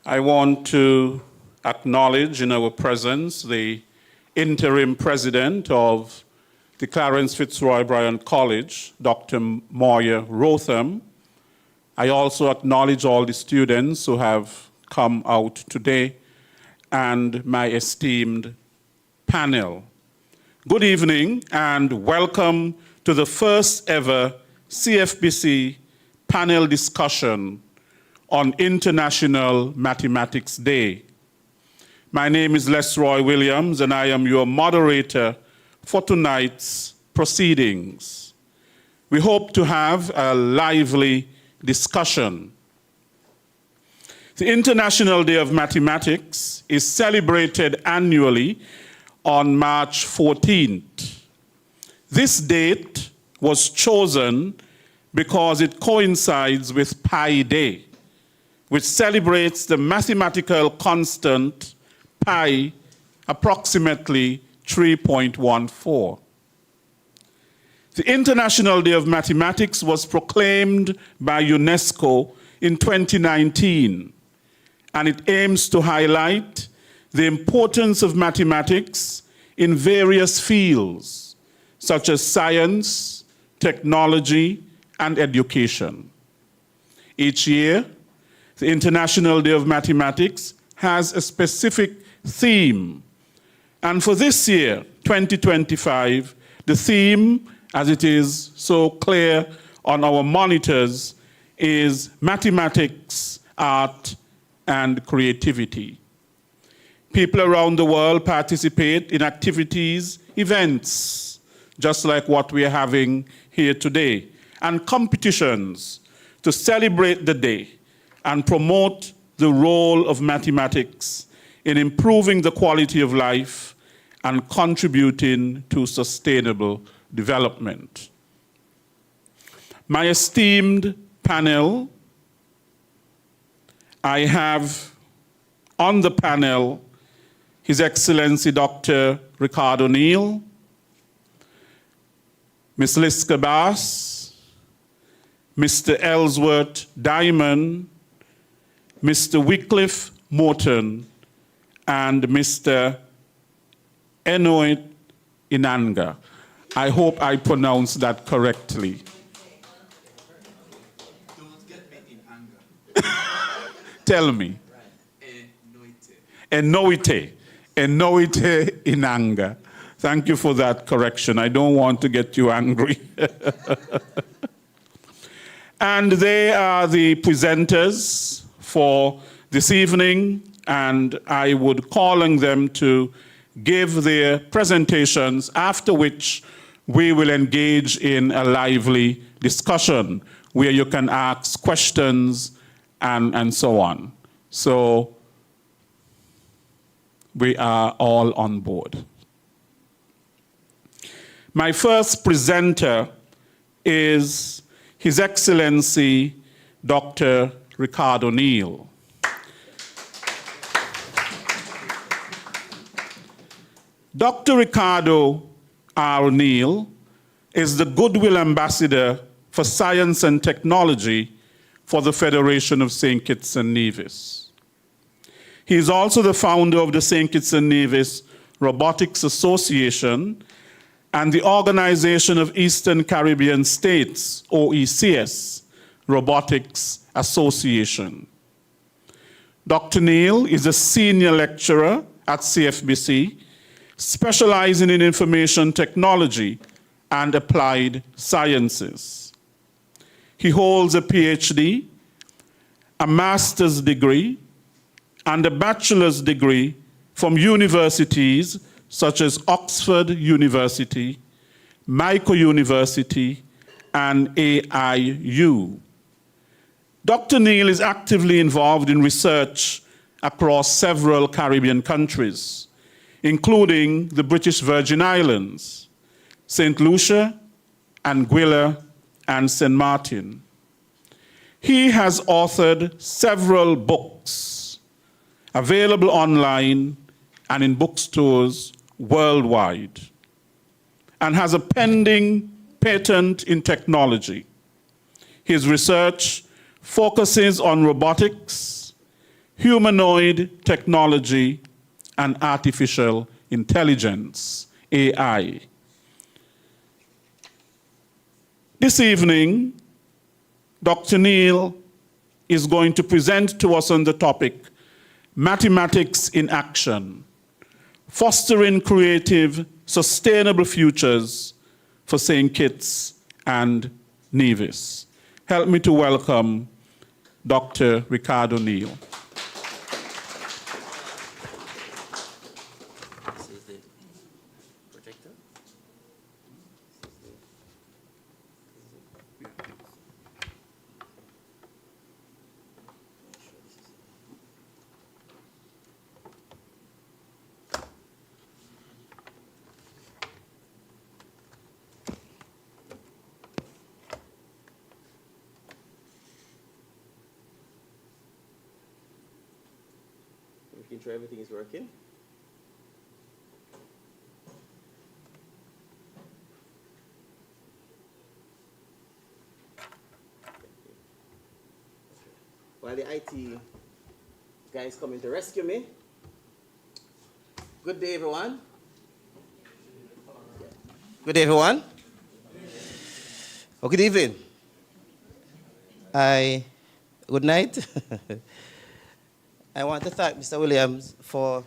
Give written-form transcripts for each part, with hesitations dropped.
I want to acknowledge in our presence the interim president of the Clarence Fitzroy Bryan College, Dr. Moya Rotham. I also acknowledge all the students who have come out today and my esteemed panel. Good evening and welcome to the first ever CFBC panel discussion on International Mathematics Day. My name is Lesroy Williams and I am your moderator for tonight's proceedings. We hope to have a lively discussion. The International Day of Mathematics is celebrated annually on March 14th. This date was chosen because it coincides with Pi Day, which celebrates the mathematical constant pi, approximately 3.14. The International Day of Mathematics was proclaimed by UNESCO in 2019, and it aims to highlight the importance of mathematics in various fields, such as science, technology, and education. Each year, the International Day of Mathematics has a specific theme. And for this year, 2025, the theme, as it is so clear on our monitors, is mathematics, art, and creativity. People around the world participate in activities, events, just like what we are having here today, and competitions to celebrate the day and promote the role of mathematics in improving the quality of life and contributing to sustainable development. My esteemed panel, I have on the panel His Excellency Dr. Ricardo Neal, Ms. Liska Bass, Mr. Ellsworth Diamond, Mr. Wycliffe Morton, and Mr. Enoit Inanga. I hope I pronounced that correctly. Don't get me in anger. Tell me. Enoite Inanga. Thank you for that correction. I don't want to get you angry. And they are the presenters for this evening, and I would call on them to give their presentations, after which we will engage in a lively discussion where you can ask questions and so on. So we are all on board. My first presenter is His Excellency Dr. Ricardo Neal. Dr. Ricardo R. Neal is the Goodwill Ambassador for Science and Technology for the Federation of St. Kitts and Nevis. He is also the founder of the St. Kitts and Nevis Robotics Association and the Organization of Eastern Caribbean States, OECS, Robotics Association. Dr. Neal is a senior lecturer at CFBC, specializing in information technology and applied sciences. He holds a PhD, a master's degree, and a bachelor's degree from universities such as Oxford University, Micro University, and AIU. Dr. Neal is actively involved in research across several Caribbean countries, including the British Virgin Islands, St. Lucia, Anguilla, and St. Martin. He has authored several books available online and in bookstores worldwide, and has a pending patent in technology. His research focuses on robotics, humanoid technology, and artificial intelligence, AI. This evening, Dr. Neil is going to present to us on the topic, Mathematics in Action, Fostering Creative, Sustainable Futures for St. Kitts and Nevis. Help me to welcome Dr. Ricardo Neil. This is the projector. Making sure everything is working. While the IT guy is coming to rescue me. Good day, everyone. Good day, everyone. Oh, good evening. Good night. I want to thank Mr. Williams for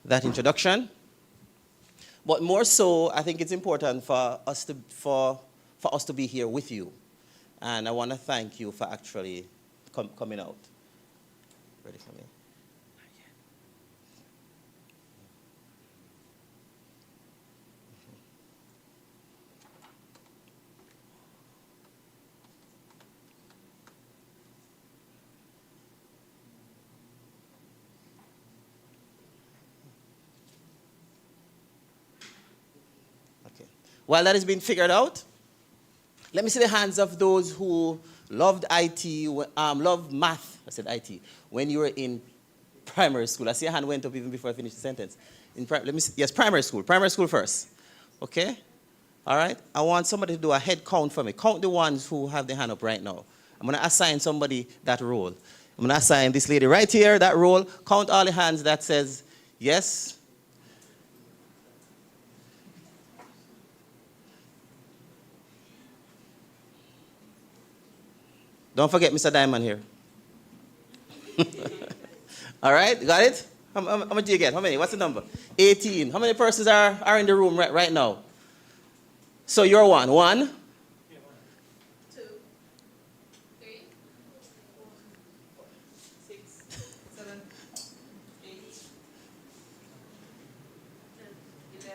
that introduction. But more so, I think it's important for us to be here with you. And I want to thank you for actually coming out. Ready for me? While that is being figured out, let me see the hands of those who loved IT, loved math, I said IT, when you were in primary school. I see a hand went up even before I finished the sentence. Let me see, yes, primary school first, okay? All right, I want somebody to do a head count for me. Count the ones who have their hand up right now. I'm gonna assign somebody that role. I'm gonna assign this lady right here, that role. Count all the hands that says yes. Don't forget Mr. Diamond here. All right, got it? How much do you get? How many? What's the number? 18. How many persons are in the room right now? So you're one. One? 2, 3, 4, 6, 7, 8, 10, 11,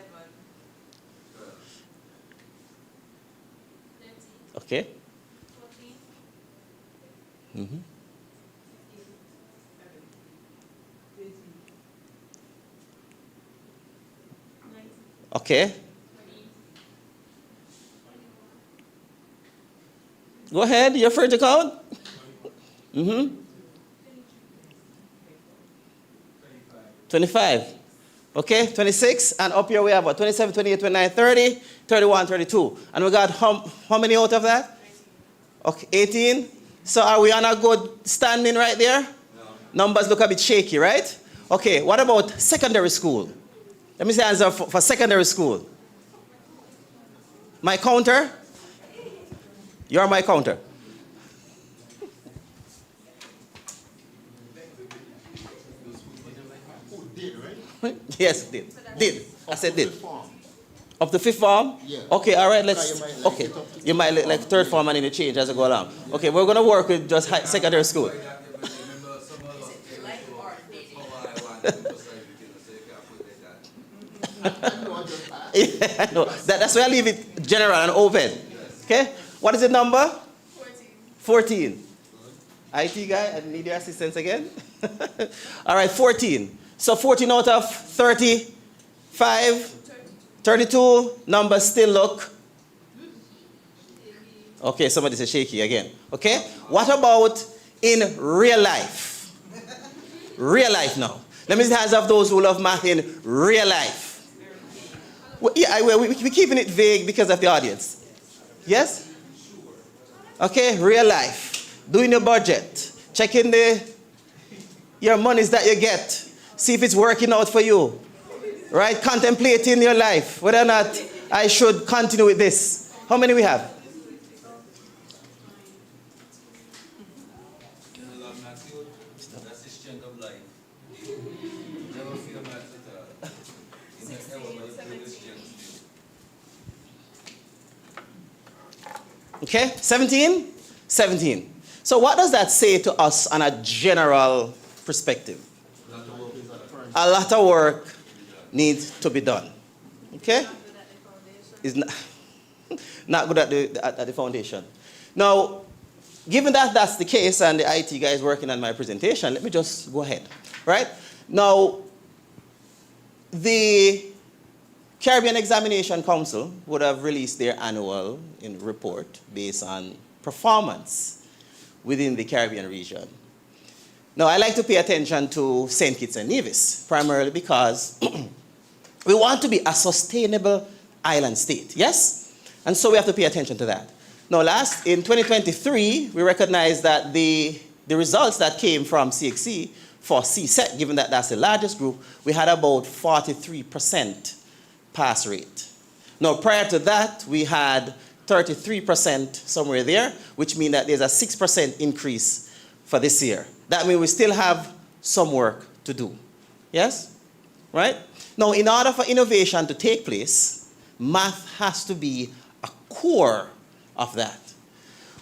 13, Okay. 14, Mm-hmm. 15, 19, Okay. 20, Go ahead. You're free to count. Mm-hmm. 25. Okay, 26. And up here we have what? 27, 28, 29, 30, 31, 32. And we got how many out of that? Okay, 18. So are we on a good standing right there? No. Numbers look a bit shaky, right? Okay, what about secondary school? Let me see the answer for secondary school. My counter? You're my counter. Yes, did. Did. I said did. Up to fifth form? Yeah. Okay, all right, let's, okay. You might look like third form and then you change as I go along. Okay, we're going to work with just secondary school. Yeah, no, that's why I leave it general and open. Okay, what is the number? 14. IT guy, I need your assistance again. All right, 14. So 14 out of 35, 32, numbers still look. Okay, somebody said shaky again. Okay, what about in real life? Real life now. Let me see the hands of those who love math in real life. Well, yeah, we're keeping it vague because of the audience. Yes? Okay, real life. Doing your budget. Checking the... your monies that you get. See if it's working out for you. Right? Contemplating your life, whether or not I should continue with this. How many we have? Matthew, that's the strength of life. Never fear Matthew at all. You may ever, but you feel the strength still. Okay, 17? 17. So what does that say to us on a general perspective? A lot of work needs to be done. Okay? Is not good at the foundation. Now, given that that's the case and the IT guy is working on my presentation, let me just go ahead. Right? Now, the Caribbean Examination Council would have released their annual report based on performance within the Caribbean region. Now, I like to pay attention to St. Kitts and Nevis, primarily because we want to be a sustainable island state, yes? And so we have to pay attention to that. Now, in 2023, we recognized that the results that came from CXC for CSET, given that that's the largest group, we had about 43% pass rate. Now, prior to that, we had 33% somewhere there, which means that there's a 6% increase for this year. That means we still have some work to do. Yes? Right? Now, in order for innovation to take place, math has to be a core of that.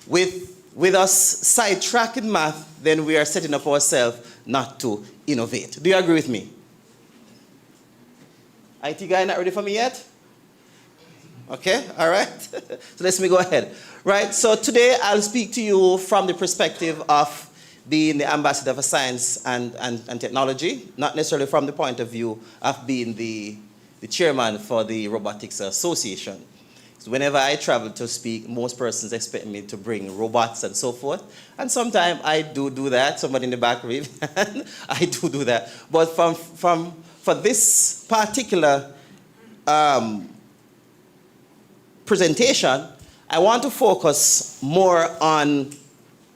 With us sidetracking math, then we are setting up ourselves not to innovate. Do you agree with me? IT guy not ready for me yet? Okay, all right. So let me go ahead. Right, so today I'll speak to you from the perspective of being the ambassador for science and technology, not necessarily from the point of view of being the chairman for the Robotics Association. So whenever I travel to speak, most persons expect me to bring robots and so forth. And sometimes I do that. Somebody in the back, I do that. But for this particular presentation, I want to focus more on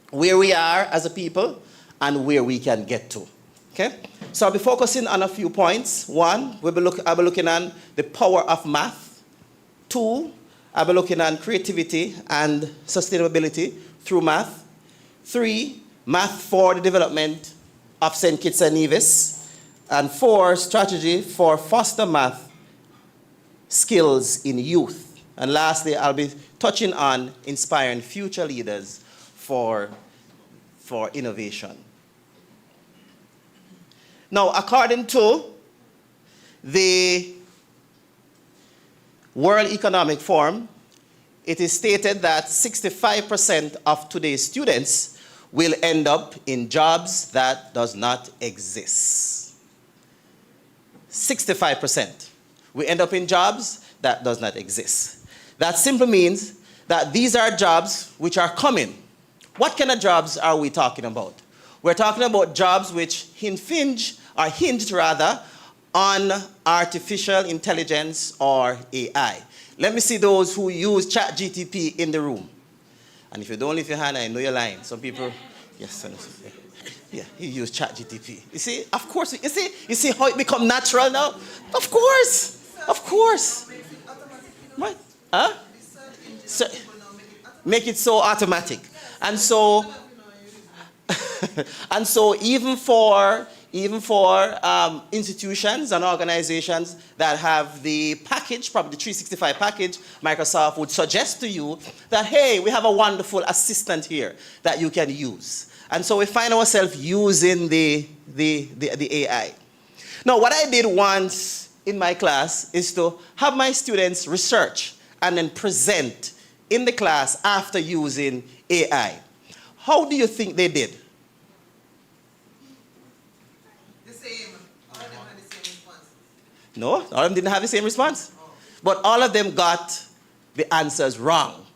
where we are as a people and where we can get to. Okay? So I'll be focusing on a few points. One, I'll be looking at the power of math. Two, I'll be looking at creativity and sustainability through math. Three, math for the development of St. Kitts and Nevis. And four, strategy for foster math skills in youth. And lastly, I'll be touching on inspiring future leaders for innovation. Now, according to the World Economic Forum, it is stated that 65% of today's students will end up in jobs that does not exist. 65%. We end up in jobs that does not exist. That simply means that these are jobs which are coming. What kind of jobs are we talking about? We're talking about jobs which hinged on artificial intelligence or AI. Let me see those who use ChatGPT in the room. And if you don't lift your hand, I know you're lying. Some people, yes, yeah, you use ChatGPT. You see, of course, you see how it become natural now? Of course. Right? Huh? So, make it so automatic. And so even for institutions and organizations that have the package, probably the 365 package, Microsoft would suggest to you that, hey, we have a wonderful assistant here that you can use. And so we find ourselves using the AI. Now, what I did once in my class is to have my students research and then present in the class after using AI. How do you think they did? The same. All of them had the same response. No, all of them didn't have the same response. But all of them got the answers wrong.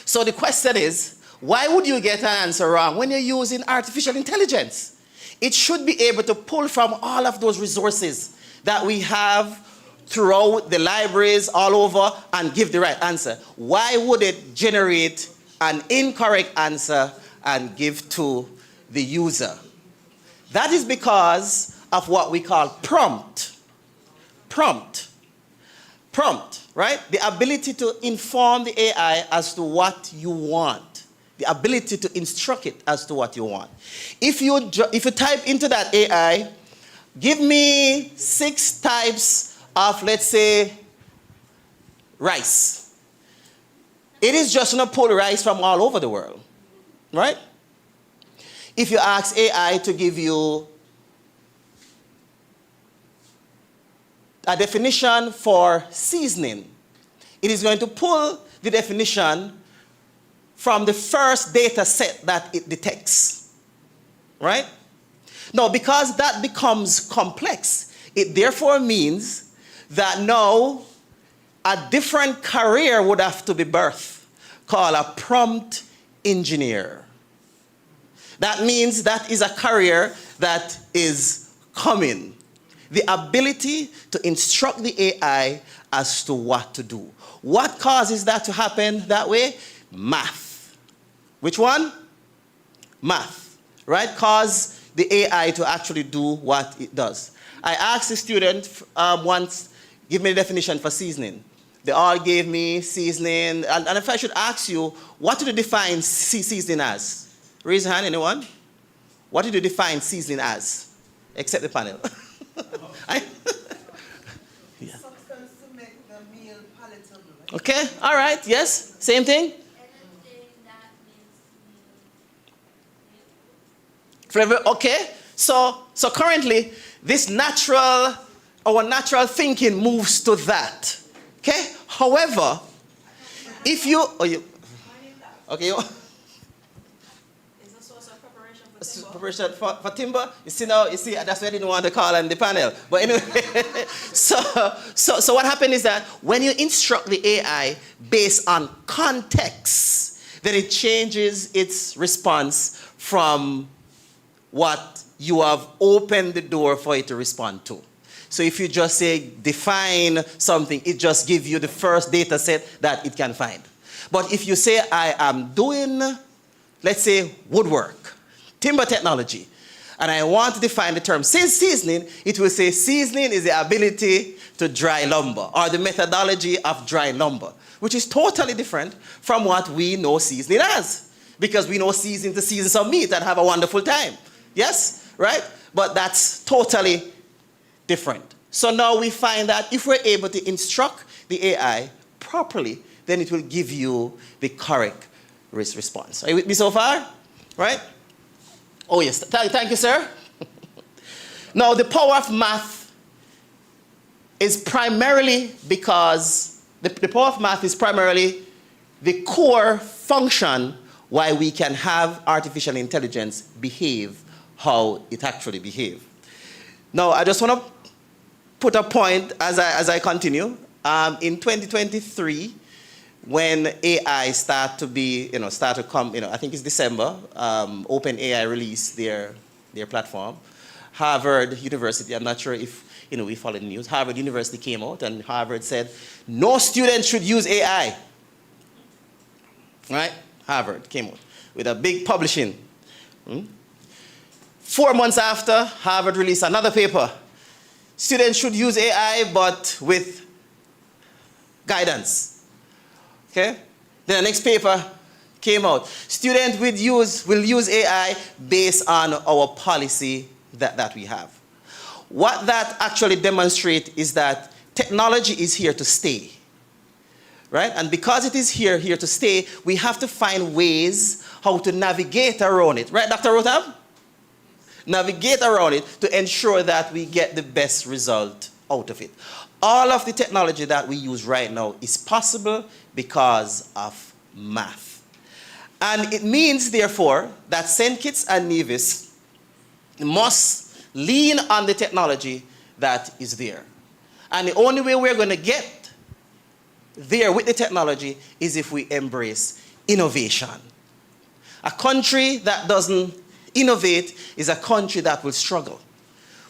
So the question is, why would you get an answer wrong when you're using artificial intelligence? It should be able to pull from all of those resources that we have throughout the libraries all over and give the right answer. Why would it generate an incorrect answer and give to the user? That is because of what we call prompt. Prompt, right? The ability to inform the AI as to what you want. The ability to instruct it as to what you want. If you type into that AI, give me 6 types of, let's say, rice. It is just going to pull rice from all over the world, right? If you ask AI to give you a definition for seasoning, it is going to pull the definition from the first data set that it detects, right? Now, because that becomes complex, it therefore means that now a different career would have to be birthed, called a prompt engineer. That means that is a career that is coming. The ability to instruct the AI as to what to do. What causes that to happen that way? Math. Which one? Math, right? Cause the AI to actually do what it does. I asked the student once, give me a definition for seasoning. They all gave me seasoning. And if I should ask you, what do you define seasoning as? Raise your hand, anyone? What did you define seasoning as? Except the panel. Yeah. Substance to make the meal palatable. Okay, all right, yes, same thing. Anything that means Flavor, okay. So currently, our natural thinking moves to that. Okay? However, if you, okay, it's a source of preparation for timber. preparation for timber. You see now, that's why I didn't want to call on the panel. But anyway, so what happened is that when you instruct the AI based on context, then it changes its response from what you have opened the door for it to respond to. So if you just say define something, it just gives you the first data set that it can find. But if you say I am doing, let's say, woodwork, timber technology, and I want to define the term seasoning, it will say seasoning is the ability to dry lumber or the methodology of dry lumber, which is totally different from what we know seasoning as. Because we know seasoning to season some meat and have a wonderful time. Yes? Right? But that's totally different. So now we find that if we're able to instruct the AI properly, then it will give you the correct response. Are you with me so far? Right? Oh yes, thank you, sir. Now the power of math is primarily because, the power of math is primarily the core function why we can have artificial intelligence behave how it actually behaves. Now, I just want to put a point as I continue. In 2023, when AI start to come, I think it's December, OpenAI released their platform. Harvard University, I'm not sure if we follow the news, Harvard University came out and Harvard said, no student should use AI. Right? Harvard came out with a big publishing. 4 months after, Harvard released another paper. Students should use AI, but with guidance. Okay? Then the next paper came out. Students will use AI based on our policy that we have. What that actually demonstrates is that technology is here to stay. Right? And because it is here to stay, we have to find ways how to navigate around it. Right, Dr. Rotham? Navigate around it to ensure that we get the best result out of it. All of the technology that we use right now is possible because of math. And it means, therefore, that St. Kitts and Nevis must lean on the technology that is there. And the only way we're going to get there with the technology is if we embrace innovation. A country that doesn't innovate is a country that will struggle,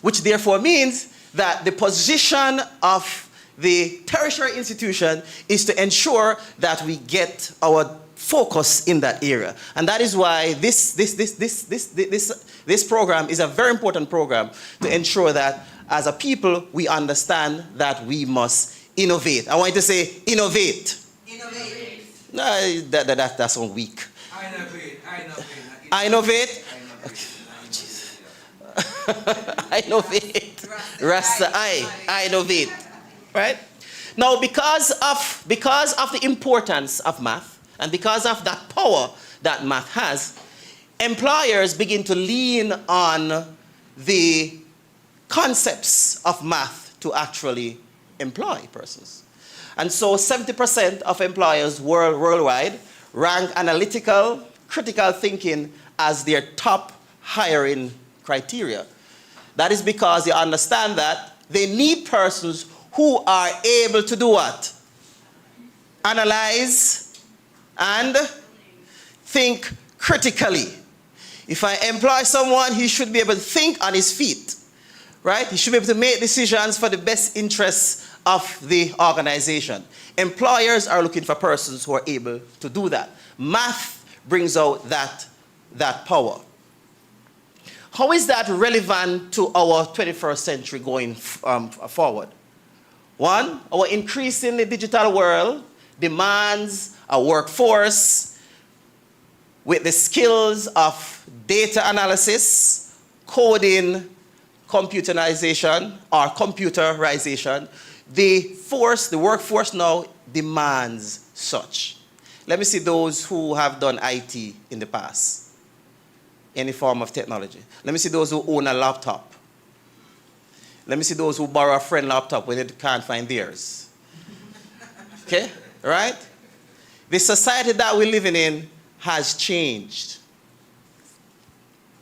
which therefore means that the position of the tertiary institution is to ensure that we get our focus in that area. And that is why this program is a very important program to ensure that as a people, we understand that we must innovate. I want you to say innovate. Innovate. No, that's on weak. I innovate. I innovate. I innovate. Rasta, I innovate. Right? Now, because of the importance of math and because of that power that math has, employers begin to lean on the concepts of math to actually employ persons. And so 70% of employers worldwide rank analytical, critical thinking as their top hiring criteria. That is because they understand that they need persons who are able to do what? Analyze and think critically. If I employ someone, he should be able to think on his feet, right? He should be able to make decisions for the best interests of the organization. Employers are looking for persons who are able to do that. Math brings out that power. How is that relevant to our 21st century going forward? One, our increasingly digital world demands a workforce with the skills of data analysis, coding, computerization. The workforce now demands such. Let me see those who have done IT in the past. Any form of technology. Let me see those who own a laptop. Let me see those who borrow a friend's laptop when they can't find theirs. Okay? Right? The society that we're living in has changed.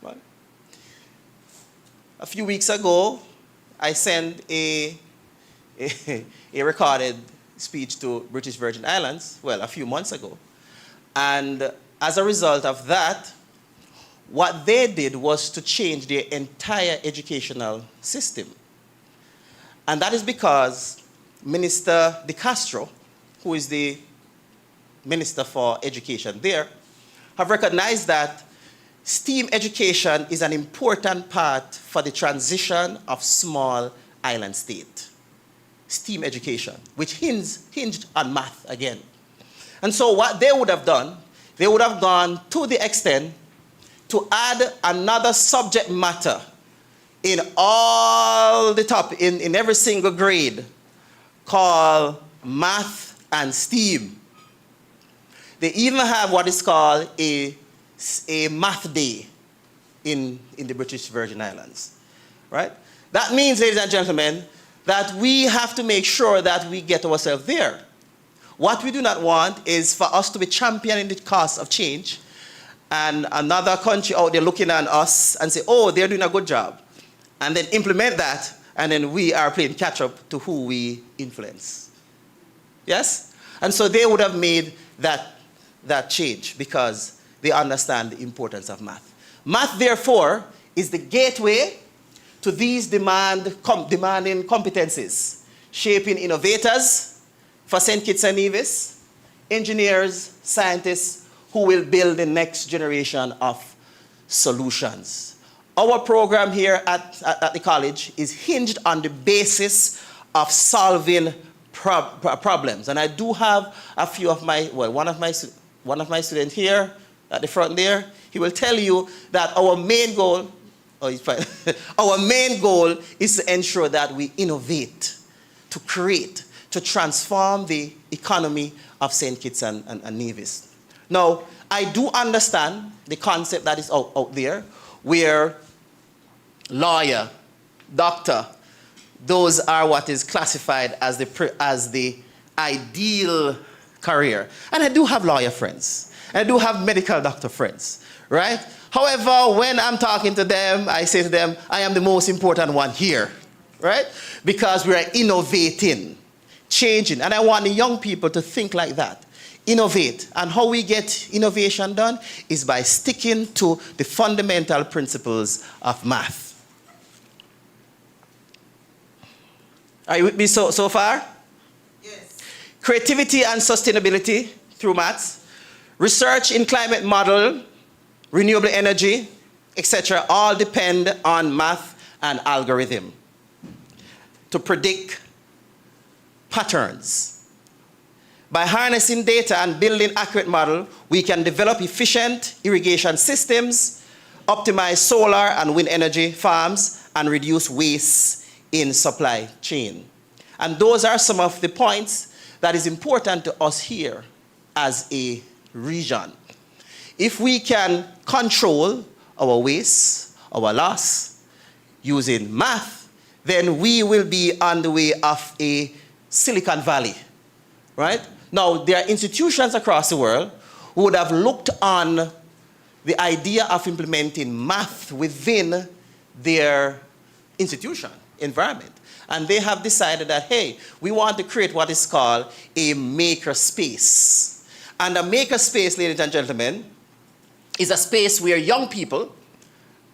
Right? A few weeks ago, I sent a recorded speech to British Virgin Islands, well, a few months ago. And as a result of that, what they did was to change their entire educational system. And that is because Minister De Castro, who is the Minister for Education there, have recognized that STEAM education is an important part for the transition of small island state. STEAM education, which hinged on math again. And so what they would have done, they would have gone to the extent to add another subject matter in all the in every single grade called math and STEAM. They even have what is called a math day in the British Virgin Islands, right? That means, ladies and gentlemen, that we have to make sure that we get ourselves there. What we do not want is for us to be championing the cause of change and another country out there looking at us and say, oh, they're doing a good job, and then implement that, and then we are playing catch up to who we influence. Yes? And so they would have made that change because they understand the importance of math. Math, therefore, is the gateway to these demanding competencies, shaping innovators for St. Kitts and Nevis, engineers, scientists who will build the next generation of solutions. Our program here at the college is hinged on the basis of solving problems. And I do have a few of one of my students here at the front there. He will tell you that our main goal, our main goal is to ensure that we innovate, to create, to transform the economy of St. Kitts and Nevis. Now, I do understand the concept that is out there, where lawyer, doctor, those are what is classified as the ideal career. And I do have lawyer friends. I do have medical doctor friends, right? However, when I'm talking to them, I say to them, I am the most important one here, right? Because we are innovating, changing. And I want the young people to think like that. Innovate. And how we get innovation done is by sticking to the fundamental principles of math. Are you with me so far? creativity and sustainability through maths, research in climate model, renewable energy, etc., all depend on math and algorithm to predict patterns. By harnessing data and building accurate model, we can develop efficient irrigation systems, optimize solar and wind energy farms, and reduce waste in supply chain. And those are some of the points that is important to us here as a region. If we can control our waste, our loss, using math, then we will be on the way of a Silicon Valley, right? Now, there are institutions across the world who would have looked on the idea of implementing math within their institution, environment. And they have decided that, hey, we want to create what is called a maker space. And a maker space, ladies and gentlemen, is a space where young people,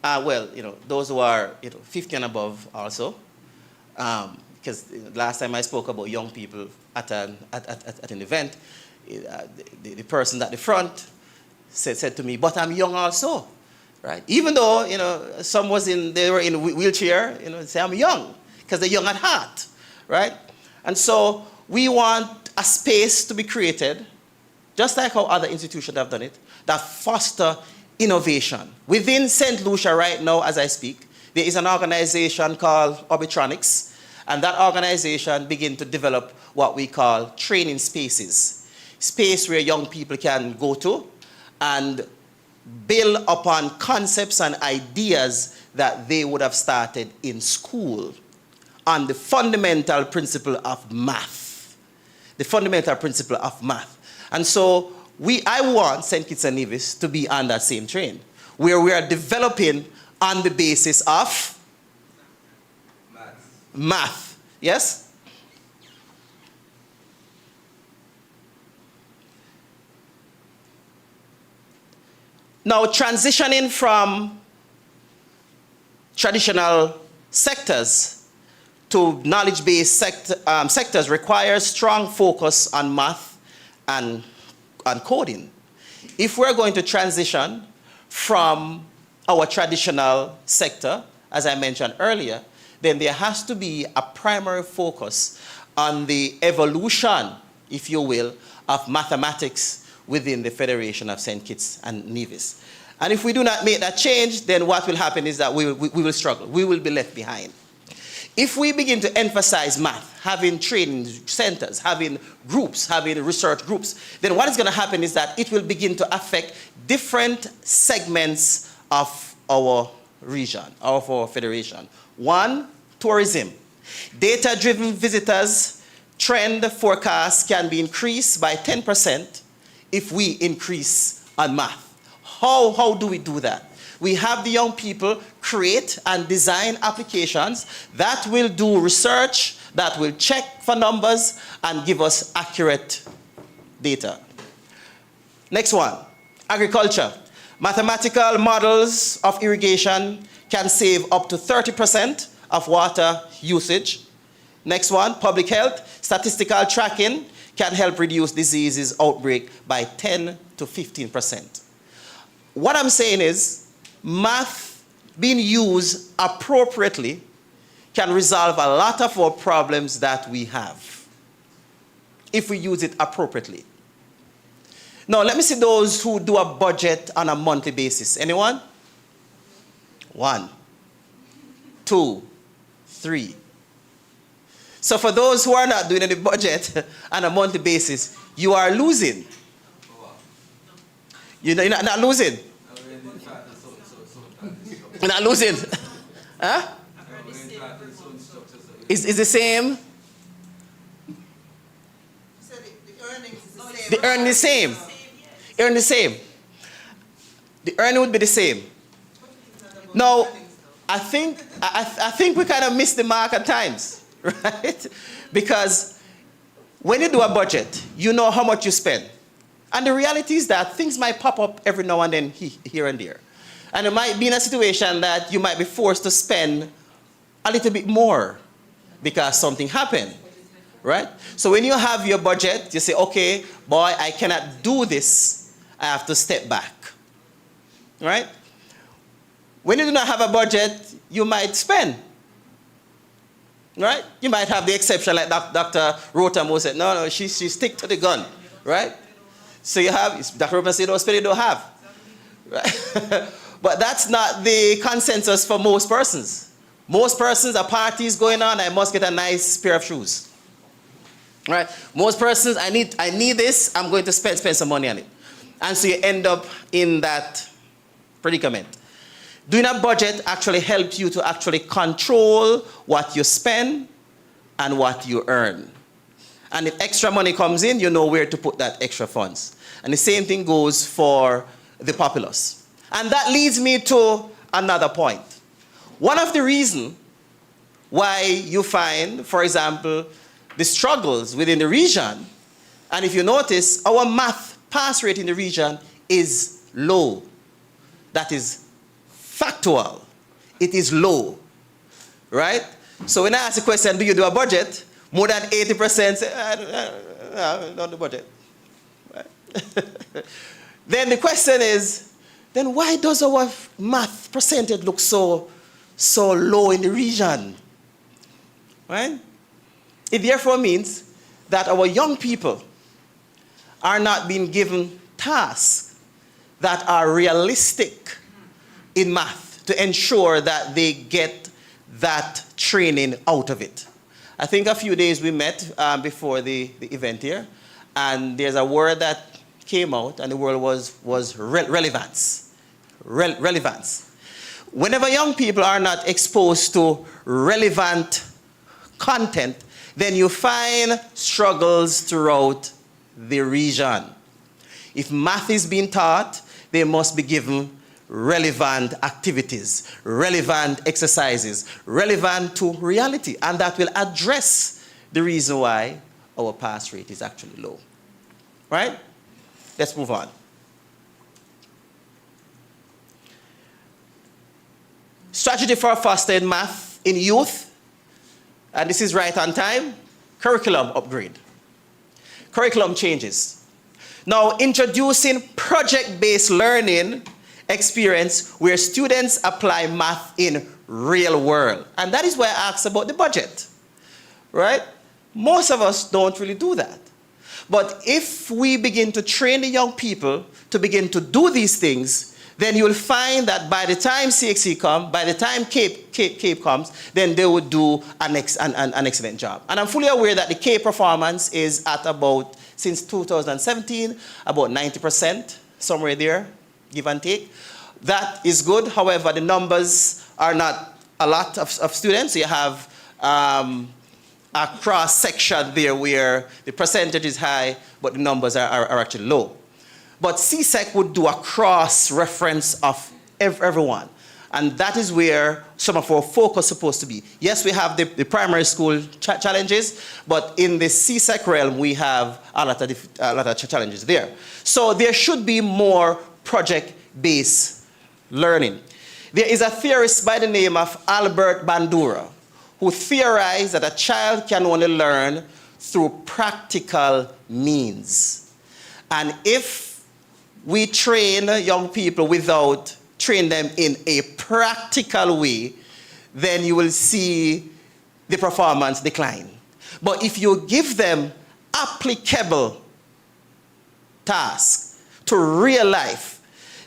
those who are 50 and above also, because last time I spoke about young people at an event, the person at the front said to me, but I'm young also, right? Even though, some they were in a wheelchair, they say I'm young, because they're young at heart, right? And so we want a space to be created, just like how other institutions have done it, that foster innovation. Within St. Lucia right now, as I speak, there is an organization called Orbitronics, and that organization begin to develop what we call training spaces. Space where young people can go to and build upon concepts and ideas that they would have started in school on the fundamental principle of math. The fundamental principle of math. And so I want St. Kitts and Nevis to be on that same train, where we are developing on the basis of math. Yes? Now, transitioning from traditional sectors to knowledge-based sectors requires strong focus on math and coding. If we're going to transition from our traditional sector, as I mentioned earlier, then there has to be a primary focus on the evolution, if you will, of mathematics within the Federation of St. Kitts and Nevis. And if we do not make that change, then what will happen is that we will struggle. We will be left behind. If we begin to emphasize math, having training centers, having groups, having research groups, then what is going to happen is that it will begin to affect different segments of our region, of our federation. One, tourism. Data-driven visitors trend forecasts can be increased by 10% if we increase on math. How do we do that? We have the young people create and design applications that will do research, that will check for numbers and give us accurate data. Next one, agriculture. Mathematical models of irrigation can save up to 30% of water usage. Next one, public health. Statistical tracking can help reduce diseases outbreak by 10 to 15%. What I'm saying is, math being used appropriately can resolve a lot of our problems that we have if we use it appropriately. Now, let me see those who do a budget on a monthly basis. Anyone? 1, 2, 3. So for those who are not doing any budget on a monthly basis, you are losing. You're not losing. You're not losing. Huh? Is the same? So the earnings is the same. The earning is the same. Earn the same. The earning would be the same. Now, I think we kind of miss the mark at times, right? Because when you do a budget, you know how much you spend. And the reality is that things might pop up every now and then here and there. And it might be in a situation that you might be forced to spend a little bit more because something happened. right? So when you have your budget, you say, okay, boy, I cannot do this. I have to step back, right? When you do not have a budget, you might spend, right? You might have the exception like Dr. Rotem who said, no, she stick to the gun, right? So you have, Dr. Rotem said, don't spend, you don't have, right? But that's not the consensus for most persons. Most persons, a party is going on, I must get a nice pair of shoes. Right? Most persons, I need this, I'm going to spend some money on it. And so you end up in that predicament. Doing a budget actually helps you to actually control what you spend and what you earn. And if extra money comes in, you know where to put that extra funds. And the same thing goes for the populace. And that leads me to another point. One of the reasons why you find, for example, the struggles within the region, and if you notice, our math pass rate in the region is low. That is factual. It is low, right? So when I ask the question, do you do a budget? More than 80% say, I don't do budget. Right? Then the question is, then why does our math percentage look so low in the region? Right? It therefore means that our young people are not being given tasks that are realistic in math to ensure that they get that training out of it. I think a few days we met before the event here, and there's a word that came out, and the word was relevance. Relevance. Whenever young people are not exposed to relevant content, then you find struggles throughout the region. If math is being taught, they must be given relevant activities, relevant exercises, relevant to reality, and that will address the reason why our pass rate is actually low. Right? Let's move on. Strategy for fostering math in youth, and this is right on time, curriculum upgrade. Curriculum changes. Now, introducing project-based learning experience where students apply math in real world. And that is why I asked about the budget, right? Most of us don't really do that. But if we begin to train the young people to begin to do these things, then you will find that by the time CXC comes, by the time CAPE comes, then they would do an excellent job. And I'm fully aware that the CAPE performance is at about, since 2017, about 90%, somewhere there, give and take. That is good. However, the numbers are not a lot of students. You have a cross-section there where the percentage is high, but the numbers are actually low. But CSEC would do a cross-reference of everyone. And that is where some of our focus is supposed to be. Yes, we have the primary school challenges, but in the CSEC realm, we have a lot of challenges there. So there should be more project-based learning. There is a theorist by the name of Albert Bandura who theorized that a child can only learn through practical means. And if we train young people without training them in a practical way, then you will see the performance decline. But if you give them applicable tasks to real life,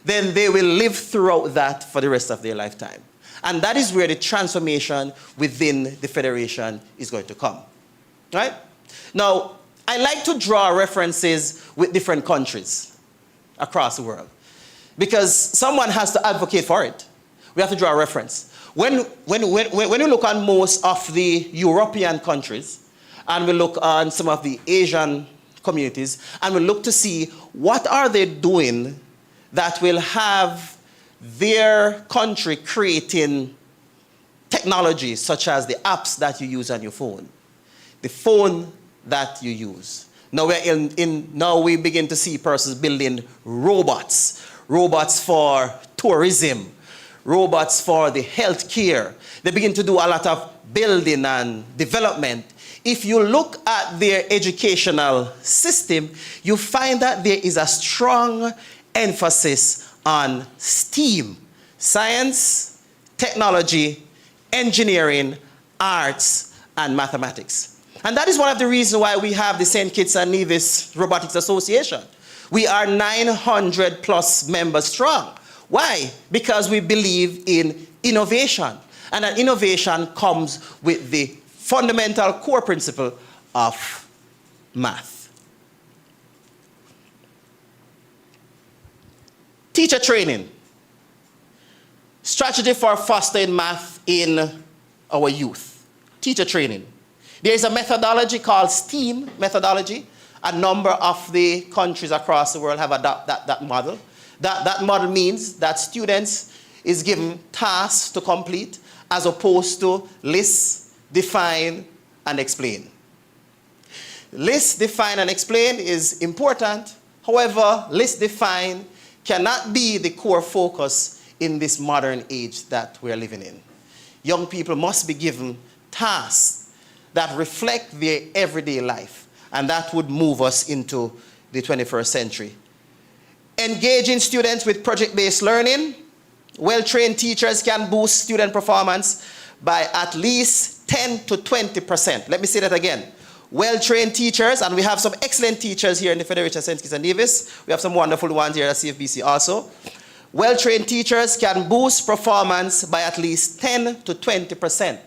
then they will live throughout that for the rest of their lifetime. And that is where the transformation within the Federation is going to come. Right? Now, I like to draw references with different countries across the world, because someone has to advocate for it. We have to draw a reference. When we look on most of the European countries, and we look on some of the Asian communities, and we look to see what are they doing that will have their country creating technology such as the apps that you use on your phone, the phone that you use. Now now we begin to see persons building robots for tourism, robots for the healthcare. They begin to do a lot of building and development if you look at their educational system, you find that there is a strong emphasis on STEAM, science, technology, engineering, arts, and mathematics. And that is one of the reasons why we have the St. Kitts and Nevis Robotics Association. We are 900 plus members strong. Why? Because we believe in innovation. And that innovation comes with the fundamental core principle of math. Teacher training. Strategy for fostering math in our youth. Teacher training. There is a methodology called STEAM methodology. A number of the countries across the world have adopted that model. That model means that students is given tasks to complete as opposed to list, define, and explain. List, define, and explain is important. However, list, define cannot be the core focus in this modern age that we're living in. Young people must be given tasks that reflect their everyday life, and that would move us into the 21st century. Engaging students with project-based learning. Well-trained teachers can boost student performance by at least 10 to 20%. Let me say that again. Well-trained teachers, and we have some excellent teachers here in the Federation of St. Kitts and Nevis. We have some wonderful ones here at CFBC also. Well-trained teachers can boost performance by at least 10 to 20%.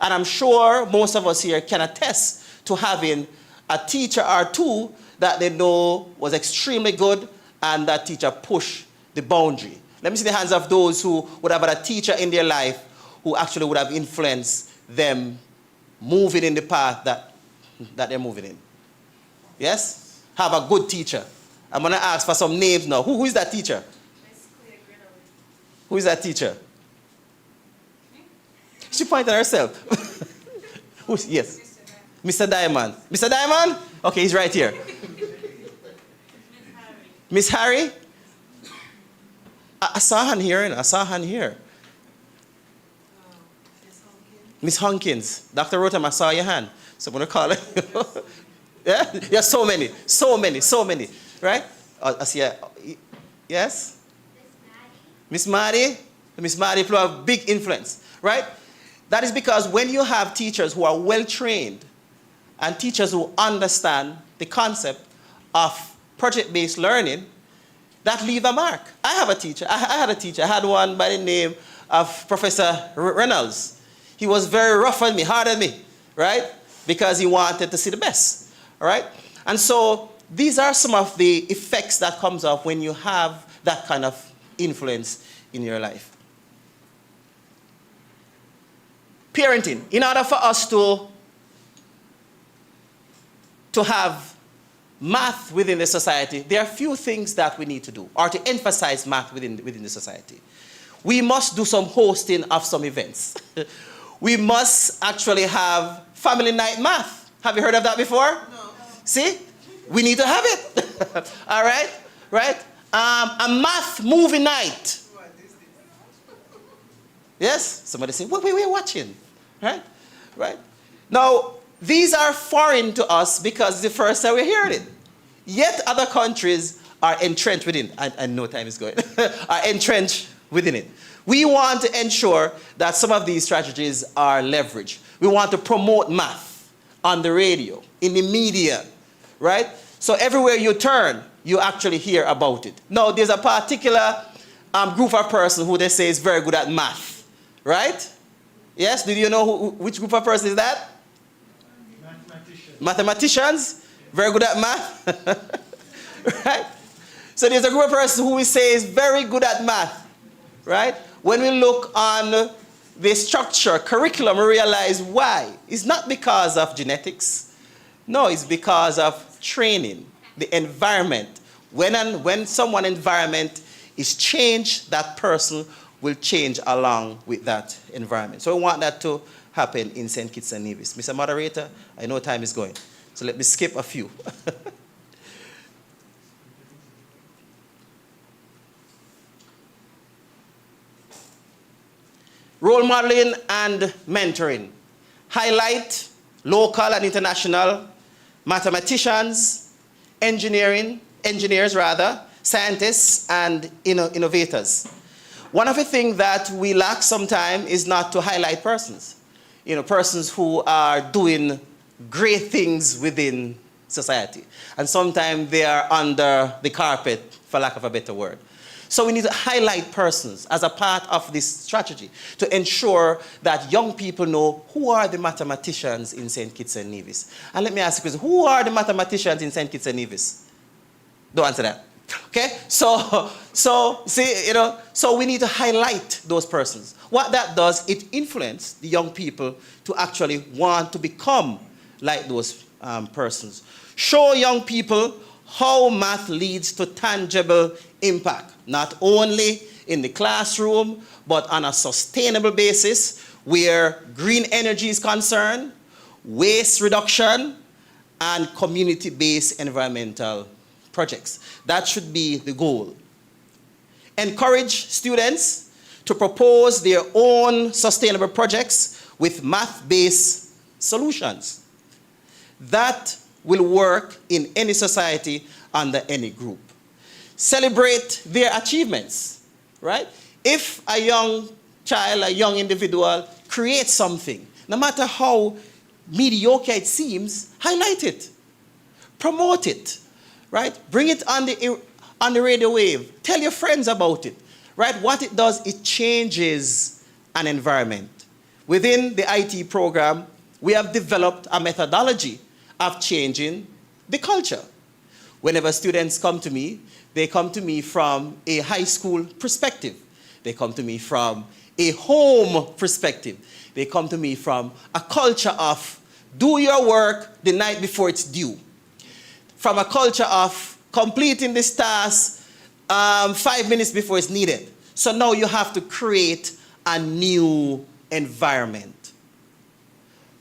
And I'm sure most of us here can attest to having a teacher or two that they know was extremely good and that teacher pushed the boundary. Let me see the hands of those who would have had a teacher in their life who actually would have influenced them moving in the path that they're moving in. Yes? Have a good teacher. I'm going to ask for some names now. Who is that teacher? Who is that teacher? She pointed at herself. Who's, yes. Mr. Diamond. Mr. Diamond? Okay, he's right here. Miss Harry? I saw her here, and I saw her here. Miss Hunkins. Dr. Rotem, I saw your hand. So I'm going to call her. Yeah? There's so many. Right? I see her. Yes? Miss Maddie. Miss Maddie play a big influence. Right? That is because when you have teachers who are well trained and teachers who understand the concept of project-based learning, that leave a mark. I have a teacher. I had a teacher. I had one by the name of Professor Reynolds. He was very rough on me, hard on me, right? Because he wanted to see the best, all right? And so these are some of the effects that comes up when you have that kind of influence in your life. Parenting. In order for us to have math within the society, there are few things that we need to do, or to emphasize math within the society. We must do some hosting of some events. We must actually have family night math. Have you heard of that before? No. See? We need to have it. All right? Right? A math movie night. What is this? Yes? Somebody say, wait, we're watching. Right? Right? Now, these are foreign to us because the first time we're hearing it. Yet other countries are entrenched within, I know time is going, are entrenched within it. We want to ensure that some of these strategies are leveraged. We want to promote math on the radio, in the media, right? So everywhere you turn, you actually hear about it. Now, there's a particular group of person who they say is very good at math, right? Yes, do you know which group of person is that? Mathematicians, very good at math, right? So there's a group of persons who we say is very good at math, right? When we look on the structure, curriculum, we realize why. It's not because of genetics. No, it's because of training, the environment. When someone's environment is changed, that person will change along with that environment. So we want that to happen in St. Kitts and Nevis. Mr. Moderator, I know time is going, so let me skip a few. Role modeling and mentoring. Highlight local and international mathematicians, engineers rather, scientists, and innovators. One of the things that we lack sometimes is not to highlight persons. Persons who are doing great things within society. And sometimes they are under the carpet, for lack of a better word. So we need to highlight persons as a part of this strategy to ensure that young people know who are the mathematicians in St. Kitts and Nevis. And let me ask you a question, who are the mathematicians in St. Kitts and Nevis? Don't answer that. Okay? So we need to highlight those persons. What that does, it influences the young people to actually want to become like those persons. Show young people how math leads to tangible impact, not only in the classroom, but on a sustainable basis where green energy is concerned, waste reduction, and community-based environmental projects. That should be the goal. Encourage students to propose their own sustainable projects with math-based solutions. That will work in any society under any group. Celebrate their achievements, right? If a young child, a young individual creates something, no matter how mediocre it seems, highlight it, promote it, right? Bring it on the radio wave. Tell your friends about it, right? What it does, it changes an environment. Within the IT program, we have developed a methodology of changing the culture. Whenever students come to me, they come to me from a high school perspective. They come to me from a home perspective. They come to me from a culture of do your work the night before it's due. From a culture of completing this task 5 minutes before it's needed. So now you have to create a new environment.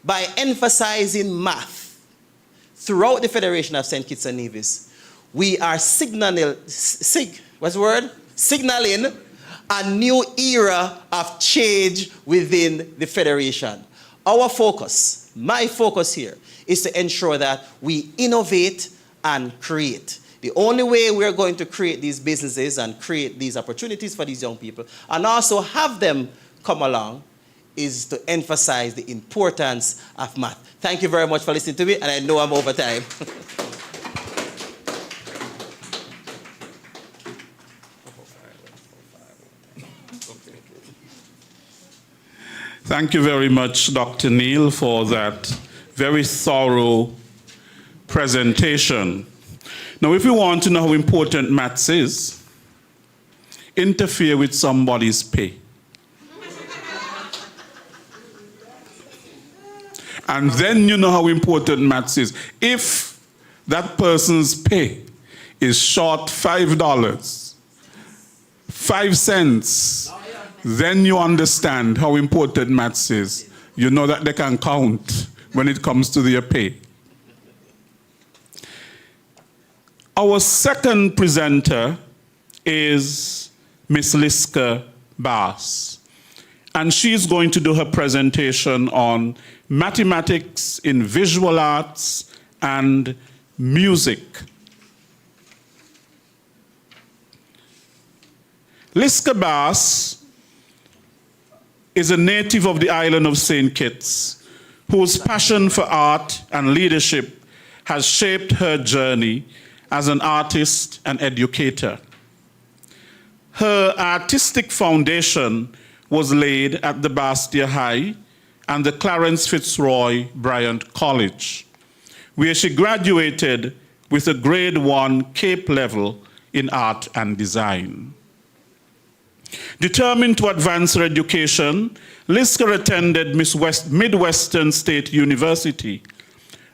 By emphasizing math throughout the Federation of St. Kitts and Nevis, we are signaling a new era of change within the Federation. Our focus, my focus here, is to ensure that we innovate and create. The only way we're going to create these businesses and create these opportunities for these young people and also have them come along is to emphasize the importance of math. Thank you very much for listening to me, and I know I'm over time. Thank you very much, Dr. Neil, for that very thorough presentation. Now, if you want to know how important maths is, interfere with somebody's pay. And then you know how important maths is. If that person's pay is short $5, 5 cents, then you understand how important maths is. You know that they can count when it comes to their pay. Our second presenter is Miss Liska Bass. And she's going to do her presentation on mathematics in visual arts and music. Liska Bass is a native of the island of St. Kitts, whose passion for art and leadership has shaped her journey as an artist and educator. Her artistic foundation was laid at the Bastia High and the Clarence Fitzroy Bryant College, where she graduated with a grade 1 CAPE level in art and design. Determined to advance her education, Liska attended Midwestern State University,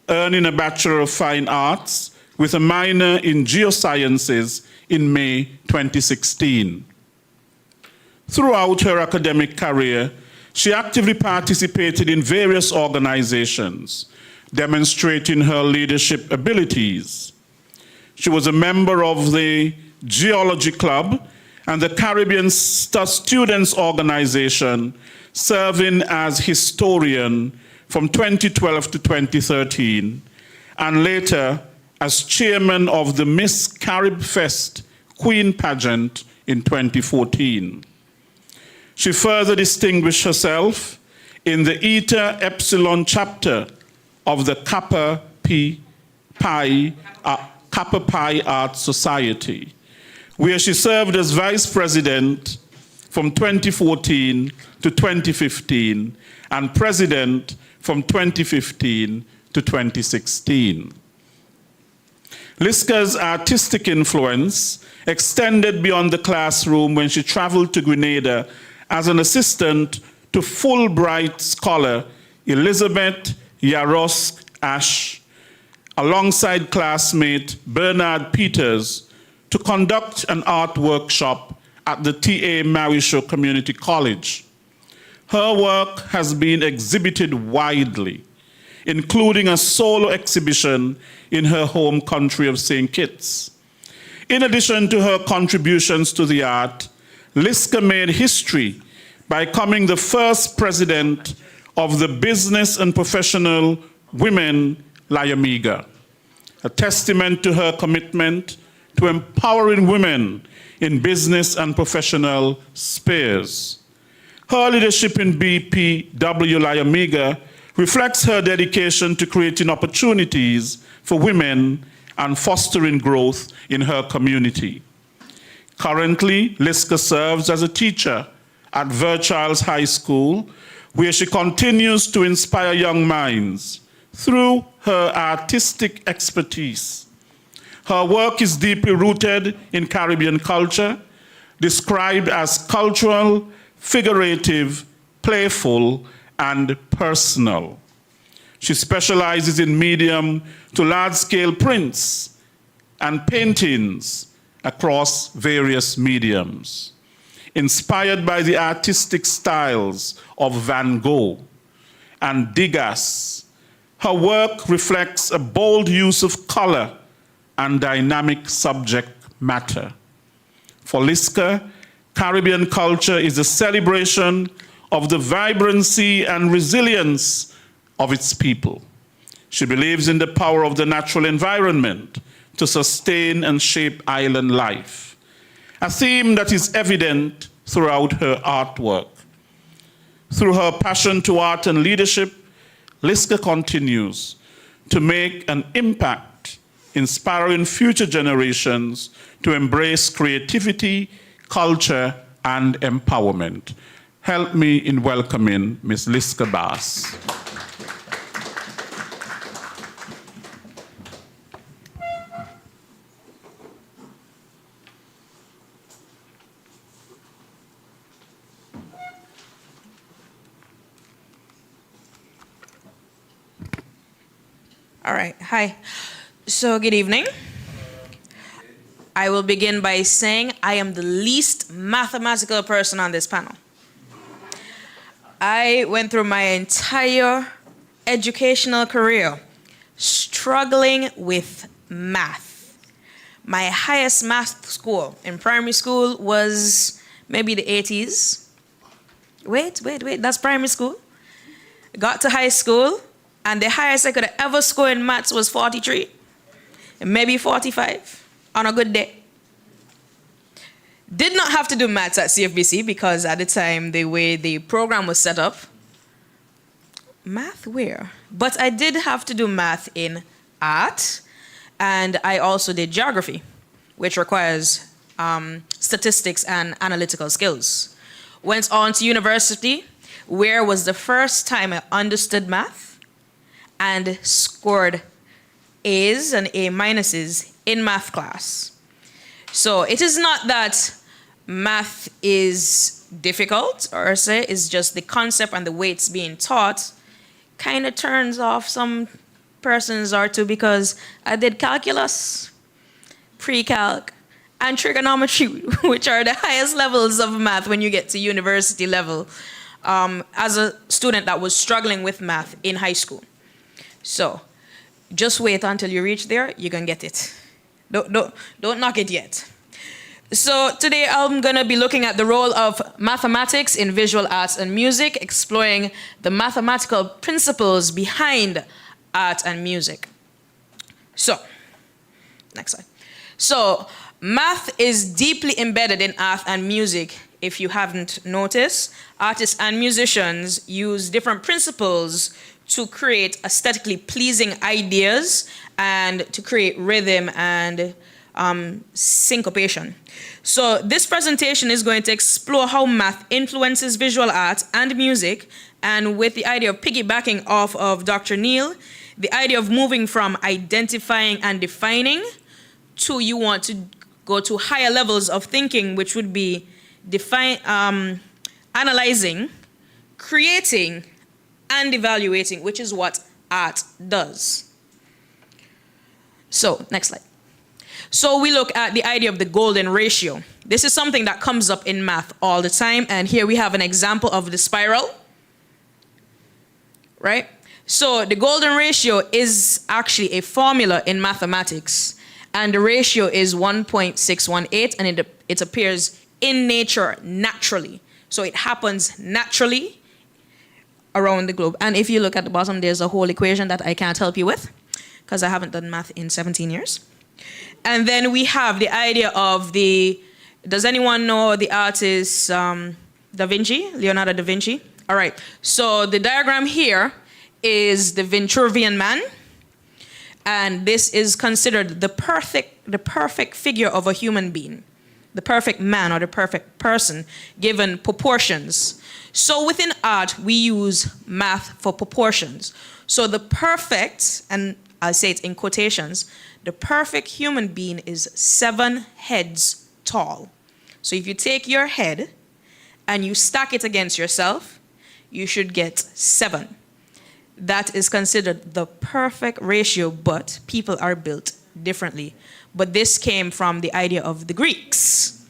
earning a Bachelor of Fine Arts with a minor in Geosciences in May 2016. Throughout her academic career, she actively participated in various organizations, demonstrating her leadership abilities. She was a member of the Geology Club and the Caribbean Students Organization, serving as historian from 2012 to 2013, and later as chairman of the Miss Carib Fest Queen Pageant in 2014. She further distinguished herself in the Eta Epsilon chapter of the Kappa Pi Art Society, where she served as vice president from 2014 to 2015 and president from 2015 to 2016. Liska's artistic influence extended beyond the classroom when she traveled to Grenada as an assistant to Fulbright scholar Elizabeth Yarosk Ash, alongside classmate Bernard Peters, to conduct an art workshop at the T.A. Marisho Community College. Her work has been exhibited widely, including a solo exhibition in her home country of St. Kitts. In addition to her contributions to the art, Liska made history by becoming the first president of the Business and Professional Women Lyamiga, a testament to her commitment to empowering women in business and professional spheres. Her leadership in BPW Lyamiga reflects her dedication to creating opportunities for women and fostering growth in her community. Currently, Liska serves as a teacher at Fairchilds High School, where she continues to inspire young minds through her artistic expertise. Her work is deeply rooted in Caribbean culture, described as cultural, figurative, playful, and personal. She specializes in medium to large-scale prints and paintings across various mediums. Inspired by the artistic styles of Van Gogh and Degas, her work reflects a bold use of color and dynamic subject matter. For Liska, Caribbean culture is a celebration of the vibrancy and resilience of its people. She believes in the power of the natural environment to sustain and shape island life, a theme that is evident throughout her artwork. Through her passion to art and leadership, Liska continues to make an impact, inspiring future generations to embrace creativity, culture, and empowerment. Help me in welcoming Ms. Liska Bass. All right, hi. So good evening. I will begin by saying I am the least mathematical person on this panel. I went through my entire educational career struggling with math. My highest math score in primary school was maybe the 80s. Wait, that's primary school. Got to high school, and the highest I could ever score in maths was 43, maybe 45 on a good day. Did not have to do maths at CFBC because at the time, the way the program was set up, math where? But I did have to do math in art, and I also did geography, which requires statistics and analytical skills. Went on to university, where was the first time I understood math and scored A's and A minuses in math class. So it is not that math is difficult, or say it's just the concept and the way it's being taught kind of turns off some persons or two, because I did calculus, pre-calc, and trigonometry, which are the highest levels of math when you get to university level, as a student that was struggling with math in high school. So just wait until you reach there, you can get it. Don't knock it yet. So today I'm going to be looking at the role of mathematics in visual arts and music, exploring the mathematical principles behind art and music. So, next slide. So, math is deeply embedded in art and music. If you haven't noticed, artists and musicians use different principles to create aesthetically pleasing ideas and to create rhythm and syncopation. So this presentation is going to explore how math influences visual art and music, and with the idea of piggybacking off of Dr. Neil, the idea of moving from identifying and defining to you want to go to higher levels of thinking, which would be analyzing, creating, and evaluating, which is what art does. So, next slide. So we look at the idea of the golden ratio. This is something that comes up in math all the time, and here we have an example of the spiral, right? So the golden ratio is actually a formula in mathematics, and the ratio is 1.618, and it appears in nature naturally. So it happens naturally around the globe. And if you look at the bottom, there's a whole equation that I can't help you with, because I haven't done math in 17 years. And then we have the idea of does anyone know the artist Da Vinci, Leonardo da Vinci? All right, so the diagram here is the Vitruvian Man, and this is considered the perfect figure of a human being, the perfect man or the perfect person given proportions. So within art, we use math for proportions. So the perfect, and I'll say it in quotations, the perfect human being is 7 heads tall. So if you take your head and you stack it against yourself, you should get 7. That is considered the perfect ratio, but people are built differently. But this came from the idea of the Greeks.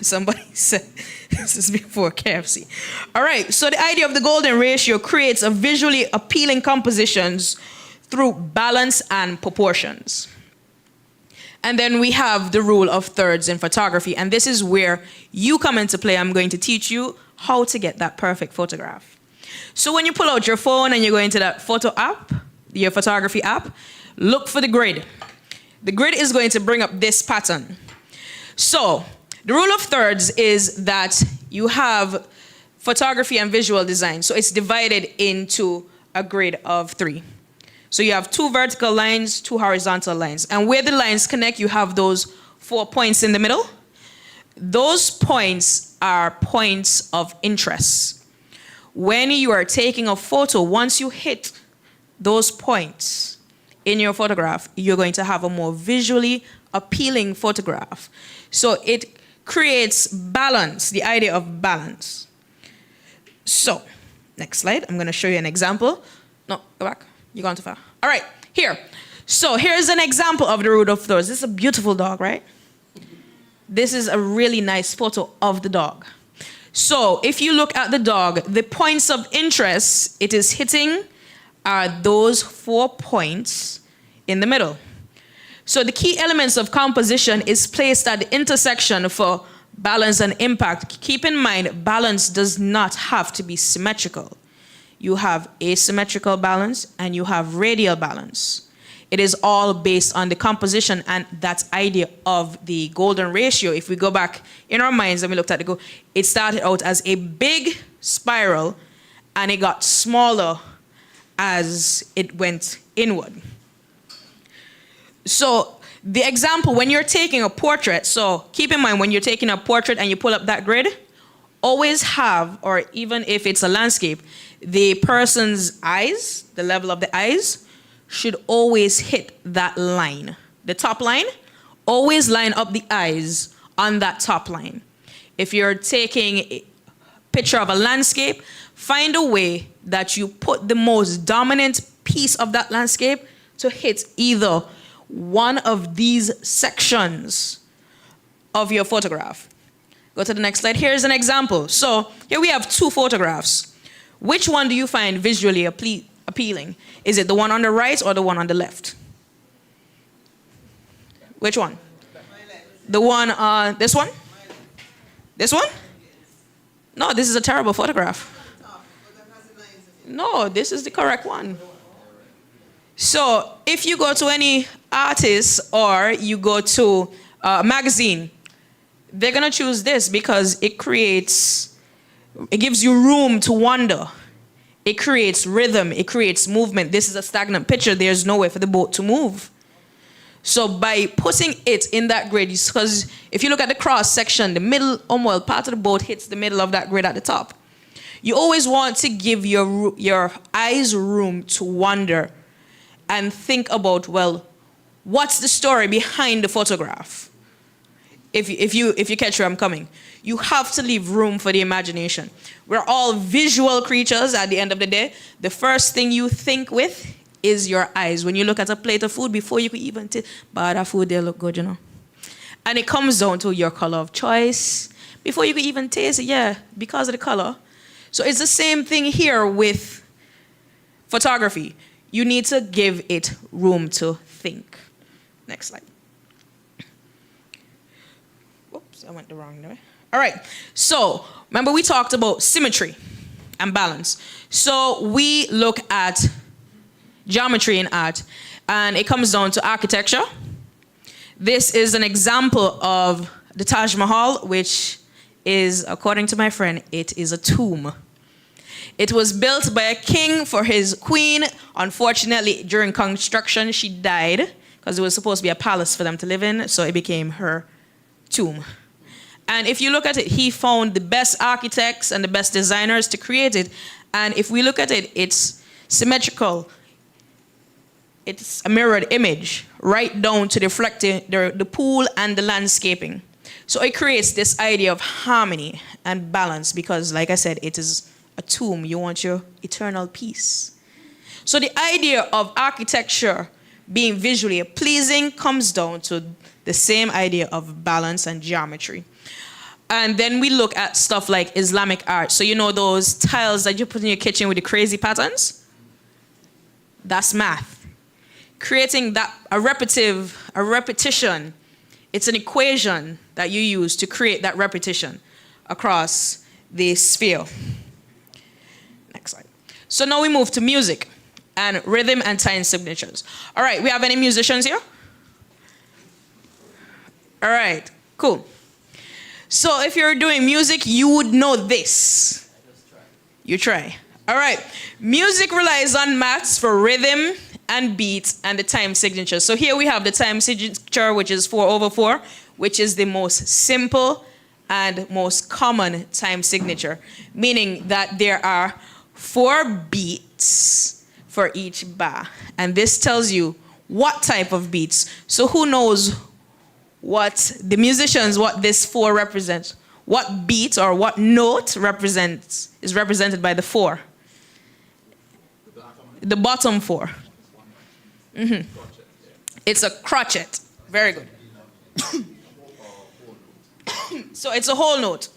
Somebody said this is before KFC. All right, so the idea of the golden ratio creates a visually appealing compositions through balance and proportions. And then we have the rule of thirds in photography, and this is where you come into play. I'm going to teach you how to get that perfect photograph. So when you pull out your phone and you go into that photo app, your photography app, look for the grid. The grid is going to bring up this pattern. So the rule of thirds is that you have photography and visual design. So it's divided into a grid of 3. So you have 2 vertical lines, 2 horizontal lines. And where the lines connect, you have those 4 points in the middle. Those points are points of interest. When you are taking a photo, once you hit those points in your photograph, you're going to have a more visually appealing photograph. So it creates balance, the idea of balance. So, next slide. I'm going to show you an example. No, go back. You're going too far. All right, here. So here's an example of the rule of thirds. This is a beautiful dog, right? This is a really nice photo of the dog. So if you look at the dog, the points of interest it is hitting are those 4 points in the middle. So the key elements of composition is placed at the intersection for balance and impact. Keep in mind, balance does not have to be symmetrical. You have asymmetrical balance and you have radial balance. It is all based on the composition and that idea of the golden ratio. If we go back in our minds and we looked at the it started out as a big spiral and it got smaller as it went inward. So the example, when you're taking a portrait, so keep in mind when you're taking a portrait and you pull up that grid, always have, or even if it's a landscape, the person's eyes, the level of the eyes, should always hit that line. The top line, always line up the eyes on that top line. If you're taking a picture of a landscape, find a way that you put the most dominant piece of that landscape to hit either one of these sections of your photograph. Go to the next slide. Here's an example. So here we have 2 photographs. Which one do you find visually appealing? Is it the one on the right or the one on the left? Which one? The one, this one? This one? No, this is a terrible photograph. No, this is the correct one. So if you go to any artist or you go to a magazine, they're gonna choose this because it gives you room to wonder. It creates rhythm, it creates movement. This is a stagnant picture, there's no way for the boat to move. So by putting it in that grid, because if you look at the cross section, the middle, part of the boat hits the middle of that grid at the top. You always want to give your eyes room to wander and think about, well, what's the story behind the photograph? If you catch where I'm coming. You have to leave room for the imagination. We're all visual creatures at the end of the day. The first thing you think with is your eyes. When you look at a plate of food, before you could even taste, but that food, they look good, you know. And it comes down to your color of choice. Before you could even taste it, yeah, because of the color. So it's the same thing here with photography. You need to give it room to think. Next slide. Oops, I went the wrong way. All right, so remember we talked about symmetry and balance. So we look at geometry in art, and it comes down to architecture. This is an example of the Taj Mahal, which is, according to my friend, it is a tomb. It was built by a king for his queen. Unfortunately, during construction, she died because it was supposed to be a palace for them to live in, so it became her tomb. And if you look at it, he found the best architects and the best designers to create it. And if we look at it, it's symmetrical. It's a mirrored image, right down to the pool and the landscaping. So it creates this idea of harmony and balance because, like I said, it is a tomb. You want your eternal peace. So the idea of architecture being visually pleasing comes down to the same idea of balance and geometry. And then we look at stuff like Islamic art. So you know those tiles that you put in your kitchen with the crazy patterns? That's math. Creating that, a repetition, it's an equation that you use to create that repetition across the sphere. Next slide. So now we move to music and rhythm and time signatures. All right, we have any musicians here? All right, cool. So if you're doing music, you would know this. You try. All right. Music relies on maths for rhythm and beat and the time signature. So here we have the time signature, which is 4/4, which is the most simple and most common time signature, meaning that there are 4 beats for each bar. And this tells you what type of beats. So who knows what the musicians, what this 4 represents? What beat or what note is represented by the 4? The bottom 4. Mm-hmm. It's a crotchet. Very good. So it's a whole note.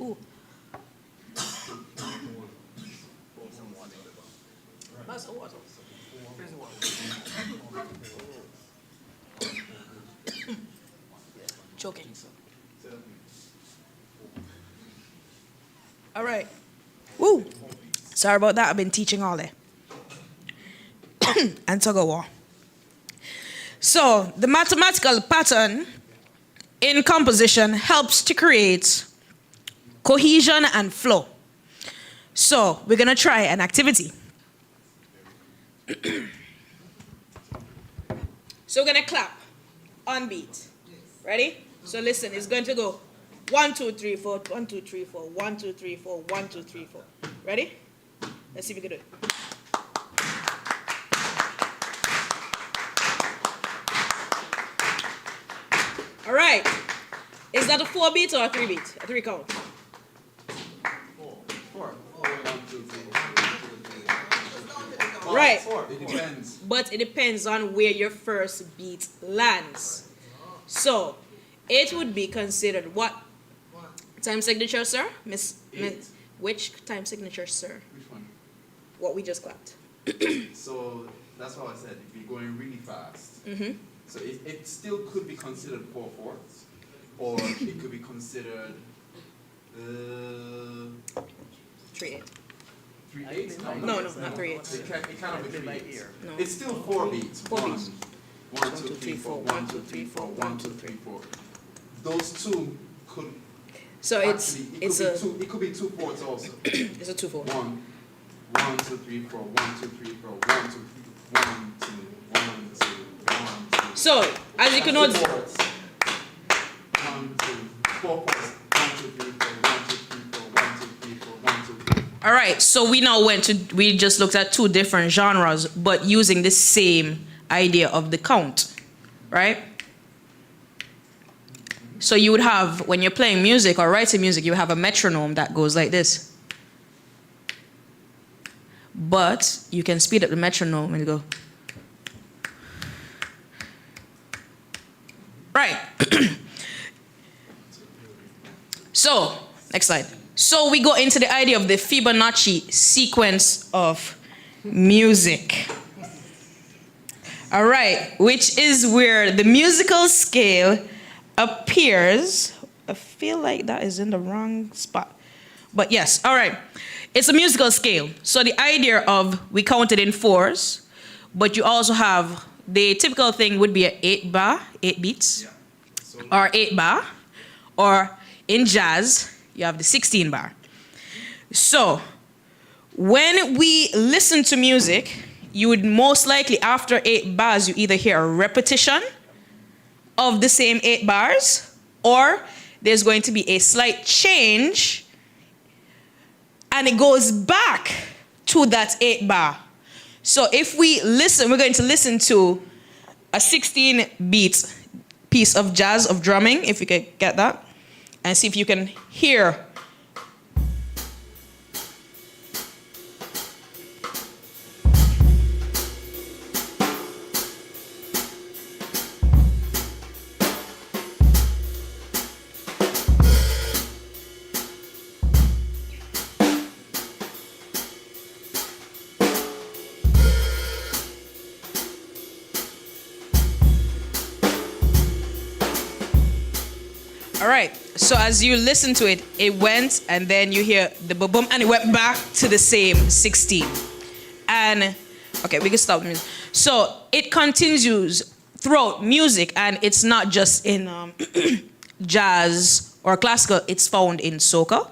Ooh. Choking. All right. Woo. Sorry about that. I've been teaching all day. And tug of war. So the mathematical pattern in composition helps to create cohesion and flow. So we're going to try an activity. So we're going to clap on beat. Ready? So listen, it's going to go 1, 2, 3, 4, 1, 2, 3, 4, 1, 2, 3, 4, 1, 2, 3, 4. Ready? Let's see if we can do it. All right. Is that a 4 beat or a 3 beat? A 3 count? 4. Right. 4. It depends. But it depends on where your first beat lands. So it would be considered what? Time signature, sir? Miss, which time signature, sir? Which one? What we just clapped. So that's how I said if you're going really fast. Mm-hmm. So it still could be considered 4/4, or it could be considered 3/8. 3/8. No, not 3/8. It cannot be 3/8. No. It's still 4 beats. Four beats. 1, 2, 3, 4. 1, 2, 3, 4. 1, 2, 3, 4. Those two could So actually, it could be 2/4 also. it's a 2/4. 1, 1, 2, 3, 4. 1, 2, 3, 4. 1, 2, 3, 1, 2, 1, 2, 1, 2. So as you can notice, 1, 2, 4 parts. 1, 2, 3, 4. 1, 2, 3, 4. 1, 2, 3, 4. 1, 2, 3. all right. So we just looked at two different genres, but using the same idea of the count, right? So you would have, when you're playing music or writing music, you have a metronome that goes like this. But you can speed up the metronome and you go. Right. So, next slide. So we go into the idea of the Fibonacci sequence of music. All right, which is where the musical scale appears. I feel like that is in the wrong spot. But yes, all right. It's a musical scale. So the idea of we count it in 4s, but you also have the typical thing would be an 8 bar, 8 beats, or 8 bar, or in jazz, you have the 16 bar. So when we listen to music, you would most likely, after 8 bars, you either hear a repetition of the same 8 bars, or there's going to be a slight change, and it goes back to that 8 bar. So if we listen, we're going to listen to a 16 beat piece of jazz, of drumming, if you can get that, and see if you can hear. All right, so as you listen to it, it went, and then you hear the boom, and it went back to the same 16. And, okay, we can stop the music. So it continues throughout music, and it's not just in jazz or classical, it's found in soca.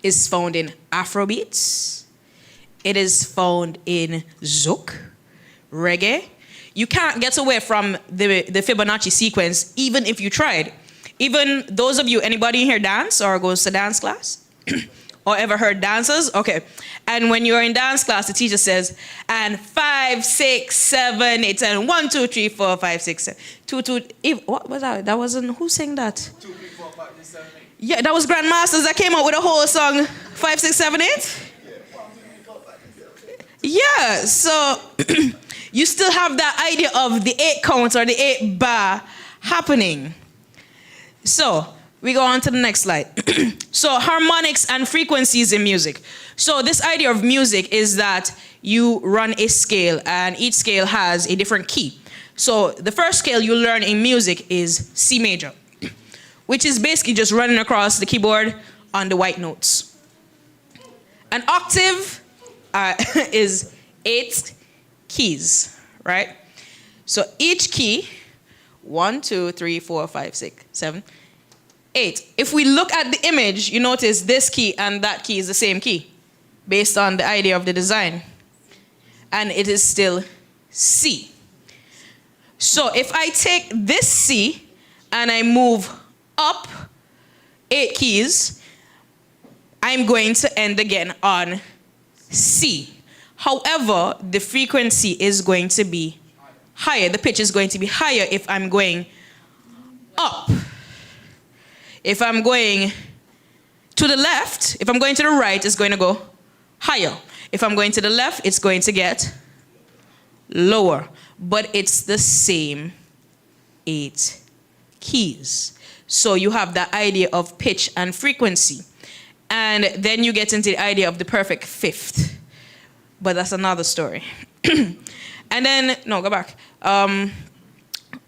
It's found in Afrobeats. It is found in zouk, reggae. You can't get away from the Fibonacci sequence, even if you tried. Even those of you, anybody in here dance or goes to dance class? Or ever heard dancers? Okay. And when you're in dance class, the teacher says, and 5, 6, 7, 8, and 1, 2, 3, 4, 5, 6, 7, 2, 2. What was that? That wasn't, who sang that? 2, 3, 4, 5, 6, 7, 8. Yeah, that was Grandmasters that came out with a whole song, 5, 6, 7, 8. Yeah, so you still have that idea of the 8 count or the 8 bar happening. So we go on to the next slide. So harmonics and frequencies in music. So this idea of music is that you run a scale, and each scale has a different key. So the first scale you learn in music is C major, which is basically just running across the keyboard on the white notes. An octave is 8 keys, right? So each key, 1, 2, 3, 4, 5, 6, 7, 8. If we look at the image, you notice this key and that key is the same key based on the idea of the design. And it is still C. So if I take this C and I move up 8 keys, I'm going to end again on C. However, the frequency is going to be higher. The pitch is going to be higher if I'm going up. If I'm going to the left, if I'm going to the right, it's going to go higher. If I'm going to the left, it's going to get lower. But it's the same 8 keys. So you have the idea of pitch and frequency. And then you get into the idea of the perfect fifth. But that's another story. And then, no, go back.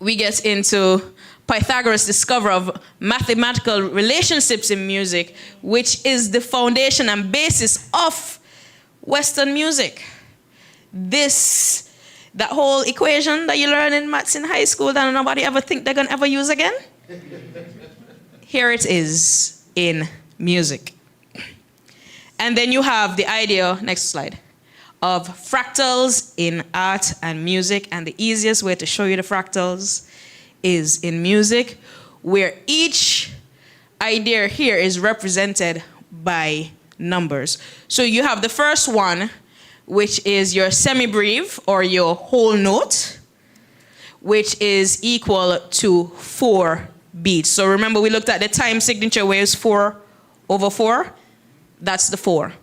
we get into Pythagoras' discovery of mathematical relationships in music, which is the foundation and basis of Western music. That whole equation that you learn in maths in high school that nobody ever think they're gonna ever use again, here it is in music. And then you have the idea, next slide, of fractals in art and music. And the easiest way to show you the fractals is in music, where each idea here is represented by numbers. So you have the first one, which is your semibreve or your whole note, which is equal to 4 beats. So remember we looked at the time signature where it's 4/4. That's the 4.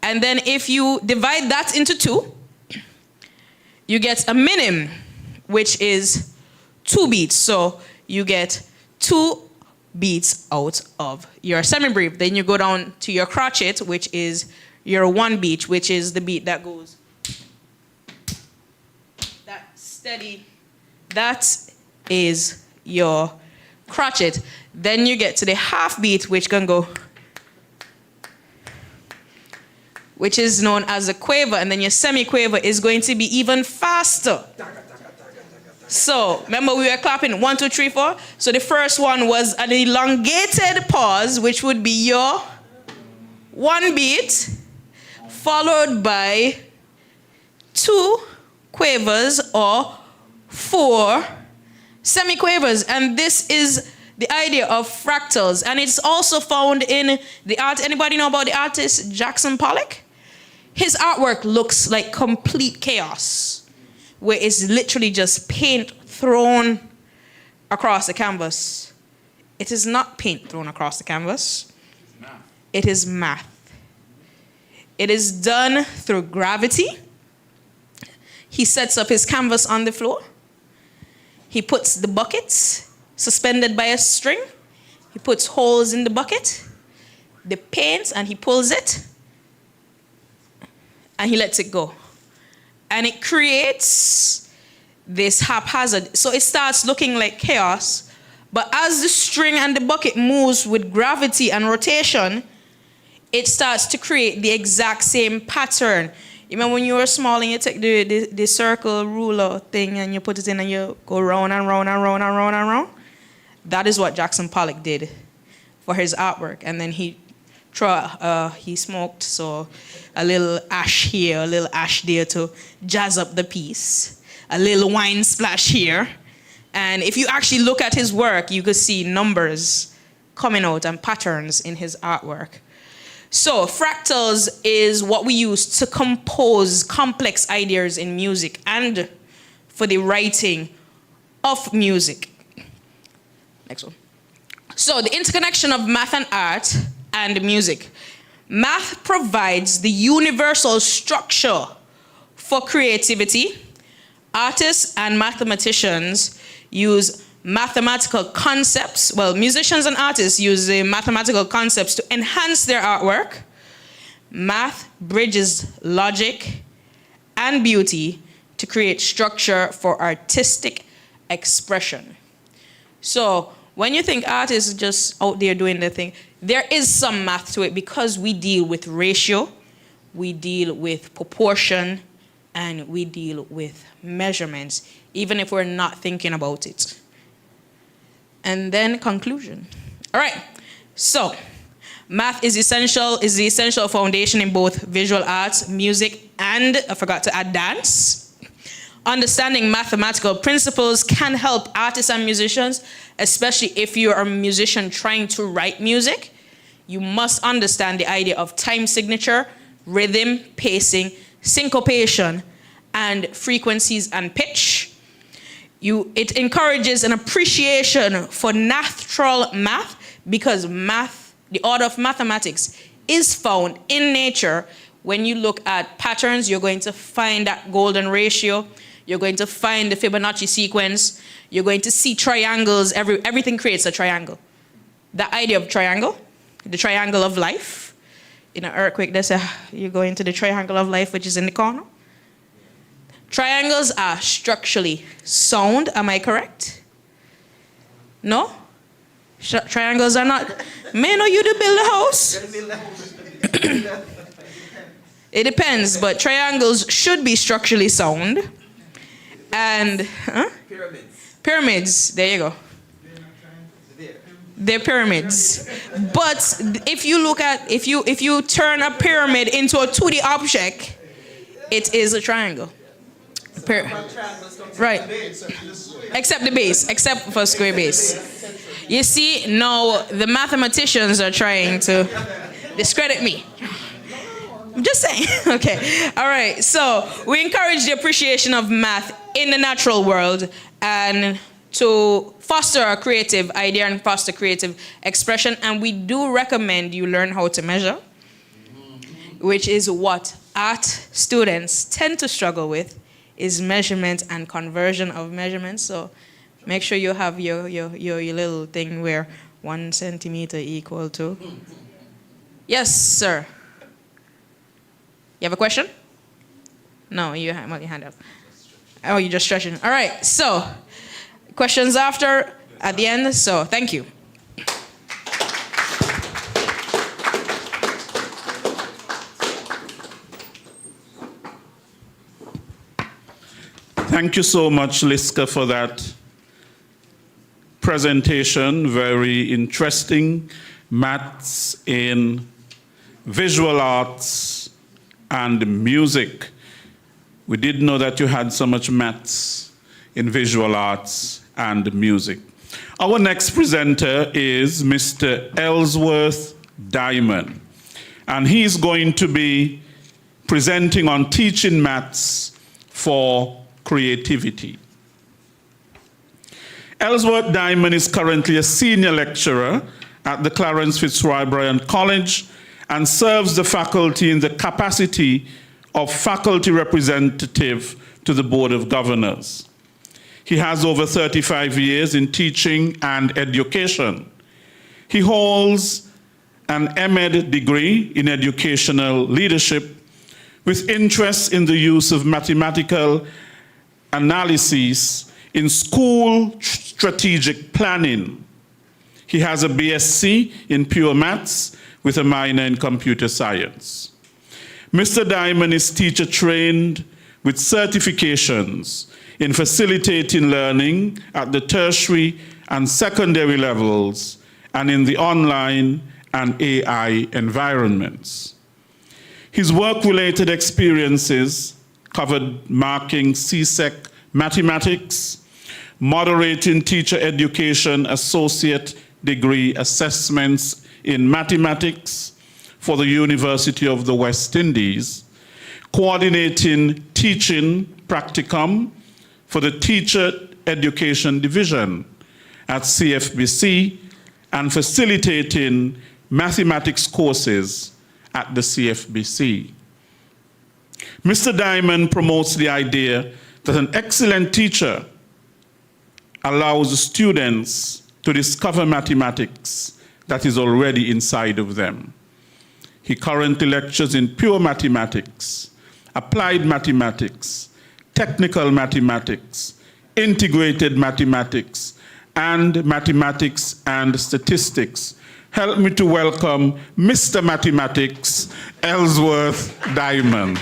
And then if you divide that into 2, you get a minim, which is 2 beats. So you get 2 beats out of your semibreve. Then you go down to your crotchet, which is your 1 beat, which is the beat that goes that steady. That is your crotchet. Then you get to the half beat, which can go, which is known as a quaver, and then your semi-quaver is going to be even faster. So remember we were clapping 1, 2, 3, 4. So the first one was an elongated pause, which would be your 1 beat, followed by 2 quavers or 4 semi-quavers. And this is the idea of fractals. And it's also found in the art. Anybody know about the artist Jackson Pollock? His artwork looks like complete chaos, where it's literally just paint thrown across the canvas. It is not paint thrown across the canvas. It is math. It is done through gravity. He sets up his canvas on the floor. He puts the buckets suspended by a string. He puts holes in the bucket, the paint, and he pulls it, and he lets it go. And it creates this haphazard. So it starts looking like chaos, but as the string and the bucket moves with gravity and rotation, it starts to create the exact same pattern. You remember when you were small and you take the circle ruler thing and you put it in and you go round and round and round and round and round? That is what Jackson Pollock did for his artwork. And then he smoked, so a little ash here, a little ash there to jazz up the piece. A little wine splash here. And if you actually look at his work, you could see numbers coming out and patterns in his artwork. So fractals is what we use to compose complex ideas in music and for the writing of music. Next one. So the interconnection of math and art and music. Math provides the universal structure for creativity. Artists and mathematicians use mathematical concepts. Well, musicians and artists use the mathematical concepts to enhance their artwork. Math bridges logic and beauty to create structure for artistic expression. So when you think artists are just out there doing their thing, there is some math to it because we deal with ratio, we deal with proportion, and we deal with measurements, even if we're not thinking about it. And then conclusion. All right, so math is the essential foundation in both visual arts, music, and I forgot to add dance. Understanding mathematical principles can help artists and musicians, especially if you're a musician trying to write music. You must understand the idea of time signature, rhythm, pacing, syncopation, and frequencies and pitch. It encourages an appreciation for natural math because math, the order of mathematics, is found in nature. When you look at patterns, you're going to find that golden ratio. You're going to find the Fibonacci sequence. You're going to see triangles. Everything creates a triangle. The idea of triangle, the triangle of life. In an earthquake, they say, you go into the triangle of life, which is in the corner. Triangles are structurally sound. Am I correct? No? Triangles are not. Man, are you to build a house? It depends, but triangles should be structurally sound. And pyramids. There you go. They're pyramids. But if you look at, if you turn a pyramid into a 2D object, it is a triangle. Right. Except the base, except for square base. You see, now the mathematicians are trying to discredit me. I'm just saying. Okay. All right. So we encourage the appreciation of math in the natural world and to foster a creative idea and foster creative expression. And we do recommend you learn how to measure, which is what art students tend to struggle with, is measurement and conversion of measurements. So make sure you have your little thing where 1 centimeter equal to. Yes, sir. You have a question? No, you have your hand up. Oh, you're just stretching. All right, so questions after, at the end, so thank you. Thank you so much, Liska, for that presentation. Very interesting. Maths in visual arts and music. We didn't know that you had so much maths in visual arts and music. Our next presenter is Mr. Ellsworth Diamond, and he's going to be presenting on teaching maths for creativity. Ellsworth Diamond is currently a senior lecturer at the Clarence Fitzroy Bryant College and serves the faculty in the capacity of faculty representative to the Board of Governors. He has over 35 years in teaching and education. He holds an MEd degree in educational leadership with interest in the use of mathematical analysis in school strategic planning. He has a BSc in pure maths with a minor in computer science. Mr. Diamond is teacher trained with certifications in facilitating learning at the tertiary and secondary levels and in the online and AI environments. His work-related experiences covered marking CSEC mathematics, moderating teacher education associate degree assessments in mathematics for the University of the West Indies, coordinating teaching practicum for the Teacher Education Division at CFBC, and facilitating mathematics courses at the CFBC. Mr. Diamond promotes the idea that an excellent teacher allows students to discover mathematics that is already inside of them. He currently lectures in pure mathematics, applied mathematics, technical mathematics, integrated mathematics, and mathematics and statistics. Help me to welcome Mr. Mathematics, Ellsworth Diamond.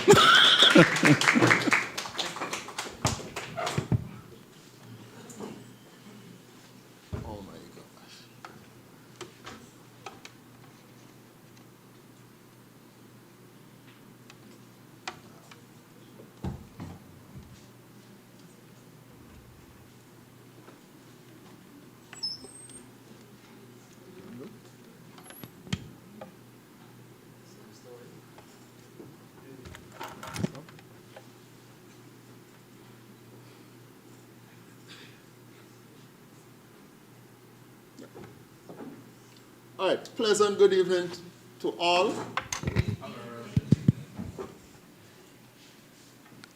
All right, pleasant good evening to all.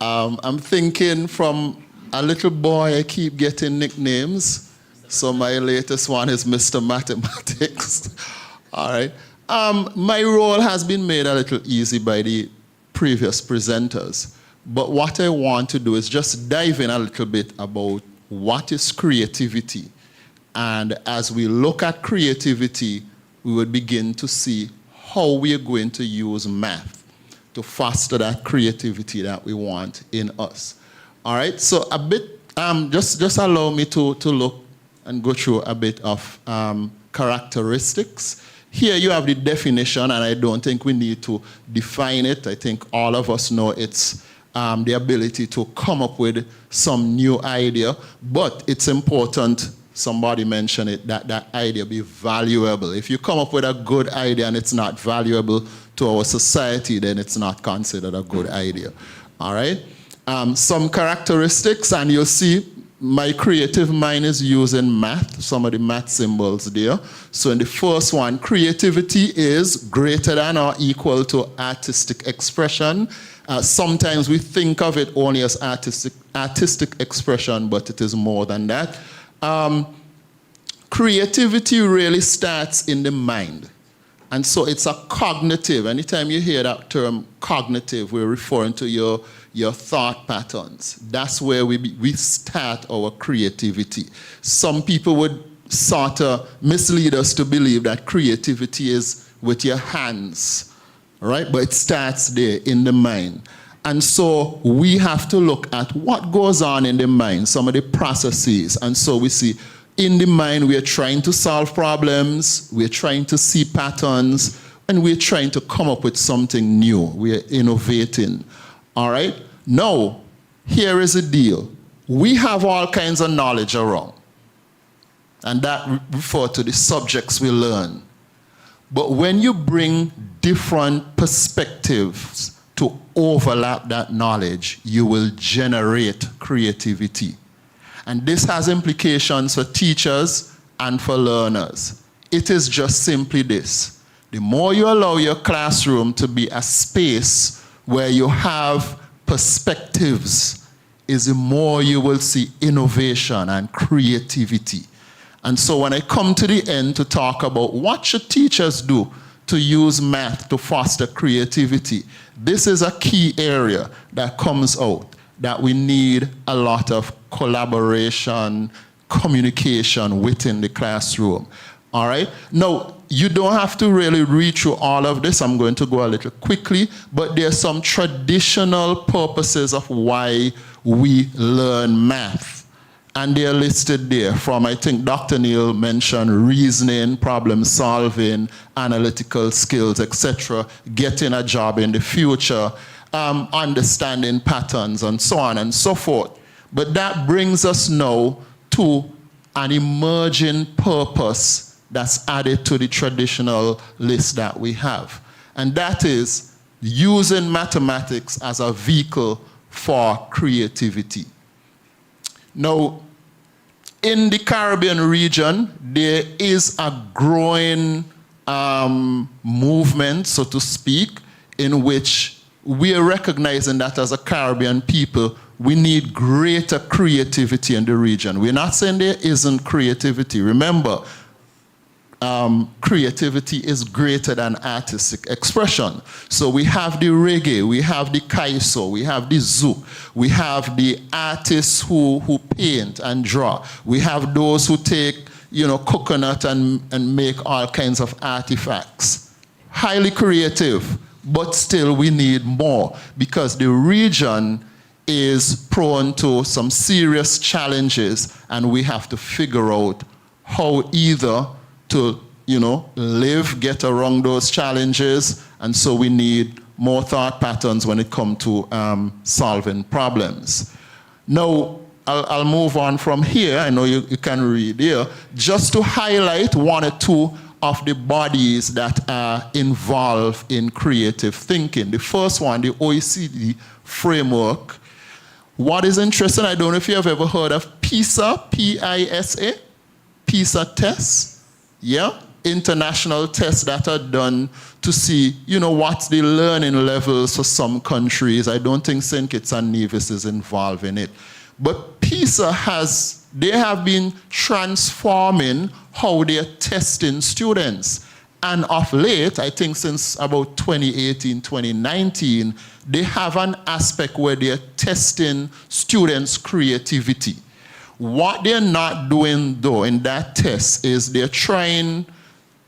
I'm thinking from a little boy, I keep getting nicknames. So my latest one is Mr. Mathematics. All right. My role has been made a little easy by the previous presenters. But what I want to do is just dive in a little bit about what is creativity. And as we look at creativity, we will begin to see how we are going to use math to foster that creativity that we want in us. All right, so a bit, just allow me to look and go through a bit of characteristics. Here you have the definition, and I don't think we need to define it. I think all of us know it's the ability to come up with some new idea, but it's important, somebody mentioned it, that that idea be valuable. If you come up with a good idea and it's not valuable to our society, then it's not considered a good idea. All right? Some characteristics, and you'll see my creative mind is using math, some of the math symbols there. So in the first one, creativity is greater than or equal to artistic expression. Sometimes we think of it only as artistic expression, but it is more than that. Creativity really starts in the mind. And so it's a cognitive. Anytime you hear that term cognitive, we're referring to your thought patterns. That's where we start our creativity. Some people would sort of mislead us to believe that creativity is with your hands, right? But it starts there in the mind. And so we have to look at what goes on in the mind, some of the processes. And so we see in the mind, we are trying to solve problems, we're trying to see patterns, and we're trying to come up with something new. We're innovating. All right? Now, here is the deal. We have all kinds of knowledge around. And that refers to the subjects we learn. But when you bring different perspectives to overlap that knowledge, you will generate creativity. And this has implications for teachers and for learners. It is just simply this. The more you allow your classroom to be a space where you have perspectives, is the more you will see innovation and creativity. And so when I come to the end to talk about what should teachers do to use math to foster creativity, this is a key area that comes out, that we need a lot of collaboration, communication within the classroom. All right? Now, you don't have to really read through all of this. I'm going to go a little quickly, but there are some traditional purposes of why we learn math. And they're listed there from, I think Dr. Neil mentioned reasoning, problem solving, analytical skills, etc., getting a job in the future, understanding patterns, and so on and so forth. But that brings us now to an emerging purpose that's added to the traditional list that we have. And that is using mathematics as a vehicle for creativity. Now, in the Caribbean region, there is a growing movement, so to speak, in which we are recognizing that as a Caribbean people, we need greater creativity in the region. We're not saying there isn't creativity. Remember, creativity is greater than artistic expression. So we have the reggae, we have the kaiso, we have the zouk, we have the artists who paint and draw. We have those who take, coconut and make all kinds of artifacts. Highly creative, but still we need more because the region is prone to some serious challenges and we have to figure out how either to, live, get around those challenges, and so we need more thought patterns when it comes to solving problems. Now, I'll move on from here. I know you can read here. Just to highlight one or two of the bodies that are involved in creative thinking. The first one, the OECD framework. What is interesting, I don't know if you have ever heard of PISA, P-I-S-A, PISA tests. Yeah, international tests that are done to see, what's the learning levels for some countries. I don't think St. Kitts and Nevis is involved in it. But PISA they have been transforming how they're testing students. And of late, I think since about 2018, 2019, they have an aspect where they're testing students' creativity. What they're not doing, though, in that test is they're trying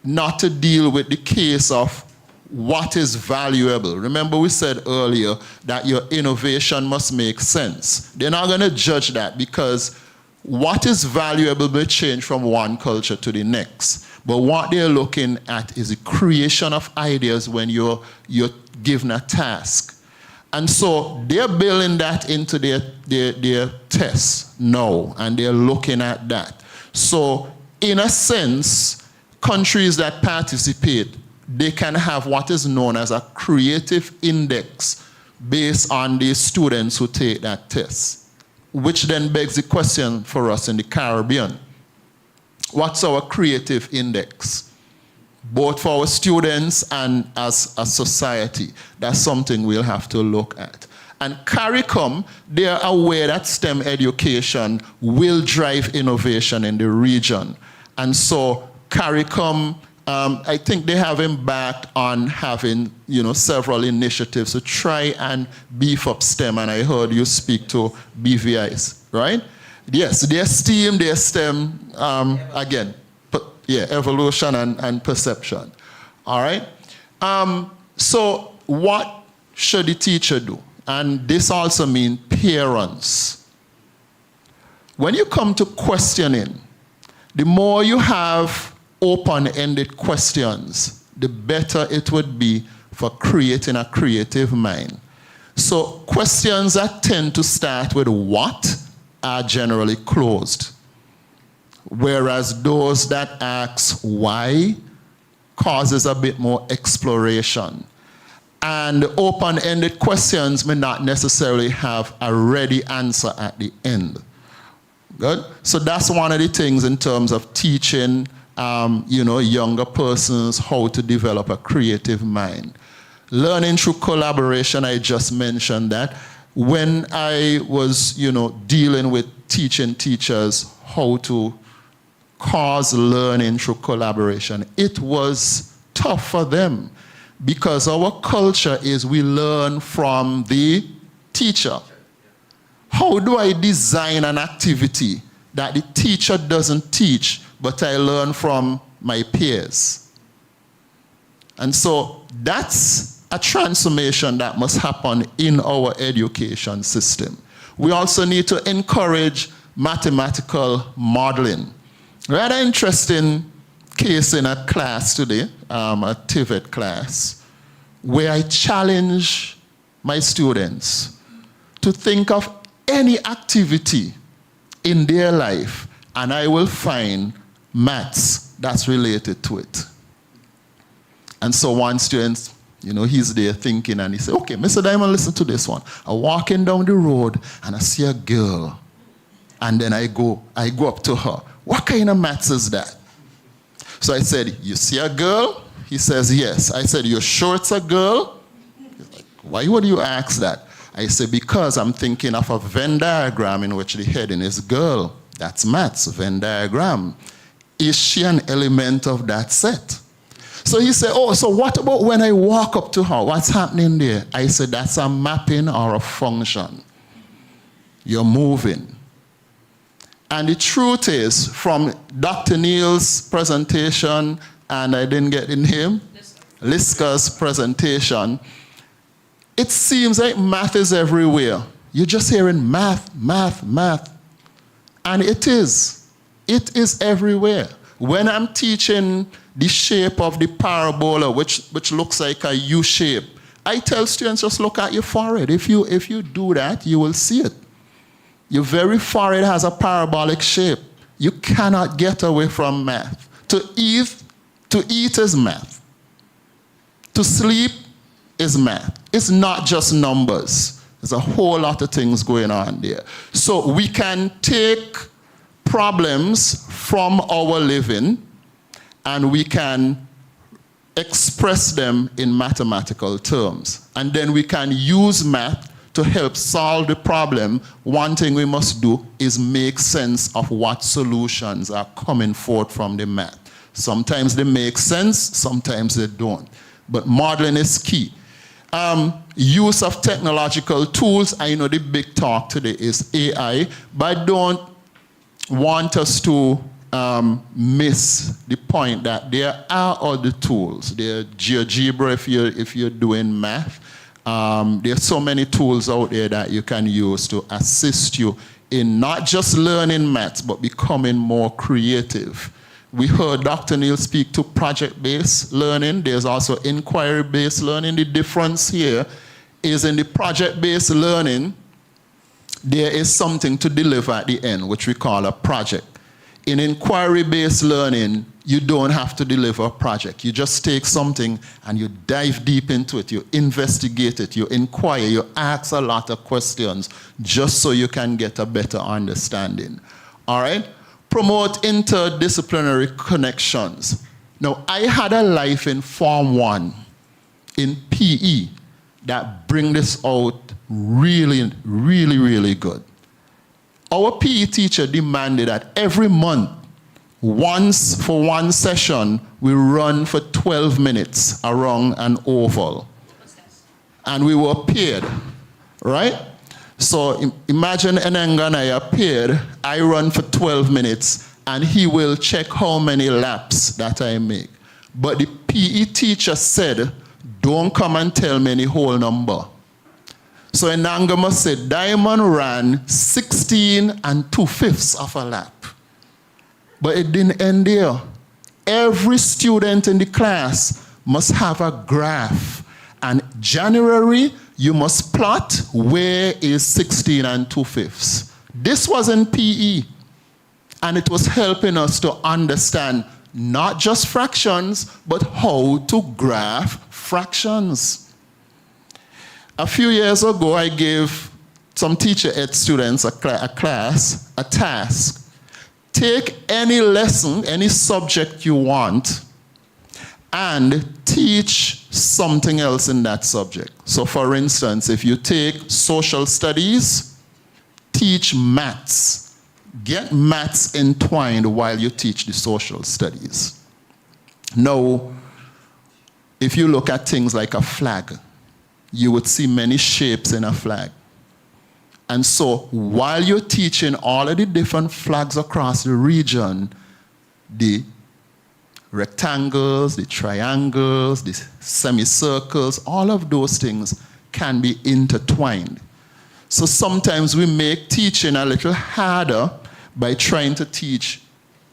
not to deal with the case of what is valuable. Remember we said earlier that your innovation must make sense. They're not going to judge that because what is valuable will change from one culture to the next. But what they're looking at is the creation of ideas when you're given a task. And so they're building that into their tests now, and they're looking at that. So in a sense, countries that participate, they can have what is known as a creative index based on the students who take that test, which then begs the question for us in the Caribbean. What's our creative index? Both for our students and as a society. That's something we'll have to look at. And CARICOM, they're aware that STEM education will drive innovation in the region. And so CARICOM, I think they have embarked on having, several initiatives to try and beef up STEM. And I heard you speak to BVIs, right? Yes, their STEM, again, evolution and perception. All right? So what should the teacher do? And this also means parents. When you come to questioning, the more you have open-ended questions, the better it would be for creating a creative mind. So questions that tend to start with what are generally closed, whereas those that ask why causes a bit more exploration. And open-ended questions may not necessarily have a ready answer at the end. Good? So that's one of the things in terms of teaching younger persons how to develop a creative mind. Learning through collaboration, I just mentioned that. When I was, dealing with teaching teachers how to cause learning through collaboration, it was tough for them because our culture is we learn from the teacher. How do I design an activity that the teacher doesn't teach, but I learn from my peers? And so that's a transformation that must happen in our education system. We also need to encourage mathematical modeling. Rather interesting case in a class today, a TVET class, where I challenge my students to think of any activity in their life, and I will find maths that's related to it. And so one student, he's there thinking, and he said, okay, Mr. Diamond, listen to this one. I'm walking down the road, and I see a girl, and then I go up to her. What kind of maths is that? So I said, you see a girl? He says, yes. I said, you're sure it's a girl? He's like, why would you ask that? I said, because I'm thinking of a Venn diagram in which the heading is girl. That's maths, Venn diagram. Is she an element of that set? So he said, oh, so what about when I walk up to her? What's happening there? I said, that's a mapping or a function. You're moving. And the truth is, from Dr. Neal's presentation, and I didn't get the name, Liska's presentation, it seems like math is everywhere. You're just hearing math, math, math. And it is. It is everywhere. When I'm teaching the shape of the parabola, which looks like a U shape, I tell students, just look at your forehead. If you do that, you will see it. Your very forehead has a parabolic shape. You cannot get away from math. To eat is math. To sleep is math. It's not just numbers. There's a whole lot of things going on there. So we can take problems from our living and we can express them in mathematical terms. And then we can use math to help solve the problem. One thing we must do is make sense of what solutions are coming forth from the math. Sometimes they make sense, sometimes they don't. But modeling is key. Use of technological tools. I know the big talk today is AI, but I don't want us to miss the point that there are other tools. There are GeoGebra if you're doing math. There are so many tools out there that you can use to assist you in not just learning maths, but becoming more creative. We heard Dr. Neil speak to project-based learning. There's also inquiry-based learning. The difference here is in the project-based learning, there is something to deliver at the end, which we call a project. In inquiry-based learning, you don't have to deliver a project. You just take something and you dive deep into it. You investigate it. You inquire. You ask a lot of questions just so you can get a better understanding. All right? Promote interdisciplinary connections. Now, I had a life in Form 1 in PE that bring this out really, really, really good. Our PE teacher demanded that every month, once for one session, we run for 12 minutes around an oval. And we were paired, right? So imagine Enenga and I are paired. I run for 12 minutes, and he will check how many laps that I make. But the PE teacher said, don't come and tell me the whole number. So Enanga must say, Diamond ran 16 2/5 of a lap. But it didn't end there. Every student in the class must have a graph. And January, you must plot where is 16 2/5. This was in PE. And it was helping us to understand not just fractions, but how to graph fractions. A few years ago, I gave some teacher ed students a task. Take any lesson, any subject you want, and teach something else in that subject. So for instance, if you take social studies, teach maths. Get maths entwined while you teach the social studies. Now, if you look at things like a flag, you would see many shapes in a flag. And so while you're teaching all of the different flags across the region, the rectangles, the triangles, the semicircles, all of those things can be intertwined. So sometimes we make teaching a little harder by trying to teach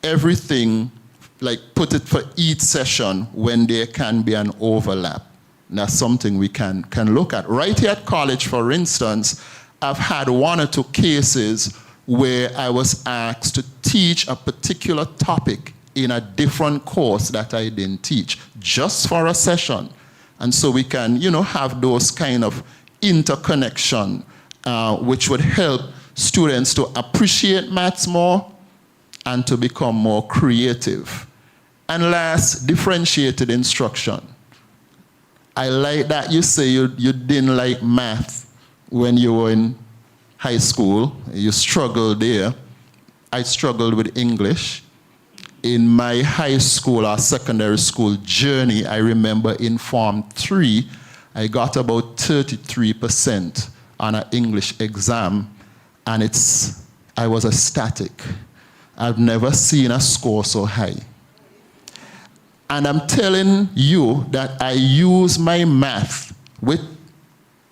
everything, like put it for each session when there can be an overlap. And that's something we can look at. Right here at college, for instance, I've had one or two cases where I was asked to teach a particular topic in a different course that I didn't teach, just for a session. And so we can, have those kind of interconnection, which would help students to appreciate maths more and to become more creative. And last, differentiated instruction. I like that you say you didn't like math when you were in high school. You struggled there. I struggled with English. In my high school or secondary school journey, I remember in Form 3, I got about 33% on an English exam, and I was ecstatic. I've never seen a score so high. And I'm telling you that I use my math with,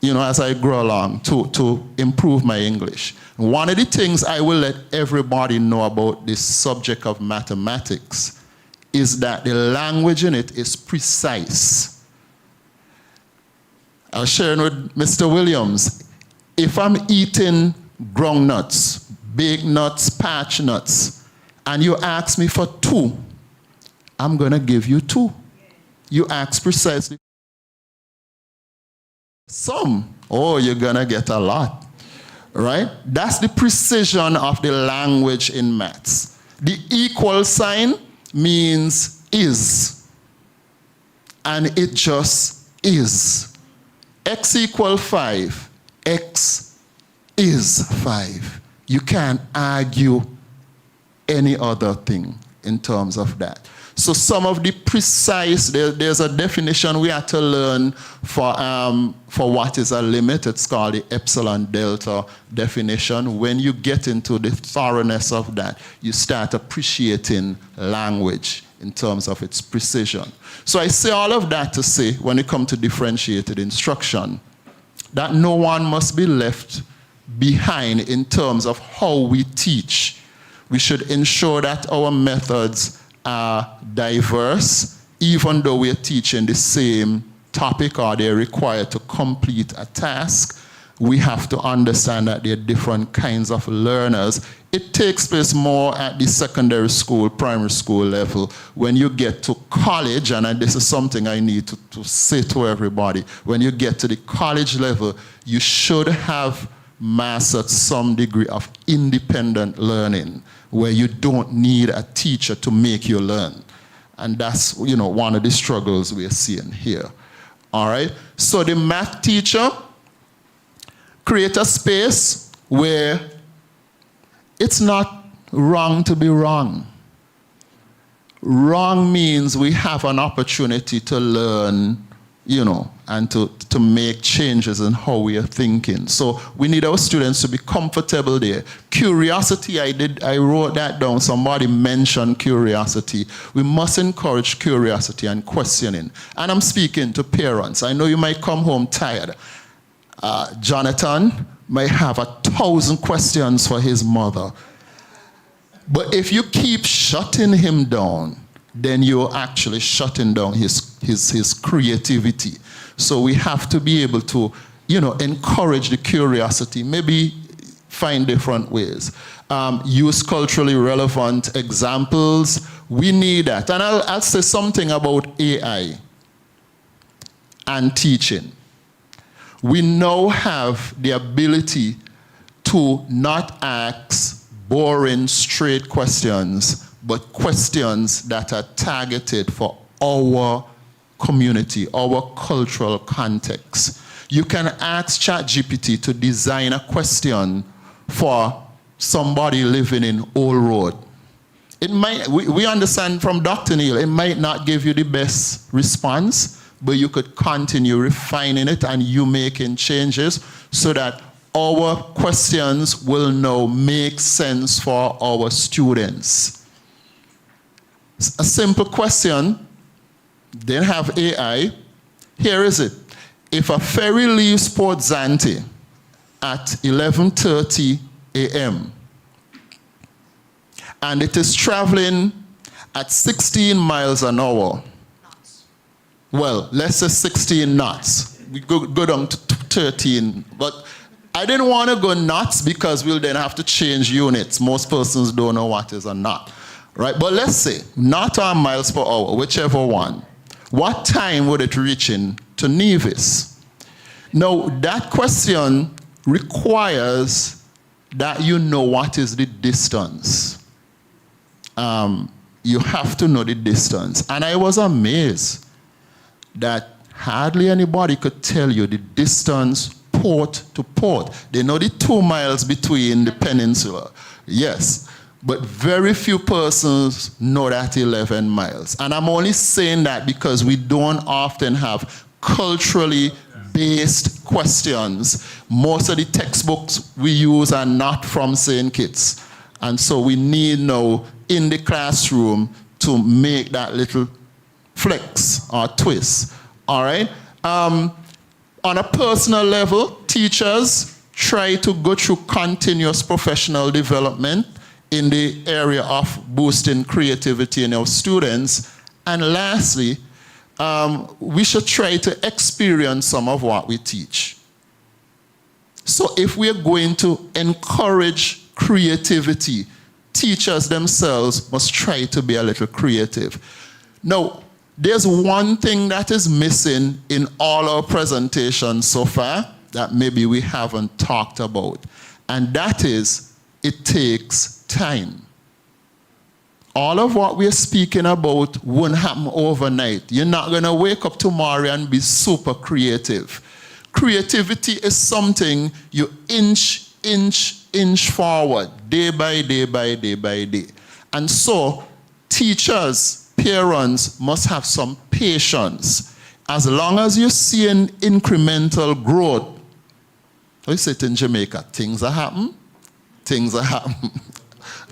as I grow along to improve my English. One of the things I will let everybody know about this subject of mathematics is that the language in it is precise. I was sharing with Mr. Williams, if I'm eating groundnuts, big nuts, patch nuts, and you ask me for 2, I'm going to give you 2. You ask precisely some. Oh, you're going to get a lot, right? That's the precision of the language in maths. The equal sign means is, and it just is. X equals 5. X is 5. You can't argue any other thing in terms of that. So some of the precise, there's a definition we had to learn for what is a limit. It's called the epsilon delta definition. When you get into the thoroughness of that, you start appreciating language in terms of its precision. So I say all of that to say, when it comes to differentiated instruction, that no one must be left behind in terms of how we teach. We should ensure that our methods are diverse, even though we're teaching the same topic or they're required to complete a task. We have to understand that there are different kinds of learners. It takes place more at the secondary school, primary school level. When you get to college, and this is something I need to say to everybody, when you get to the college level, you should have mastered some degree of independent learning where you don't need a teacher to make you learn. And that's, one of the struggles we're seeing here. All right? So the math teacher, create a space where it's not wrong to be wrong. Wrong means we have an opportunity to learn, and to make changes in how we are thinking. So we need our students to be comfortable there. Curiosity, I wrote that down. Somebody mentioned curiosity. We must encourage curiosity and questioning. And I'm speaking to parents. I know you might come home tired. Jonathan might have 1,000 questions for his mother. But if you keep shutting him down, then you're actually shutting down his creativity. So we have to be able to, encourage the curiosity, maybe find different ways. Use culturally relevant examples. We need that. And I'll say something about AI and teaching. We now have the ability to not ask boring, straight questions, but questions that are targeted for our community, our cultural context. You can ask ChatGPT to design a question for somebody living in Old Road. It might, we understand from Dr. Neil, it might not give you the best response, but you could continue refining it and you making changes so that our questions will now make sense for our students. A simple question, then have AI. Here is it. If a ferry leaves Port Zante at 11:30 a.m. and it is traveling at 16 miles an hour, well, let's say 16 knots. We go down to 13, but I didn't want to go knots because we'll then have to change units. Most persons don't know what is a knot. Right, but let's say knot or miles per hour, whichever one. What time would it reach in to Nevis? Now, that question requires that you know what is the distance. You have to know the distance. And I was amazed that hardly anybody could tell you the distance port to port. They know the 2 miles between the peninsula. Yes. But very few persons know that 11 miles. And I'm only saying that because we don't often have culturally based questions. Most of the textbooks we use are not from St. Kitts. And so we need now in the classroom to make that little flex or twist. All right? On a personal level, teachers try to go through continuous professional development in the area of boosting creativity in our students. And lastly, we should try to experience some of what we teach. So if we're going to encourage creativity, teachers themselves must try to be a little creative. Now, there's one thing that is missing in all our presentations so far that maybe we haven't talked about, and that is it takes time. All of what we're speaking about won't happen overnight. You're not going to wake up tomorrow and be super creative. Creativity is something you inch forward, day by day by day by day. And so, teachers, parents must have some patience. As long as you're seeing incremental growth, we say it in Jamaica, things are happening, things are happening,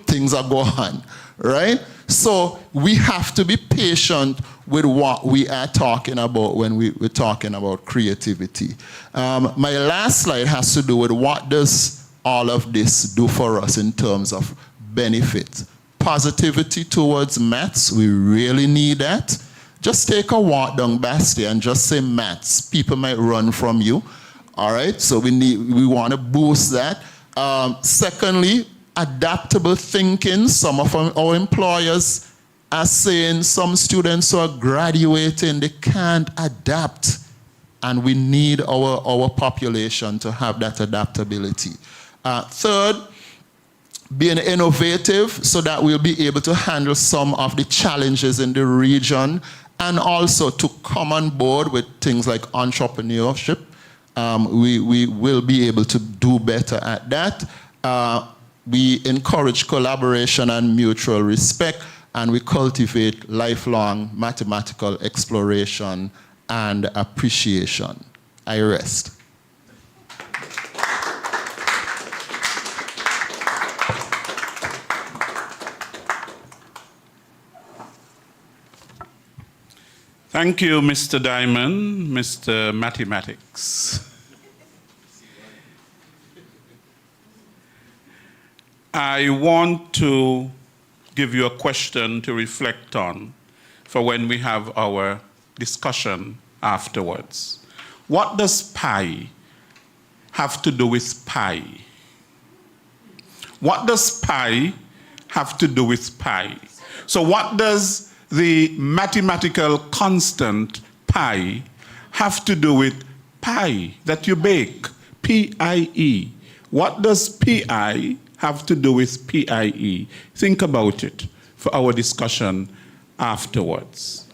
things are going, right? So we have to be patient with what we are talking about when we're talking about creativity. My last slide has to do with what does all of this do for us in terms of benefit. Positivity towards maths, we really need that. Just take a walk down Bastille and just say maths. People might run from you. All right, so we want to boost that. Secondly, adaptable thinking. Some of our employers are saying some students who are graduating, they can't adapt. And we need our population to have that adaptability. Third, being innovative so that we'll be able to handle some of the challenges in the region, and also to come on board with things like entrepreneurship. We will be able to do better at that. We encourage collaboration and mutual respect, and we cultivate lifelong mathematical exploration and appreciation. I rest. Thank you, Mr. Diamond, Mr. Mathematics. I want to give you a question to reflect on for when we have our discussion afterwards. What does pi have to do with pi? What does pi have to do with pi? So what does the mathematical constant pi have to do with pie that you bake? P-I-E. What does P-I have to do with P-I-E? Think about it for our discussion afterwards.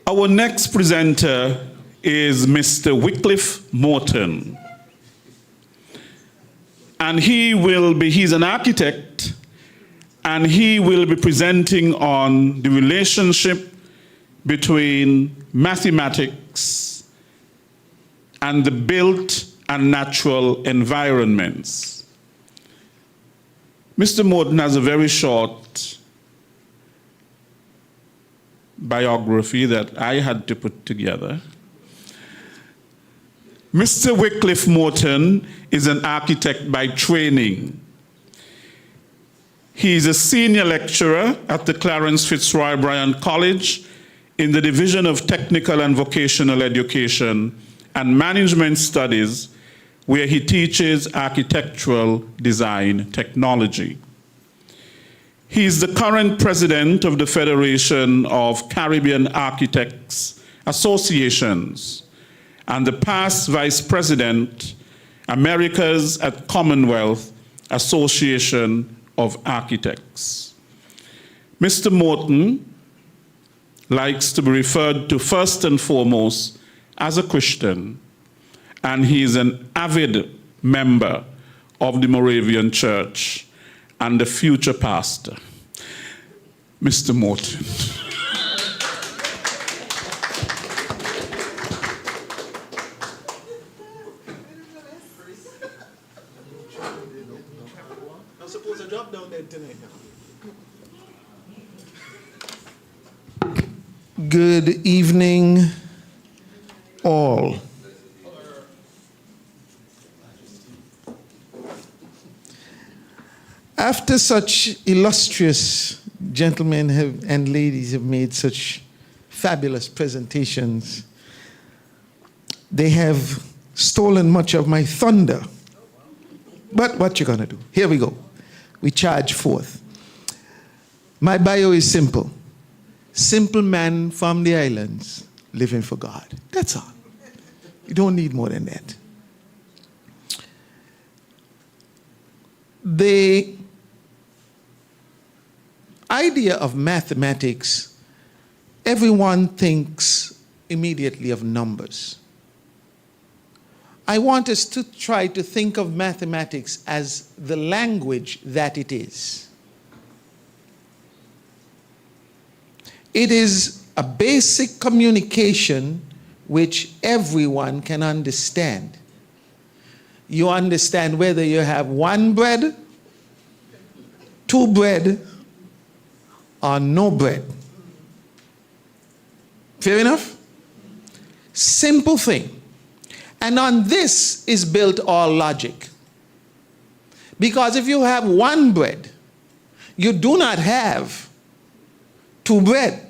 Our next presenter is Mr. Wycliffe Morton. And he's an architect, and he will be presenting on the relationship between mathematics and the built and natural environments. Mr. Morton has a very short biography that I had to put together. Mr. Wycliffe Morton is an architect by training. He is a senior lecturer at the Clarence Fitzroy Bryan College in the Division of Technical and Vocational Education and Management Studies, where he teaches architectural design technology. He is the current president of the Federation of Caribbean Architects Associations and the past vice president, America's at Commonwealth Association of Architects. Mr. Morton likes to be referred to first and foremost as a Christian, and he is an avid member of the Moravian Church and the future pastor. Mr. Morton. Good evening, all. After such illustrious gentlemen and ladies have made such fabulous presentations, they have stolen much of my thunder. But what you gonna do? Here we go. We charge forth. My bio is simple. Simple man from the islands living for God. That's all. You don't need more than that. The idea of mathematics, everyone thinks immediately of numbers. I want us to try to think of mathematics as the language that it is. It is a basic communication which everyone can understand. You understand whether you have one bread, two bread, or no bread. Fair enough? Simple thing. And on this is built all logic. Because if you have one bread, you do not have two bread.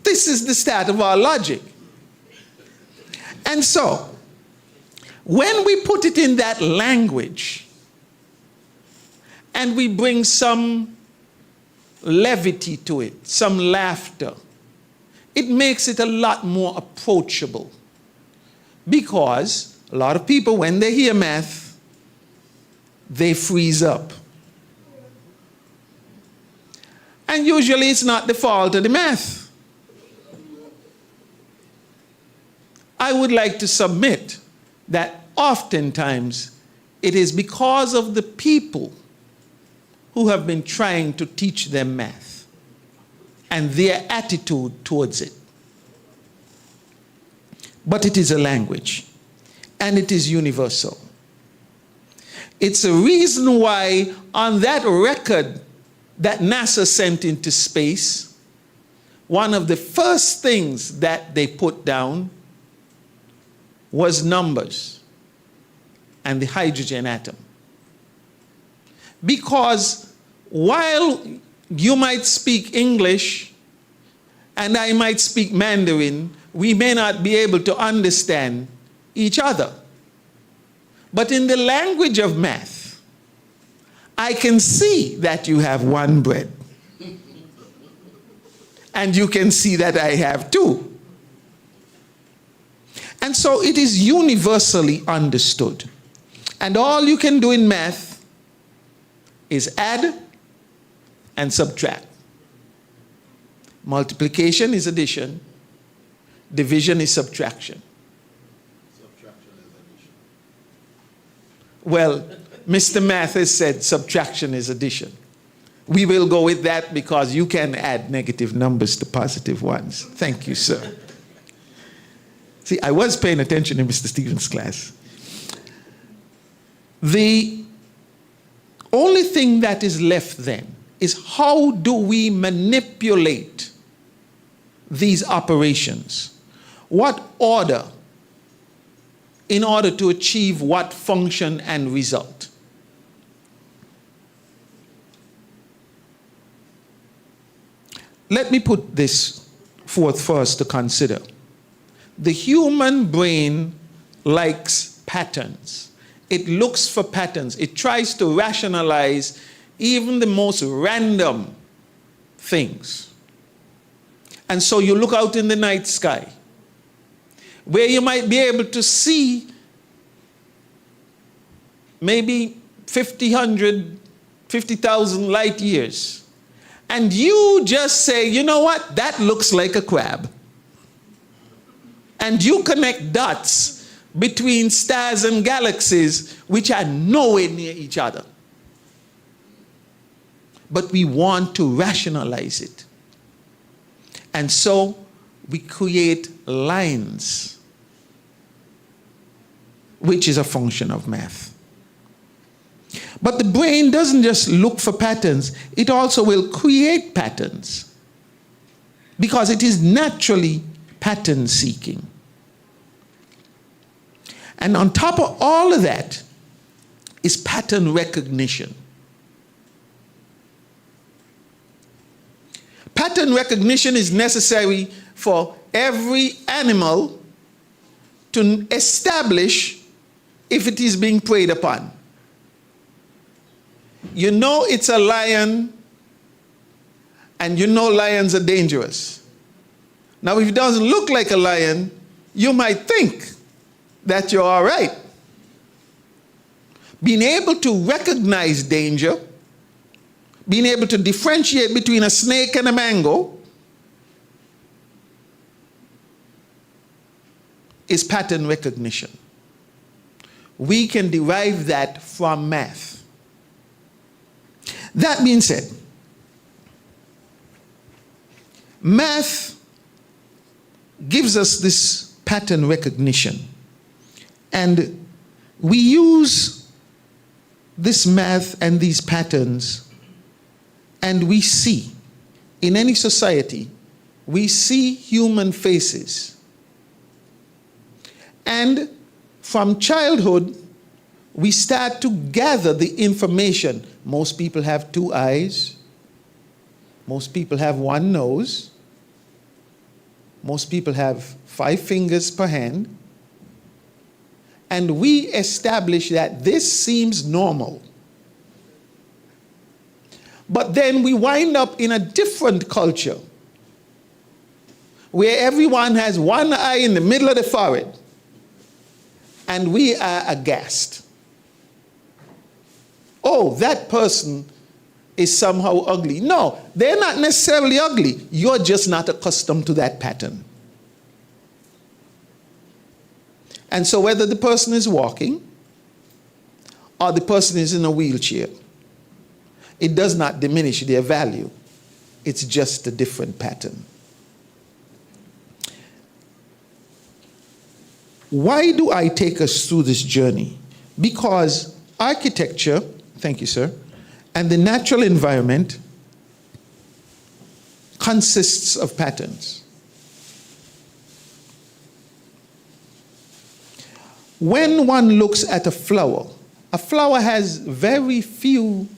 This is the start of our logic. And so, when we put it in that language, and we bring some levity to it, some laughter, it makes it a lot more approachable. Because a lot of people, when they hear math, they freeze up. And usually it's not the fault of the math. I would like to submit that oftentimes it is because of the people who have been trying to teach them math and their attitude towards it. But it is a language, and it is universal. It's a reason why on that record that NASA sent into space, one of the first things that they put down was numbers and the hydrogen atom. Because while you might speak English and I might speak Mandarin, we may not be able to understand each other. But in the language of math, I can see that you have one bread. And you can see that I have two. And so it is universally understood. And all you can do in math is add and subtract. Multiplication is addition. Division is subtraction. Subtraction is addition. Well, Mr. Math has said subtraction is addition. We will go with that because you can add negative numbers to positive ones. Thank you, sir. See, I was paying attention in Mr. Stevens' class. The only thing that is left then is how do we manipulate these operations? What order in order to achieve what function and result? Let me put this forth for us to consider. The human brain likes patterns. It looks for patterns. It tries to rationalize even the most random things. And so you look out in the night sky, where you might be able to see maybe 50,000 light years. And you just say, you know what? That looks like a crab. And you connect dots between stars and galaxies which are nowhere near each other. But we want to rationalize it. And so we create lines, which is a function of math. But the brain doesn't just look for patterns, it also will create patterns because it is naturally pattern seeking. And on top of all of that is pattern recognition. Pattern recognition is necessary for every animal to establish if it is being preyed upon. You know it's a lion, and you know lions are dangerous. Now, if it doesn't look like a lion, you might think that you're all right. Being able to recognize danger, being able to differentiate between a snake and a mango, is pattern recognition. We can derive that from math. That being said, math gives us this pattern recognition, and we use this math and these patterns, and we see, in any society, we see human faces. And from childhood, we start to gather the information. Most people have 2 eyes. Most people have 1 nose. Most people have 5 fingers per hand. And we establish that this seems normal. But then we wind up in a different culture where everyone has 1 eye in the middle of the forehead, and we are aghast. Oh, that person is somehow ugly. No, they're not necessarily ugly. You're just not accustomed to that pattern. And so whether the person is walking or the person is in a wheelchair, it does not diminish their value. It's just a different pattern. Why do I take us through this journey? Because architecture, thank you, sir, and the natural environment consists of patterns. When one looks at a flower has very few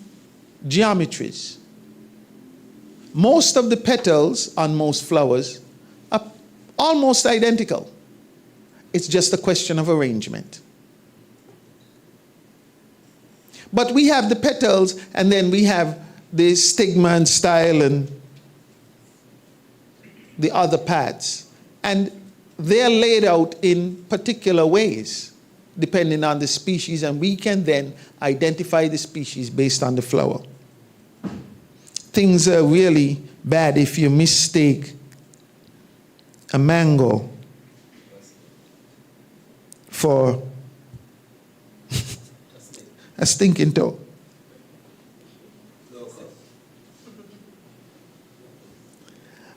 geometries. Most of the petals on most flowers are almost identical. It's just a question of arrangement. But we have the petals, and then we have the stigma and style and the other parts. And they're laid out in particular ways, depending on the species, and we can then identify the species based on the flower. Things are really bad if you mistake a mango for a stinking toe.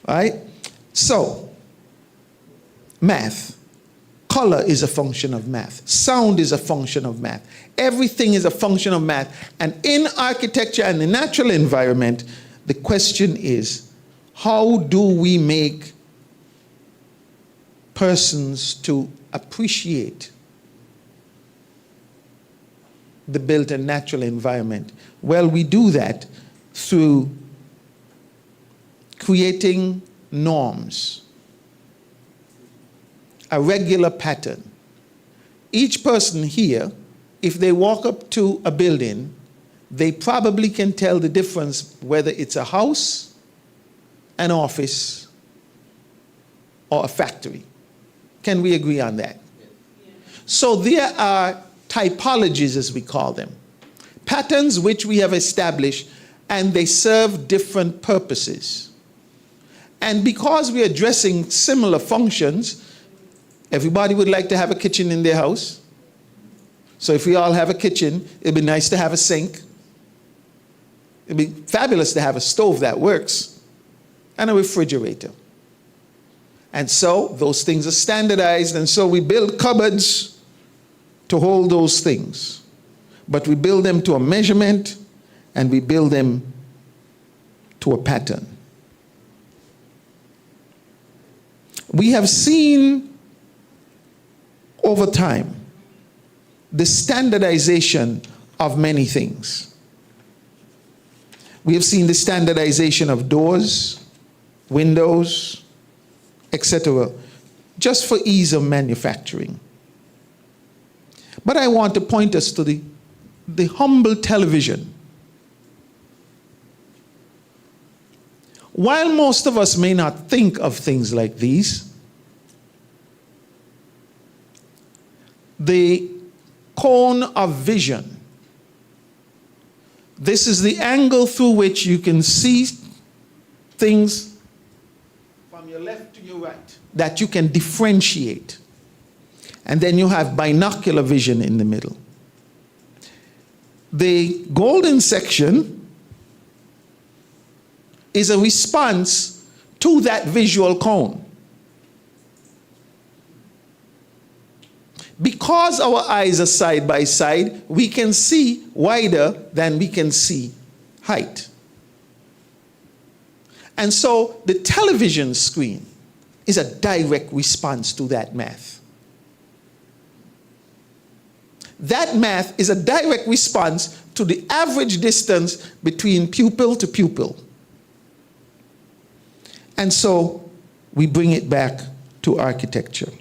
Right? So, math. Color is a function of math. Sound is a function of math. Everything is a function of math. And in architecture and the natural environment, the question is, how do we make persons to appreciate the built and natural environment? Well, we do that through creating norms, a regular pattern. Each person here, if they walk up to a building, they probably can tell the difference whether it's a house, an office, or a factory. Can we agree on that? So there are typologies, as we call them, patterns which we have established, and they serve different purposes. And because we are addressing similar functions, everybody would like to have a kitchen in their house. So if we all have a kitchen, it'd be nice to have a sink. It'd be fabulous to have a stove that works and a refrigerator. And so those things are standardized, and so we build cupboards to hold those things. But we build them to a measurement, and we build them to a pattern. We have seen over time the standardization of many things. We have seen the standardization of doors, windows, etc., just for ease of manufacturing. But I want to point us to the humble television. While most of us may not think of things like these, the cone of vision, this is the angle through which you can see things from your left to your right, that you can differentiate. And then you have binocular vision in the middle. The golden section is a response to that visual cone. Because our eyes are side by side, we can see wider than we can see height. And so the television screen is a direct response to that math. That math is a direct response to the average distance between pupil to pupil. And so we bring it back to architecture.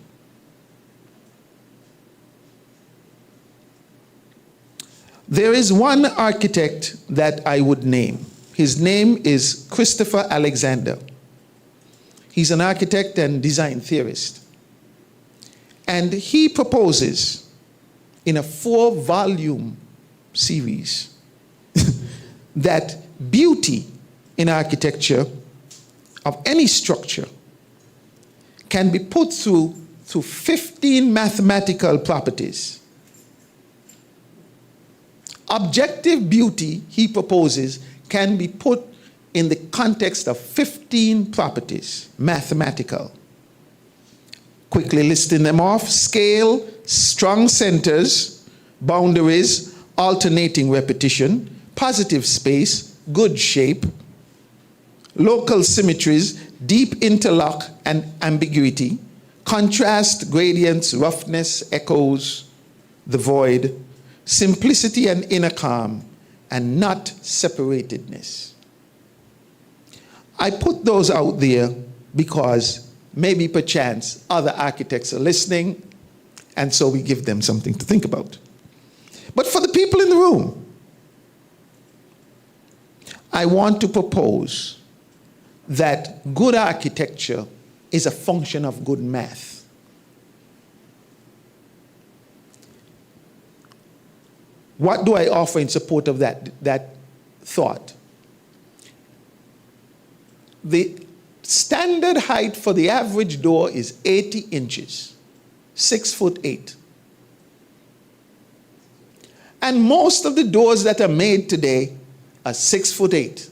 There is one architect that I would name. His name is Christopher Alexander. He's an architect and design theorist. And he proposes in a 4-volume series that beauty in architecture of any structure can be put through 15 mathematical properties. Objective beauty, he proposes, can be put in the context of 15 properties, mathematical. Quickly listing them off: scale, strong centers, boundaries, alternating repetition, positive space, good shape, local symmetries, deep interlock and ambiguity, contrast, gradients, roughness, echoes, the void, simplicity and inner calm, and not separatedness. I put those out there because maybe perchance other architects are listening, and so we give them something to think about. But for the people in the room, I want to propose that good architecture is a function of good math. What do I offer in support of that thought? The standard height for the average door is 80 inches, 6'8". And most of the doors that are made today are 6'8".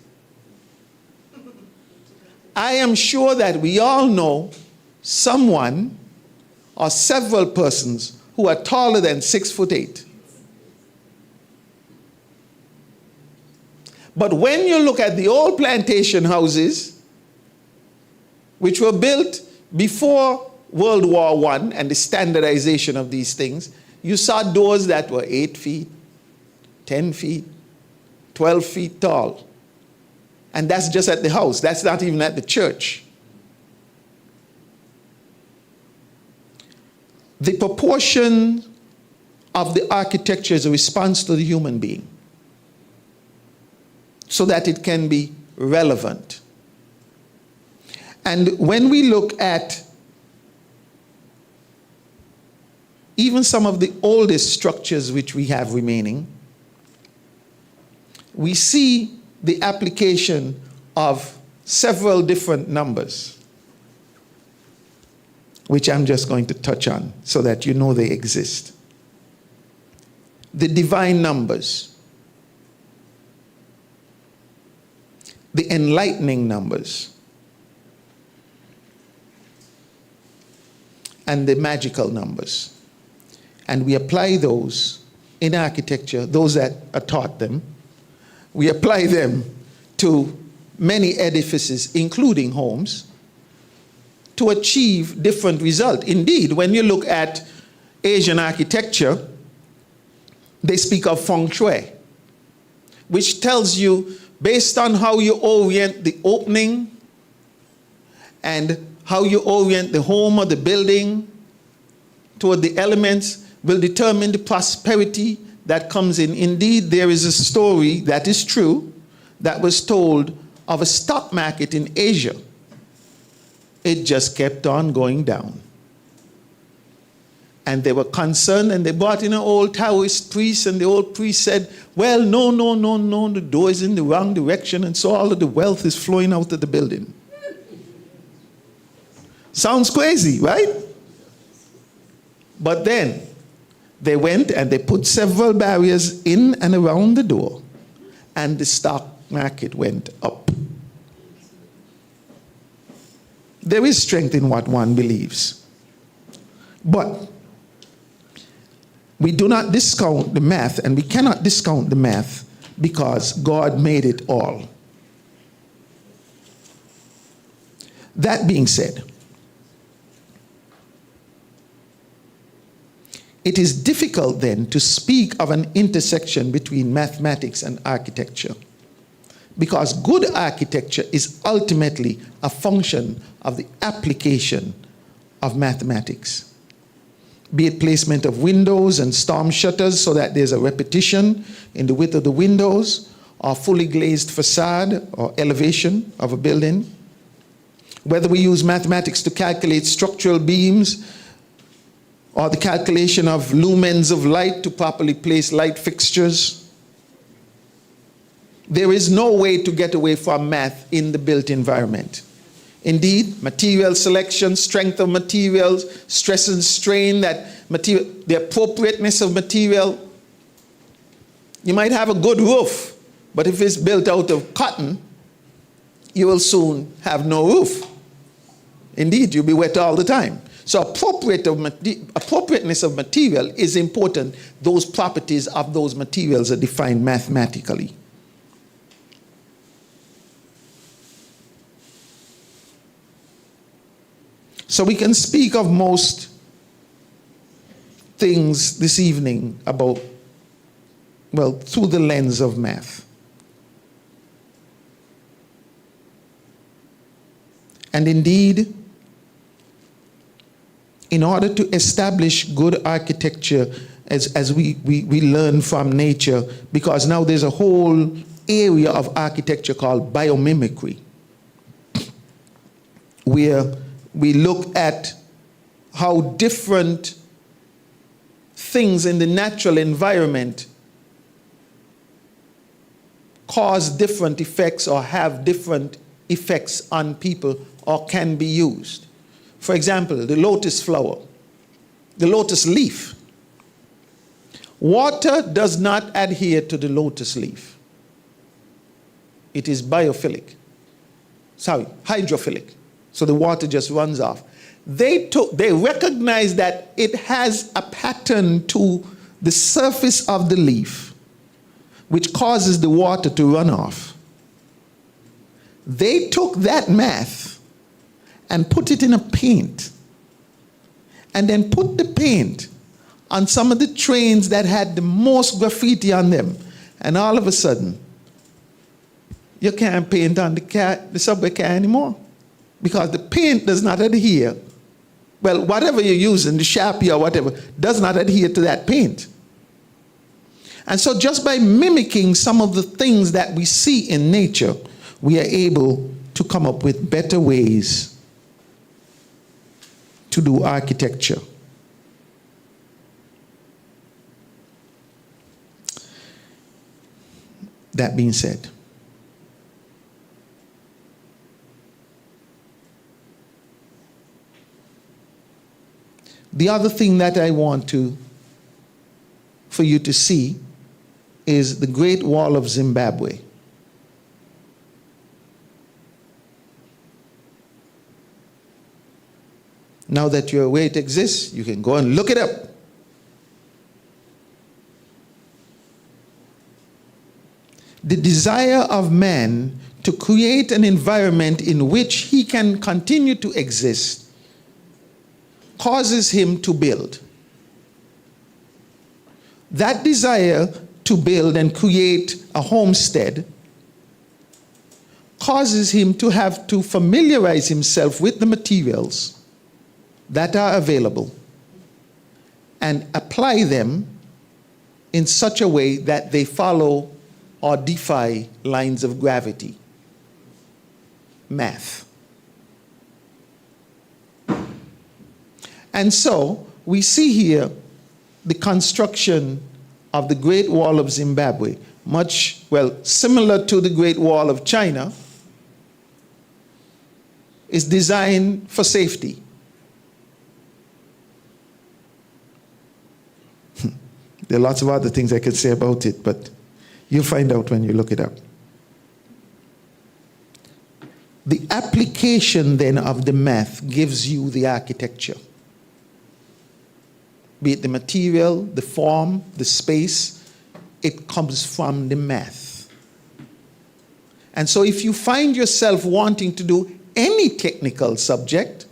I am sure that we all know someone or several persons who are taller than 6'8". But when you look at the old plantation houses, which were built before World War I and the standardization of these things, you saw doors that were 8 feet, 10 feet, 12 feet tall. And that's just at the house. That's not even at the church. The proportion of the architecture is a response to the human being, so that it can be relevant. And when we look at even some of the oldest structures which we have remaining, we see the application of several different numbers, which I'm just going to touch on so that you know they exist. The divine numbers, the enlightening numbers, and the magical numbers. And we apply those in architecture, those that are taught them. We apply them to many edifices, including homes, to achieve different results. Indeed, when you look at Asian architecture, they speak of feng shui, which tells you, based on how you orient the opening and how you orient the home or the building toward the elements, will determine the prosperity that comes in. Indeed, there is a story that is true that was told of a stock market in Asia. It just kept on going down. And they were concerned, and they brought in an old Taoist priest, and the old priest said, well, no, the door is in the wrong direction, and so all of the wealth is flowing out of the building. Sounds crazy, right? But then they went and they put several barriers in and around the door, and the stock market went up. There is strength in what one believes. But we do not discount the math, and we cannot discount the math because God made it all. That being said, it is difficult then to speak of an intersection between mathematics and architecture, because good architecture is ultimately a function of the application of mathematics. Be it placement of windows and storm shutters so that there's a repetition in the width of the windows, or fully glazed facade or elevation of a building. Whether we use mathematics to calculate structural beams, or the calculation of lumens of light to properly place light fixtures. There is no way to get away from math in the built environment. Indeed, material selection, strength of materials, stress and strain, the appropriateness of material. You might have a good roof, but if it's built out of cotton, you will soon have no roof. Indeed, you'll be wet all the time. So appropriateness of material is important. Those properties of those materials are defined mathematically. So we can speak of most things this evening about, well, through the lens of math. And indeed, in order to establish good architecture, as we learn from nature, because now there's a whole area of architecture called biomimicry, where we look at how different things in the natural environment cause different effects or have different effects on people or can be used. For example, the lotus flower, the lotus leaf. Water does not adhere to the lotus leaf. It is hydrophilic. So the water just runs off. They recognize that it has a pattern to the surface of the leaf, which causes the water to run off. They took that math and put it in a paint, and then put the paint on some of the trains that had the most graffiti on them. And all of a sudden, you can't paint on the subway car anymore, because the paint does not adhere. Well, whatever you're using, the Sharpie or whatever, does not adhere to that paint. And so just by mimicking some of the things that we see in nature, we are able to come up with better ways to do architecture. That being said, the other thing that I want for you to see is the Great Wall of Zimbabwe. Now that you're aware it exists, you can go and look it up. The desire of man to create an environment in which he can continue to exist causes him to build. That desire to build and create a homestead causes him to have to familiarize himself with the materials that are available and apply them in such a way that they follow or defy lines of gravity. Math. And so we see here the construction of the Great Wall of Zimbabwe, similar to the Great Wall of China, is designed for safety. There are lots of other things I could say about it, but you'll find out when you look it up. The application then of the math gives you the architecture. Be it the material, the form, the space, it comes from the math. And so if you find yourself wanting to do any technical subject,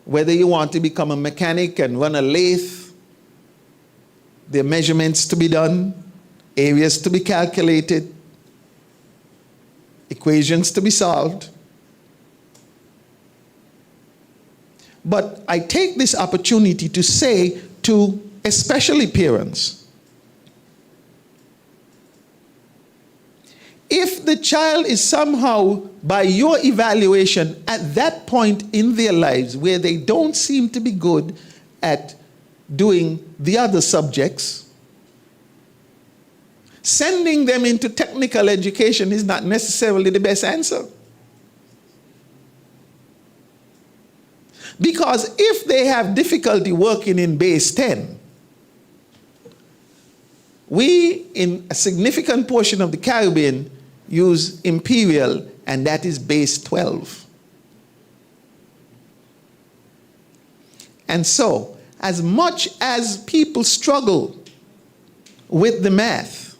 whether you want to become a mechanic and run a lathe, there are measurements to be done, areas to be calculated, equations to be solved. But I take this opportunity to say to especially parents, if the child is somehow, by your evaluation, at that point in their lives where they don't seem to be good at doing the other subjects, sending them into technical education is not necessarily the best answer. Because if they have difficulty working in base 10, we, in a significant portion of the Caribbean, use imperial, and that is base 12. And so, as much as people struggle with the math,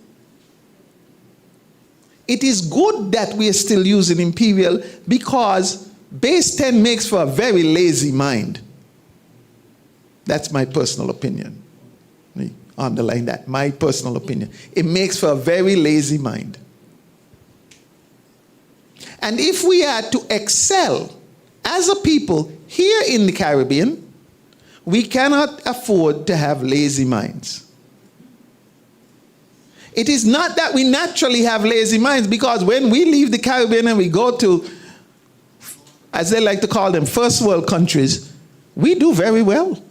it is good that we are still using imperial, because base 10 makes for a very lazy mind. That's my personal opinion. Let me underline that, my personal opinion. It makes for a very lazy mind. And if we are to excel as a people here in the Caribbean, we cannot afford to have lazy minds. It is not that we naturally have lazy minds, because when we leave the Caribbean and we go to, as they like to call them, first world countries, we do very well.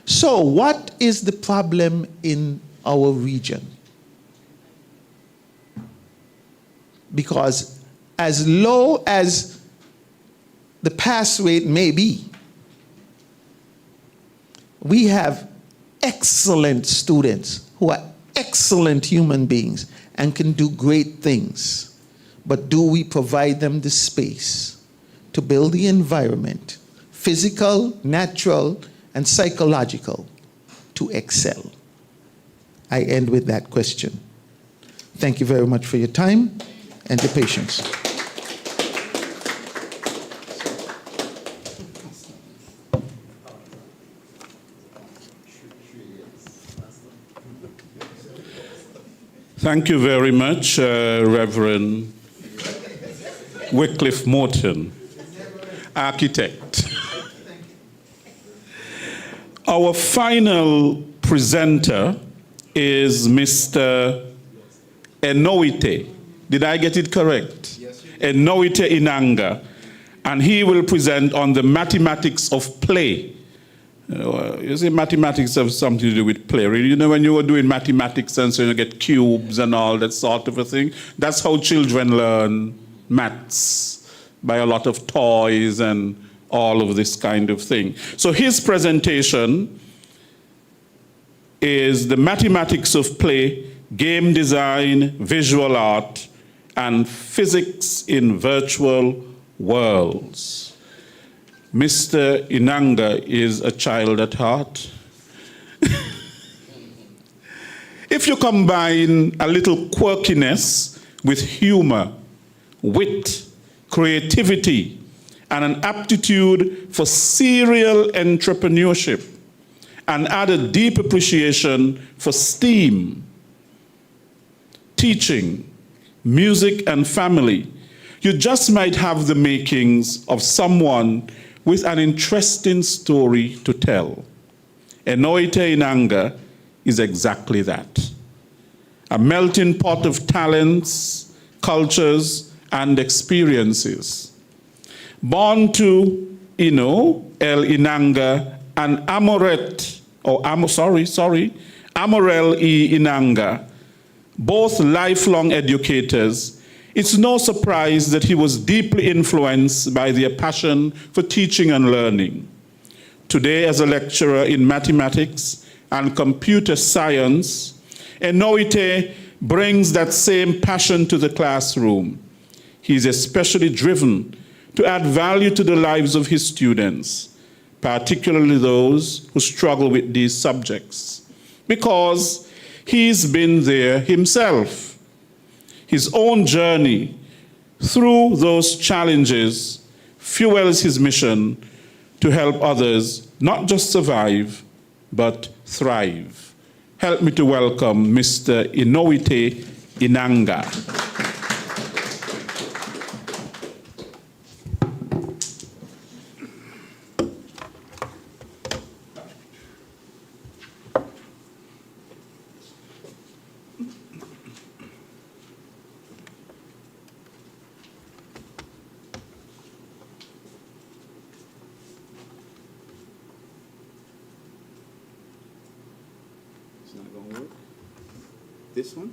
So what is the problem in our region? Because as low as the pass rate may be, we have excellent students who are excellent human beings and can do great things. But do we provide them the space to build the environment, physical, natural, and psychological, to excel? I end with that question. Thank you very much for your time and your patience. Thank you very much, Reverend Wycliffe Morton, architect. Our final presenter is Mr. Enoite. Did I get it correct? Yes. Enoite Inanga. And he will present on the mathematics of play. You see, mathematics have something to do with play. You know, when you were doing mathematics and so you get cubes and all that sort of a thing, that's how children learn maths, by a lot of toys and all of this kind of thing. So his presentation is the mathematics of play, game design, visual art, and physics in virtual worlds. Mr. Inanga is a child at heart. If you combine a little quirkiness with humor, wit, creativity, and an aptitude for serial entrepreneurship, and add a deep appreciation for STEAM, teaching, music, and family, you just might have the makings of someone with an interesting story to tell. Enoite Inanga is exactly that. A melting pot of talents, cultures, and experiences. Born to Ino, El Inanga, and Amorel E. Inanga, both lifelong educators, It's no surprise that he was deeply influenced by their passion for teaching and learning. Today, as a lecturer in mathematics and computer science, Inoite brings that same passion to the classroom. He is especially driven to add value to the lives of his students, particularly those who struggle with these subjects, because he's been there himself. His own journey through those challenges fuels his mission to help others not just survive, but thrive. Help me to welcome Mr. Inoite Inanga. It's not going to work. This one?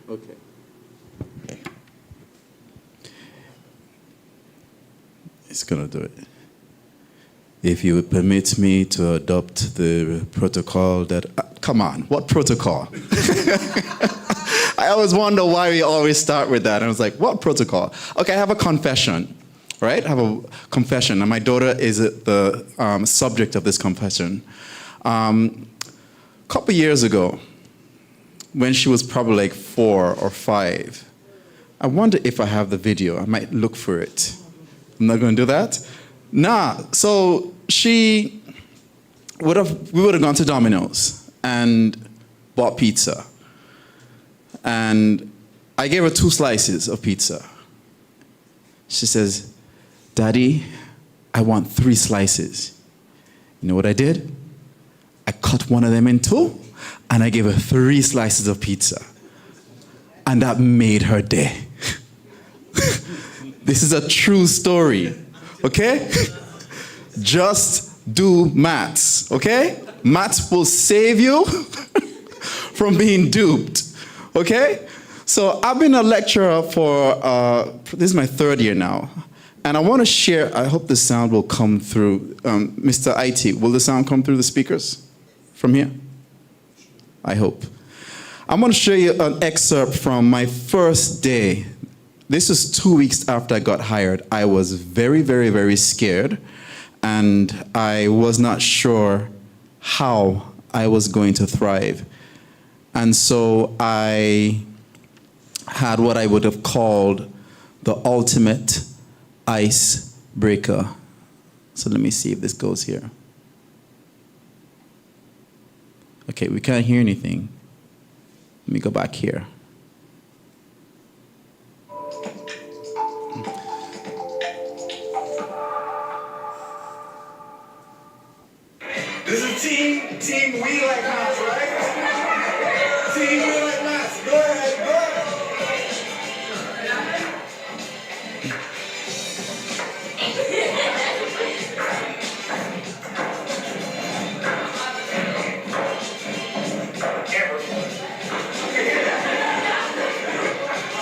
Okay. It's gonna do it. If you would permit me to adopt the protocol that, come on, what protocol? I always wonder why we always start with that. And I was like, what protocol? Okay, I have a confession, right? I have a confession, and my daughter is the subject of this confession. A couple years ago, when she was probably like 4 or 5, I wonder if I have the video. I might look for it. I'm not going to do that? Nah, so we would have gone to Domino's and bought pizza. And I gave her 2 slices of pizza. She says, Daddy, I want 3 slices. You know what I did? I cut one of them in 2, and I gave her 3 slices of pizza. And that made her day. This is a true story, okay? Just do maths, okay? Maths will save you from being duped, okay? So I've been a lecturer for, this is my 3rd year now. And I want to share, I hope the sound will come through. Mr. IT, will the sound come through the speakers from here? I hope. I'm going to show you an excerpt from my first day. This was 2 weeks after I got hired. I was very, very, very scared, and I was not sure how I was going to thrive. And so I had what I would have called the ultimate icebreaker. So let me see if this goes here. Okay, we can't hear anything. Let me go back here. This is team we like maths, right? Team we like maths. Go ahead, go ahead.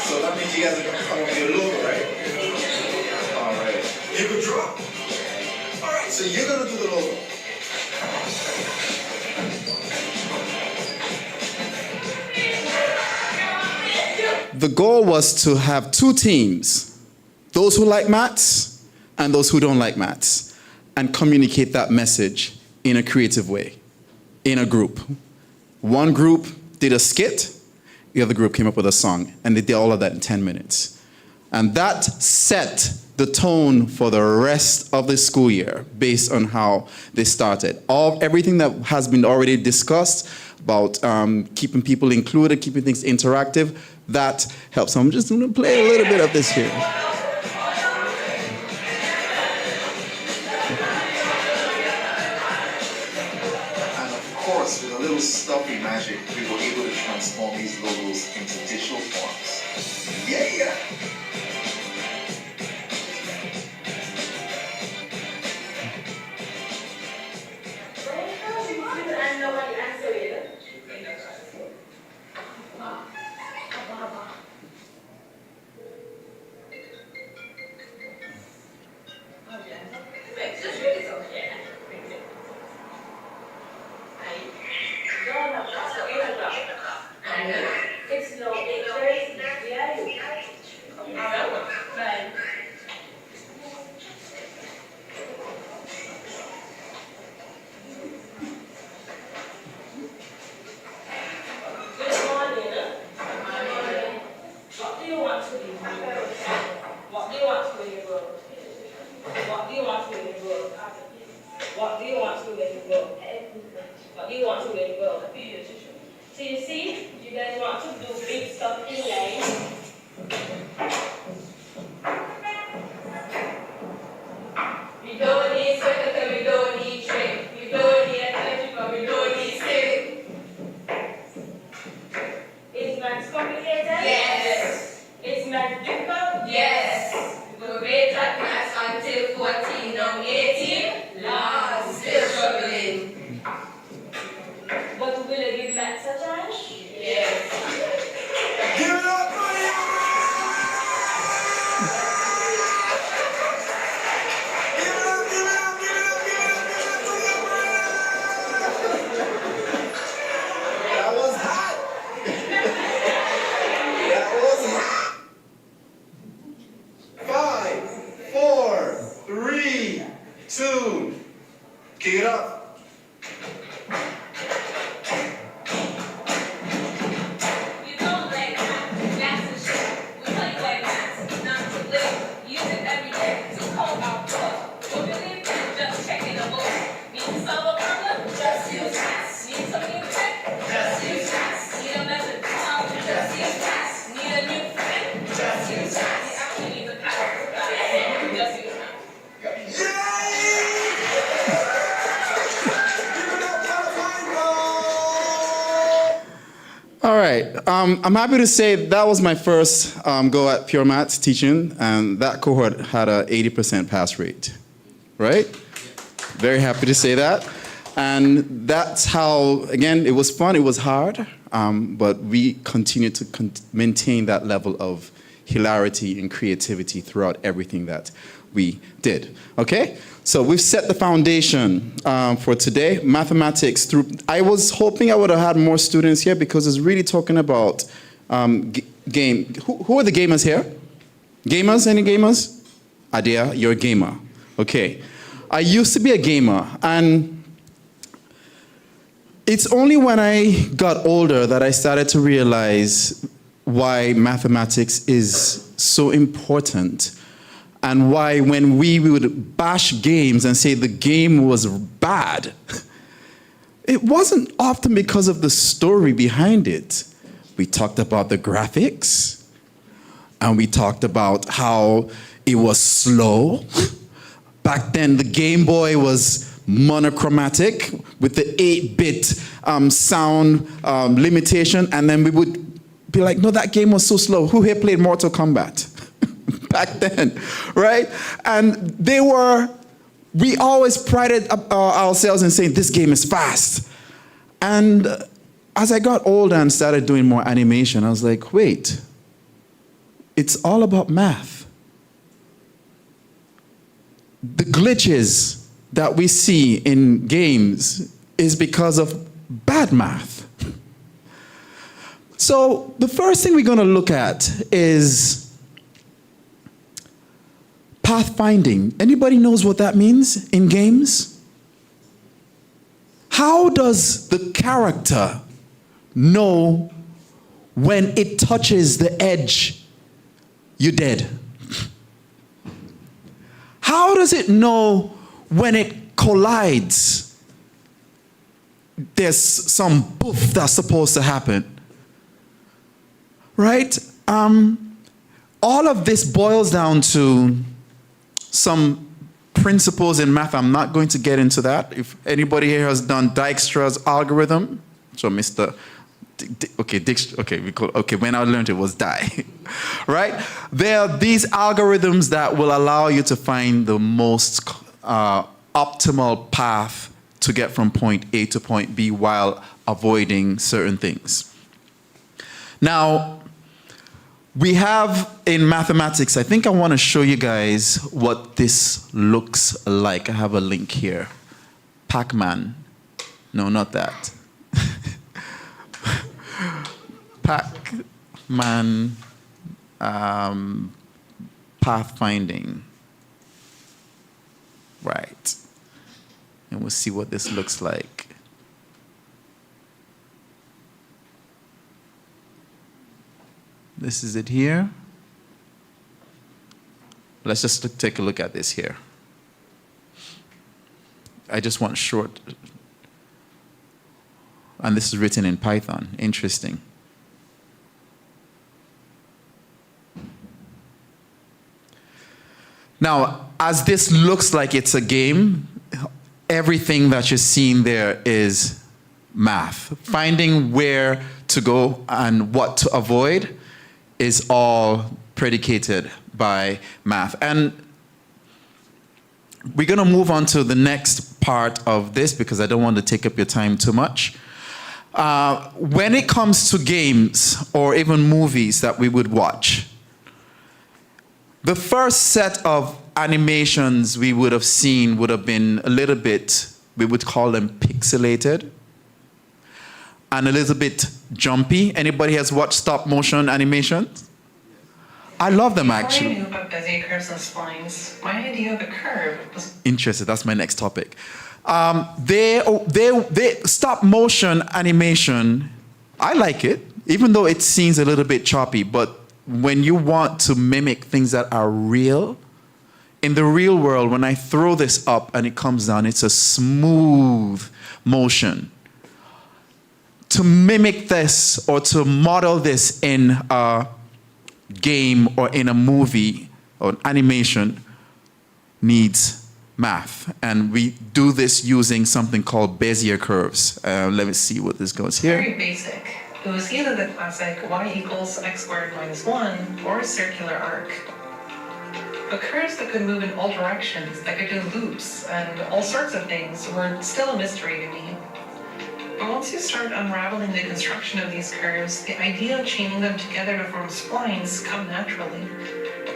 So that means you guys are gonna come up with your logo, right? All right. You can draw. All right, so you're gonna do the logo. The goal was to have 2 teams, those who like maths and those who don't like maths, and communicate that message in a creative way, in a group. One group did a skit, the other group came up with a song, and they did all of that in 10 minutes. And that set the tone for the rest of the school year based on how they started. Everything that has been already discussed about keeping people included, keeping things interactive, that helps. So I'm just going to play a little bit of this here. And of course, with a little stuffy magic, we were able to transform these logos into digital forms. Yeah! It's low, it's very, yeah. Right. Good morning. What do you want to be? What do you want to be in the world? What do you want to be in the world? What do you want to be in the world? What do you want to be in the world? So you see, you guys want to do big stuff in life. We don't need sweater, we don't need trim. We don't need electrical, we don't need civic. Is maths complicated? Yes. Is maths difficult? Yes. We're great at maths until 14, now 18. Lord, still struggling. But will you give maths a chance? Yes. Give it up for That was hot. That was hot. 5, 4, 3, 2. Kick it up. We don't like maths, that's the shit. We play like maths, not to live. Use it every day to code our book. Don't believe it, just check in a book. Need to solve a problem? Just use maths. Need something to check? Just use maths. Need a method to solve? Just use maths. Need a new friend? Just use maths. You actually need a pattern. Just use maths. All right. I'm happy to say that was my first go at pure maths teaching, and that cohort had a 80% pass rate, right? Very happy to say that. And that's how, again, it was fun, it was hard, but we continued to maintain that level of hilarity and creativity throughout everything that we did, okay? So we've set the foundation for today, mathematics. I was hoping I would have had more students here because it's really talking about game. Who are the gamers here? Gamers, any gamers? Adia, you're a gamer. Okay. I used to be a gamer, and it's only when I got older that I started to realize why mathematics is so important. And why when we would bash games and say the game was bad, it wasn't often because of the story behind it. We talked about the graphics, and we talked about how it was slow. Back then, the Game Boy was monochromatic with the 8-bit sound limitation, and then we would be like, no, that game was so slow. Who here played Mortal Kombat? Back then, right? And we always prided ourselves in saying this game is fast. And as I got older and started doing more animation, I was like, wait, it's all about math. The glitches that we see in games is because of bad math. So the first thing we're going to look at is pathfinding. Anybody knows what that means in games? How does the character know when it touches the edge, you're dead? How does it know when it collides, there's some boof that's supposed to happen? Right? All of this boils down to some principles in math. I'm not going to get into that. If anybody here has done Dijkstra's algorithm, so Mr. When I learned it was die, right? There are these algorithms that will allow you to find the most optimal path to get from point A to point B while avoiding certain things. Now, We have in mathematics, I think I want to show you guys what this looks like. I have a link here. Pac-Man. No, not that. Pac-Man pathfinding. Right. And we'll see what this looks like. This is it here. Let's just take a look at this here. I just want short. And this is written in Python. Interesting. Now, as this looks like it's a game, everything that you're seeing there is math. Finding where to go and what to avoid is all predicated by math. And we're going to move on to the next part of this because I don't want to take up your time too much. When it comes to games or even movies that we would watch, the first set of animations we would have seen would have been a little bit, we would call them pixelated, and a little bit jumpy. Anybody has watched stop motion animations? I love them actually. Before I knew about Bezier curves and splines, my idea of a curve was Interested, that's my next topic. They stop motion animation, I like it, even though it seems a little bit choppy, but when you want to mimic things that are real, in the real world, when I throw this up and it comes down, it's a smooth motion. To mimic this or to model this in a game or in a movie or animation needs math. And we do this using something called Bezier curves. Let me see what this goes here. very basic. It was either the classic y equals x squared minus 1 or a circular arc. But curves that could move in all directions, that could do loops and all sorts of things, were still a mystery to me. But once you start unraveling the construction of these curves, the idea of chaining them together to form splines come naturally.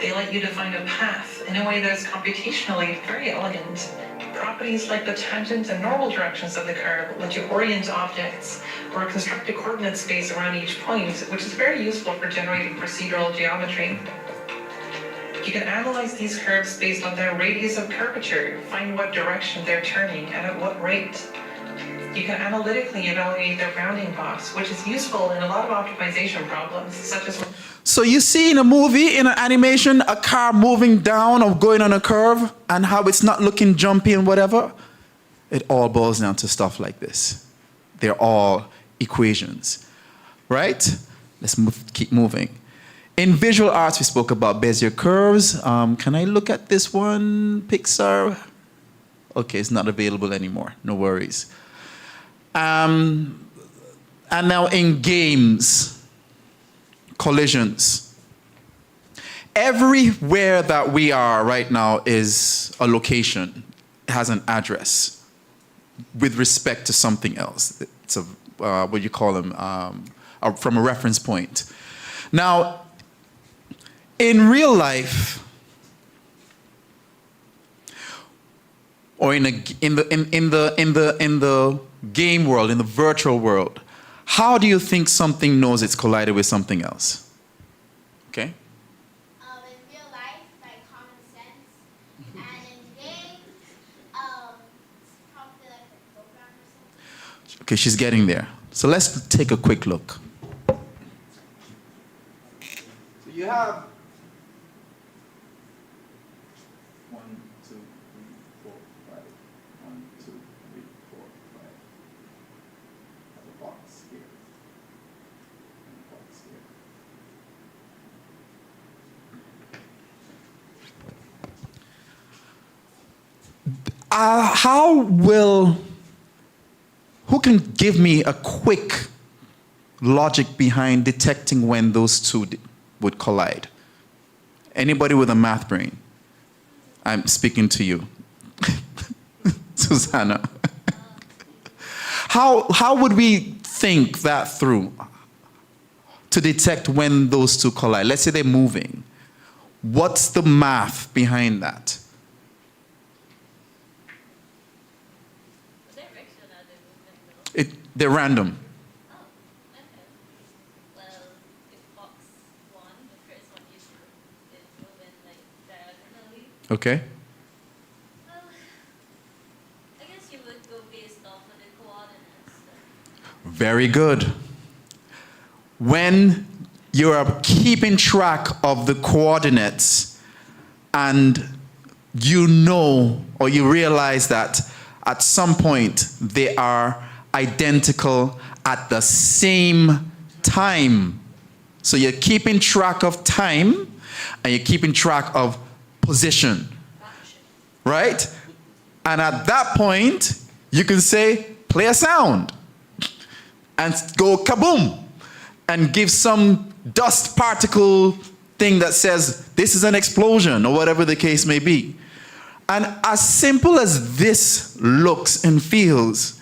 They let you define a path in a way that is computationally very elegant. Properties like the tangent and normal directions of the curve let you orient objects or construct a coordinate space around each point, which is very useful for generating procedural geometry. You can analyze these curves based on their radius of curvature, find what direction they're turning and at what rate. You can analytically evaluate their bounding box, which is useful in a lot of optimization problems, such as... So you see in a movie, in an animation, a car moving down or going on a curve and how it's not looking jumpy and whatever. It all boils down to stuff like this. They're all equations, right? Let's keep moving. In visual arts, we spoke about Bezier curves. Can I look at this one, Pixar? Okay, it's not available anymore, no worries. And now in games, collisions. Everywhere that we are right now is a location. It has an address with respect to something else. It's a, what you call them, from a reference point. Now, in real life, or in the game world, in the virtual world, how do you think something knows it's collided with something else? Okay? In real life, by common sense, and in games, probably like a program or something. Okay, she's getting there. So let's take a quick look. So you have 1, 2, 3, 4, 5. 1, 2, 3, 4, 5. Have a box here. And a box here. Who can give me a quick logic behind detecting when those two would collide? Anybody with a math brain? I'm speaking to you. Susanna. How would we think that through? to detect when those two collide? Let's say they're moving. What's the math behind that? They're random. Okay. I guess you would go based off of the coordinates. Very good. When you are keeping track of the coordinates and you know or you realize that at some point they are identical at the same time. So you're keeping track of time and you're keeping track of position, right? And at that point, you can say, play a sound and go kaboom and give some dust particle thing that says this is an explosion or whatever the case may be. And as simple as this looks and feels,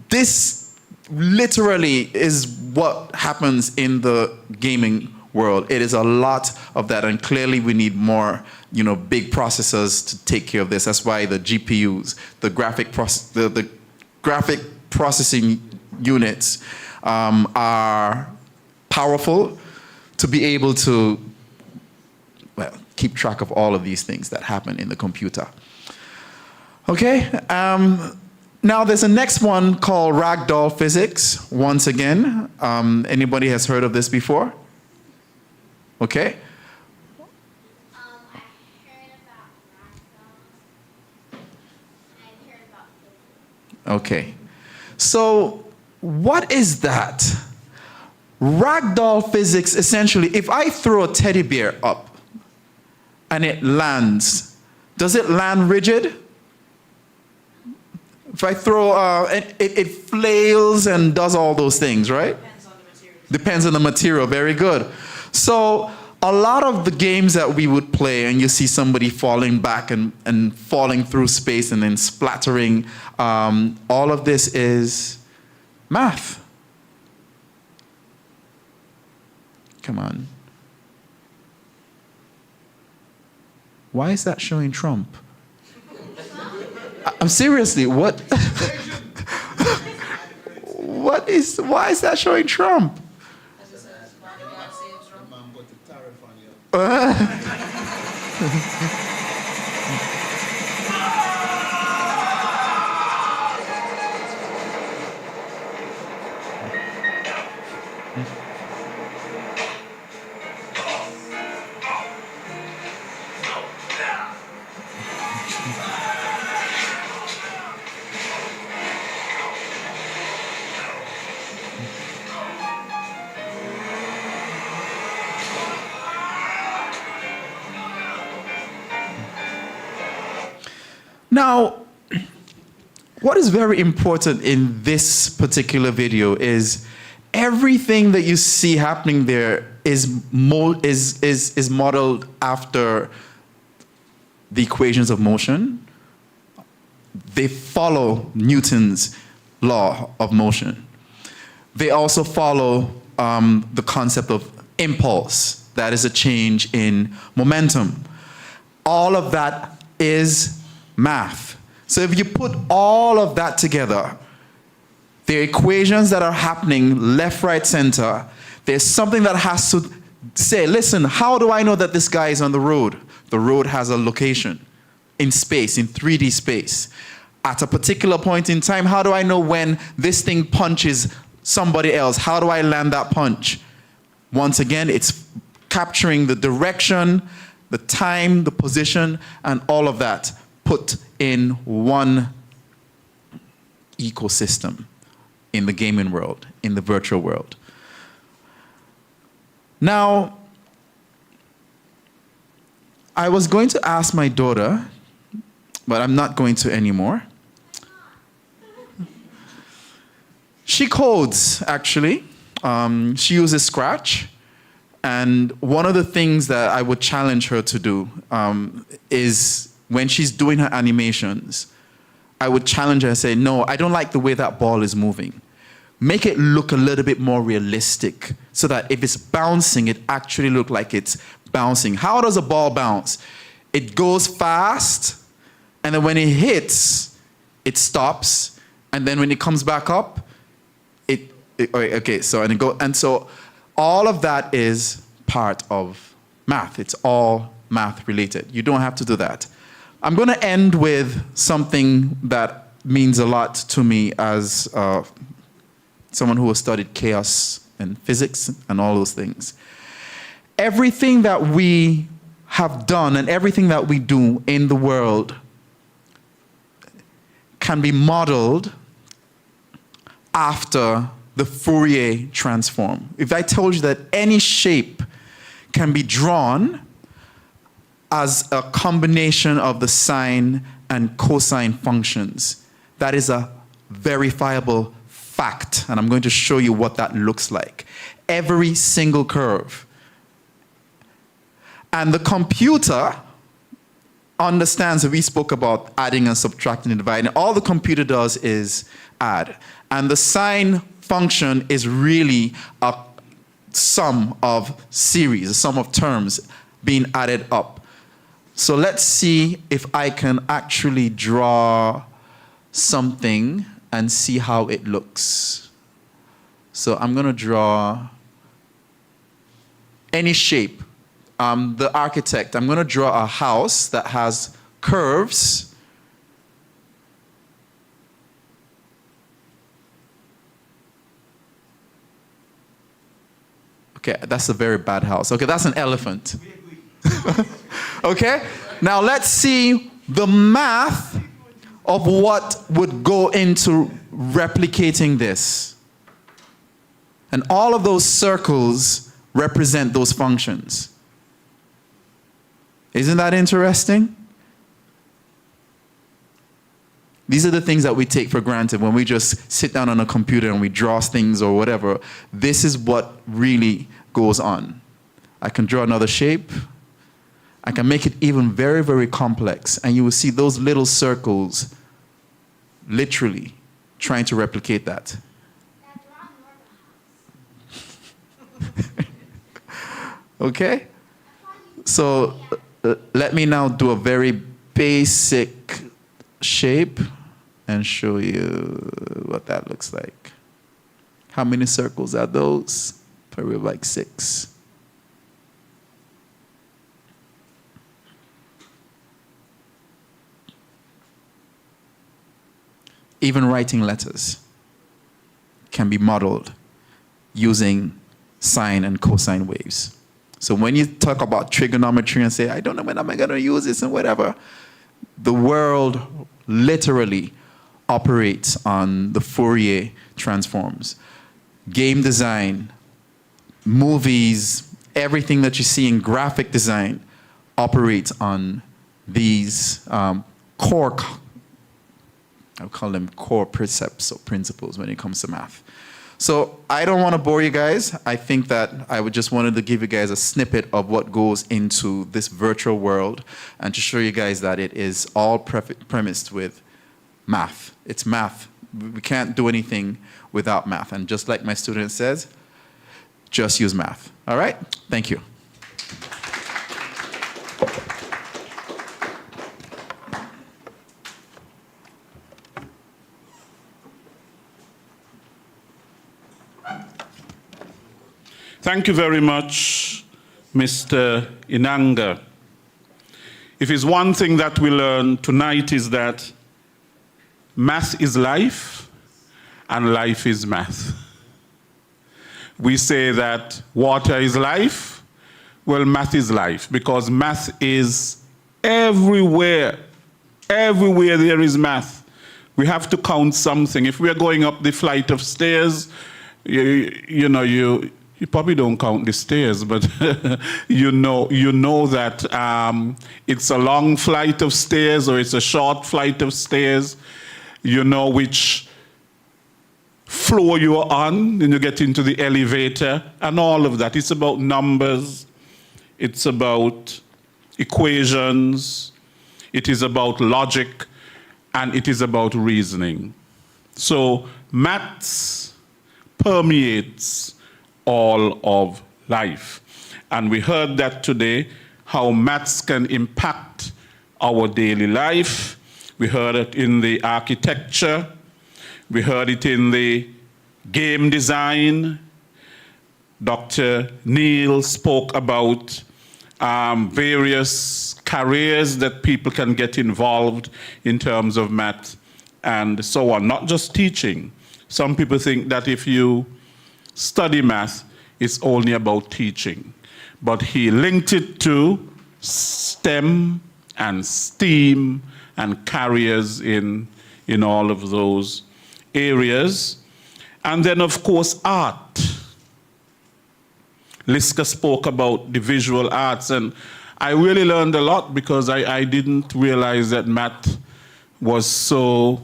this literally is what happens in the gaming world. It is a lot of that, and clearly we need more, big processors to take care of this. That's why the GPUs, the graphic processing units, are powerful to be able to, keep track of all of these things that happen in the computer. Okay. Now there's a next one called ragdoll physics. Once again, anybody has heard of this before? Okay. I heard about ragdoll. I heard about physics. Okay. So what is that? Ragdoll physics, essentially, if I throw a teddy bear up and it lands, does it land rigid? If I throw, it flails and does all those things, right? Depends on the material. Depends on the material, very good. So a lot of the games that we would play, and you see somebody falling back and falling through space and then splattering, all of this is math. Come on. Why is that showing Trump? I'm seriously, what? Why is that showing Trump? Now, what is very important in this particular video is everything that you see happening there is modeled after the equations of motion. They follow Newton's law of motion. They also follow the concept of impulse. That is a change in momentum. All of that is math. So if you put all of that together, the equations that are happening left, right, center, there's something that has to say, listen, how do I know that this guy is on the road? The road has a location in space, in 3D space. At a particular point in time, how do I know when this thing punches somebody else? How do I land that punch? Once again, it's capturing the direction, the time, the position, and all of that put in one ecosystem in the gaming world, in the virtual world. Now, I was going to ask my daughter, but I'm not going to anymore. She codes, actually. She uses Scratch. And one of the things that I would challenge her to do is when she's doing her animations, I would challenge her and say, no, I don't like the way that ball is moving. make it look a little bit more realistic so that if it's bouncing, it actually look like it's bouncing. How does a ball bounce? It goes fast, and then when it hits, it stops, and then when it comes back up, so all of that is part of math. It's all math related. You don't have to do that. I'm going to end with something that means a lot to me as someone who has studied chaos and physics and all those things. Everything that we have done and everything that we do in the world can be modeled after the Fourier transform. If I told you that any shape can be drawn as a combination of the sine and cosine functions, that is a verifiable fact. And I'm going to show you what that looks like. Every single curve. And the computer understands that we spoke about adding and subtracting and dividing. All the computer does is add. And the sine function is really a sum of series, a sum of terms being added up. So let's see if I can actually draw something and see how it looks. So I'm going to draw any shape. The architect, I'm going to draw a house that has curves. Okay, that's a very bad house. Okay, that's an elephant. Okay, now let's see the math of what would go into replicating this. And all of those circles represent those functions. Isn't that interesting? These are the things that we take for granted when we just sit down on a computer and we draw things or whatever. This is what really goes on. I can draw another shape. I can make it even very, very complex. And you will see those little circles literally trying to replicate that. Okay? So let me now do a very basic shape and show you what that looks like. How many circles are those? Probably like 6. Even writing letters can be modeled using sine and cosine waves. So when you talk about trigonometry and say, I don't know when am I going to use this and whatever, the world literally operates on the Fourier transforms. Game design, movies, everything that you see in graphic design operates on these core, I would call them core precepts or principles when it comes to math. So I don't want to bore you guys. I think that I would just wanted to give you guys a snippet of what goes into this virtual world and to show you guys that it is all premised with math. It's math. We can't do anything without math. And just like my student says, just use math. All right? Thank you. Thank you very much, Mr. Inanga. If it's one thing that we learn tonight is that math is life and life is math. We say that water is life. Well, math is life because math is everywhere. Everywhere there is math. We have to count something. If we are going up the flight of stairs, you probably don't count the stairs, but you know that it's a long flight of stairs or it's a short flight of stairs. You know which floor you are on, then you get into the elevator and all of that. It's about numbers. It's about equations. It is about logic, and it is about reasoning. So maths permeates all of life. And we heard that today, how maths can impact our daily life. We heard it in the architecture. We heard it in the game design. Dr. Neil spoke about various careers that people can get involved in terms of math and so on, not just teaching. Some people think that if you study math, it's only about teaching. But he linked it to STEM and STEAM and careers in all of those areas. And then, of course, art. Liska spoke about the visual arts, and I really learned a lot because I didn't realize that math was so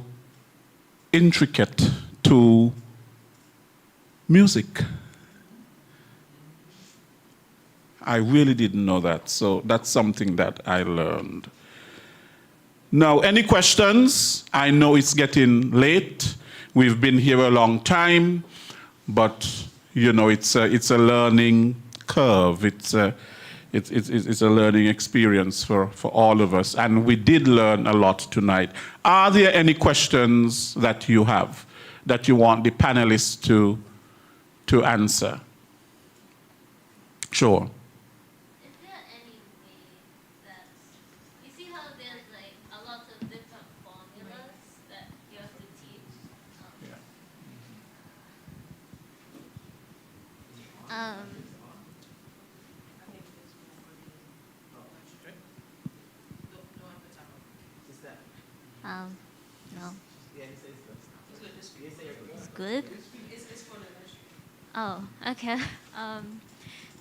intricate to music. I really didn't know that, so that's something that I learned. Now, any questions? I know it's getting late. We've been here a long time, but you know, it's a learning curve. It's a learning experience for all of us, and we did learn a lot tonight. Are there any questions that you have that you want the panelists to answer? Sure. Is there any way that you see how there's like a lot of different formulas that you have to teach? No. It's good? Oh, okay.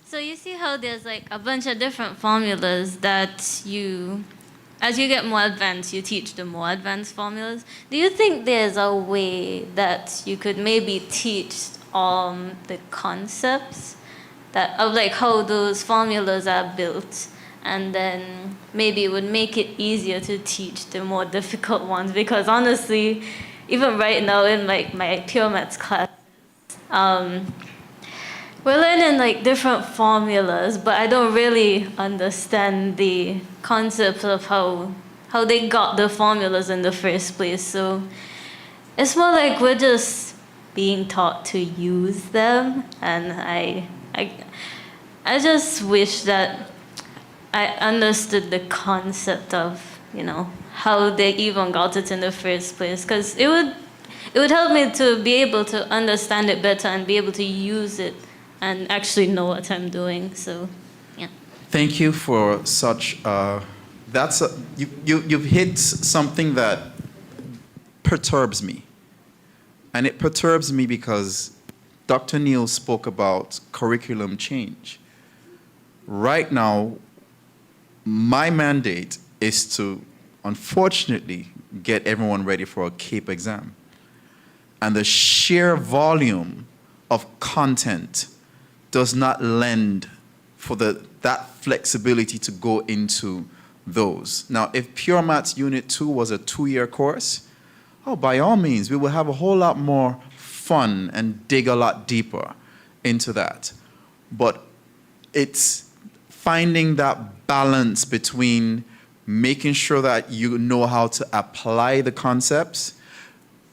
So you see how there's like a bunch of different formulas that as you get more advanced, you teach the more advanced formulas. Do you think there's a way that you could maybe teach the concepts of like how those formulas are built, and then maybe it would make it easier to teach the more difficult ones? Because honestly, even right now in like my pure maths class, we're learning like different formulas, but I don't really understand the concepts of how they got the formulas in the first place. So it's more like we're just being taught to use them, and I just wish that I understood the concept of, you know, how they even got it in the first place, because it would help me to be able to understand it better and be able to use it and actually know what I'm doing. So, yeah. Thank you for such. You've hit something that perturbs me, and it perturbs me because Dr. Neil spoke about curriculum change. Right now, my mandate is to, unfortunately, get everyone ready for a CAPE exam. And the sheer volume of content does not lend for that flexibility to go into those. Now, if Pure Maths Unit 2 was a 2-year course, by all means, we will have a whole lot more fun and dig a lot deeper into that. But it's finding that balance between making sure that you know how to apply the concepts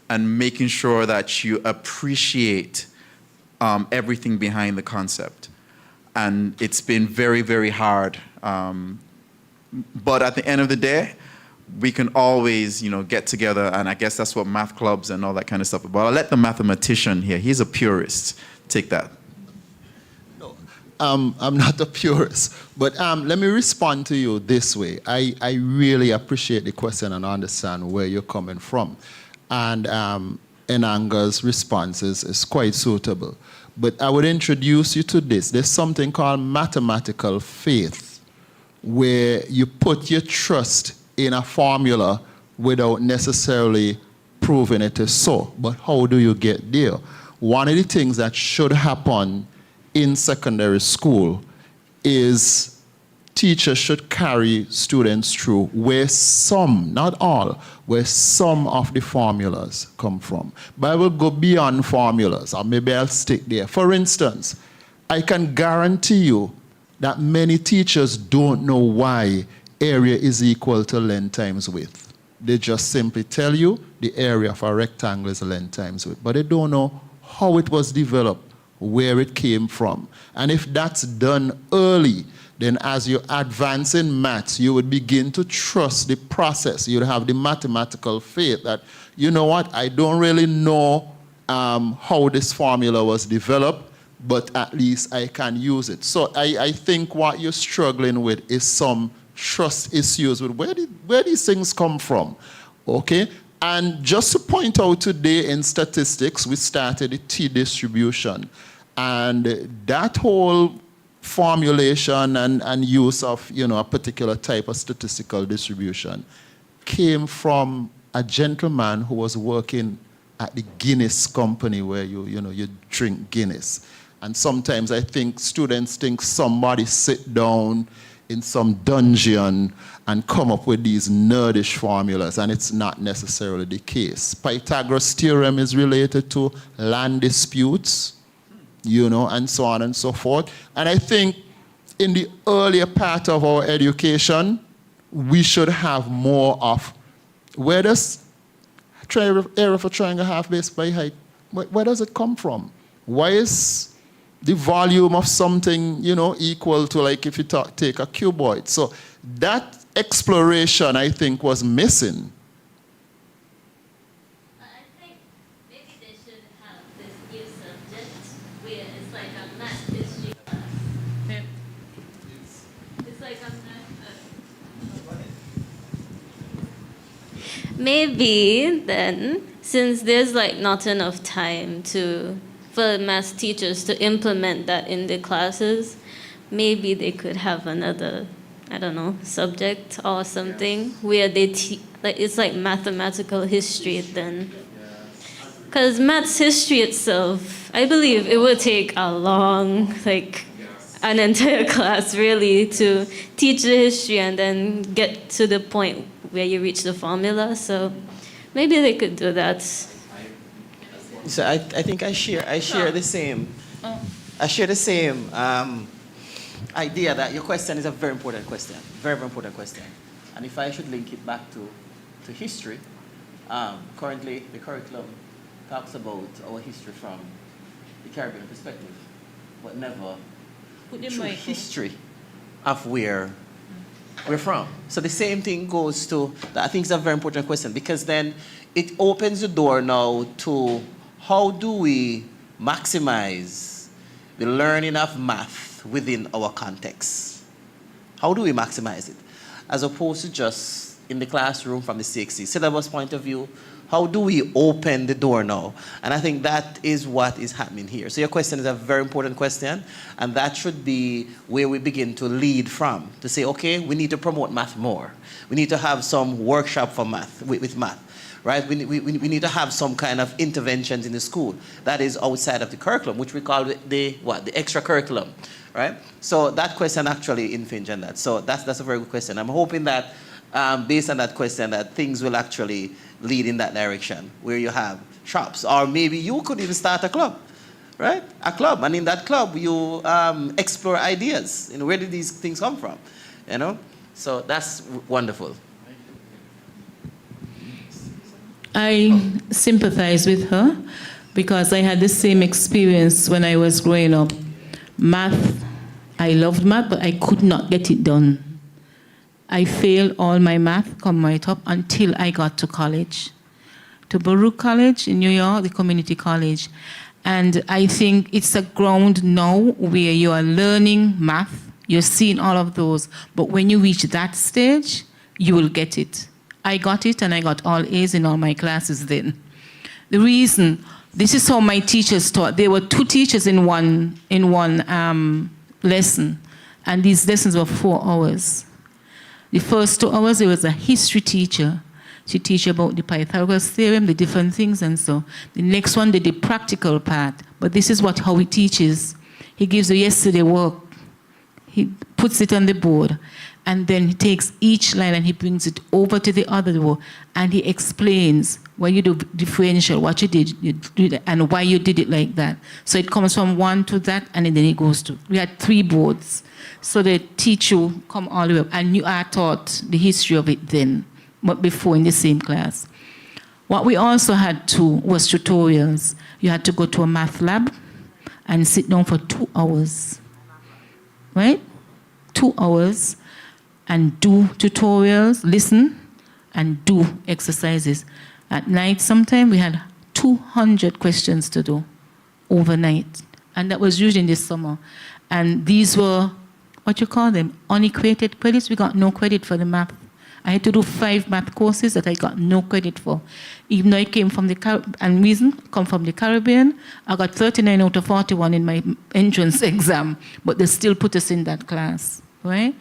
and making sure that you appreciate everything behind the concept. And it's been very, very hard. But at the end of the day, we can always, get together, and I guess that's what math clubs and all that kind of stuff. But I'll let the mathematician here, he's a purist, take that. No, I'm not a purist, but let me respond to you this way. I really appreciate the question and understand where you're coming from. And Enanga's response is quite suitable. But I would introduce you to this. There's something called mathematical faith, where you put your trust in a formula without necessarily proving it is so. But how do you get there? One of the things that should happen in secondary school is teachers should carry students through, where some, not all, where some of the formulas come from. But I will go beyond formulas, or maybe I'll stick there. For instance, I can guarantee you that many teachers don't know why area is equal to length times width. They just simply tell you the area of a rectangle is length times width, but they don't know how it was developed, where it came from. And if that's done early, then as you advance in maths, you would begin to trust the process. You'd have the mathematical faith that, you know what, I don't really know how this formula was developed, but at least I can use it. So I think what you're struggling with is some trust issues with where these things come from, okay? And just to point out today in statistics, we started the T distribution. And that whole formulation and use of, you know, a particular type of statistical distribution came from a gentleman who was working at the Guinness company, where you drink Guinness. And sometimes I think students think somebody sit down in some dungeon and come up with these nerdish formulas, and it's not necessarily the case. Pythagoras' theorem is related to land disputes, you know, and so on and so forth. And I think in the earlier part of our education, we should have more of, where does area of a triangle half base by height, where does it come from? Why is the volume of something, you know, equal to, like, if you take a cuboid? So that exploration, I think, was missing. I think maybe they should have this new subject where it's like a math history class. It's like a math. Maybe then, since there's like not enough time for math teachers to implement that in the classes, maybe they could have another, I don't know, subject or something where they it's like mathematical history then. Because maths history itself, I believe it would take a long, like an entire class really to teach the history and then get to the point where you reach the formula. So maybe they could do that. So I think I share the same. I share the same idea that your question is a very important question, very, very important question. And if I should link it back to history, currently the curriculum talks about our history from the Caribbean perspective, but never true history of where we're from. So the same thing goes to, I think it's a very important question, because then it opens the door now to how do we maximize the learning of math within our context? How do we maximize it? As opposed to just in the classroom from the CXC syllabus point of view, how do we open the door now? And I think that is what is happening here. So your question is a very important question, and that should be where we begin to lead from, to say, okay, we need to promote math more. We need to have some workshop for math, with math, right? We need to have some kind of interventions in the school that is outside of the curriculum, which we call the extra curriculum, right? So that question actually infringes on that. So that's a very good question. I'm hoping that based on that question, that things will actually lead in that direction, where you have shops, or maybe you could even start a club, right? A club, and in that club you explore ideas. You know, where did these things come from? You know, so that's wonderful. I sympathize with her because I had the same experience when I was growing up. Math, I loved math, but I could not get it done. I failed all my math, come right up, until I got to college, to Baruch College in New York, the community college. And I think it's a ground now where you are learning math, you're seeing all of those, but when you reach that stage, you will get it. I got it, and I got all A's in all my classes then. The reason, this is how my teachers taught. There were 2 teachers in one lesson, and these lessons were 4 hours. The first 2 hours, there was a history teacher. She teach about the Pythagoras theorem, the different things, and so. The next one, they did practical part. But this is how he teaches. He gives you yesterday work. He puts it on the board, and then he takes each line and he brings it over to the other door, and he explains when you do differential, what you did and why you did it like that. So it comes from one to that, and then it goes to. We had 3 boards, so they teach you come all the way up, and you are taught the history of it then, but before in the same class. What we also had was tutorials. You had to go to a math lab and sit down for 2 hours. Right? 2 hours and do tutorials, listen, and do exercises. At night, sometime we had 200 questions to do overnight. And that was usually in the summer. And these were, what you call them, unequated credits. We got no credit for the math. I had to do 5 math courses that I got no credit for. Even though I came from the Caribbean, I got 39 out of 41 in my entrance exam, but they still put us in that class, right?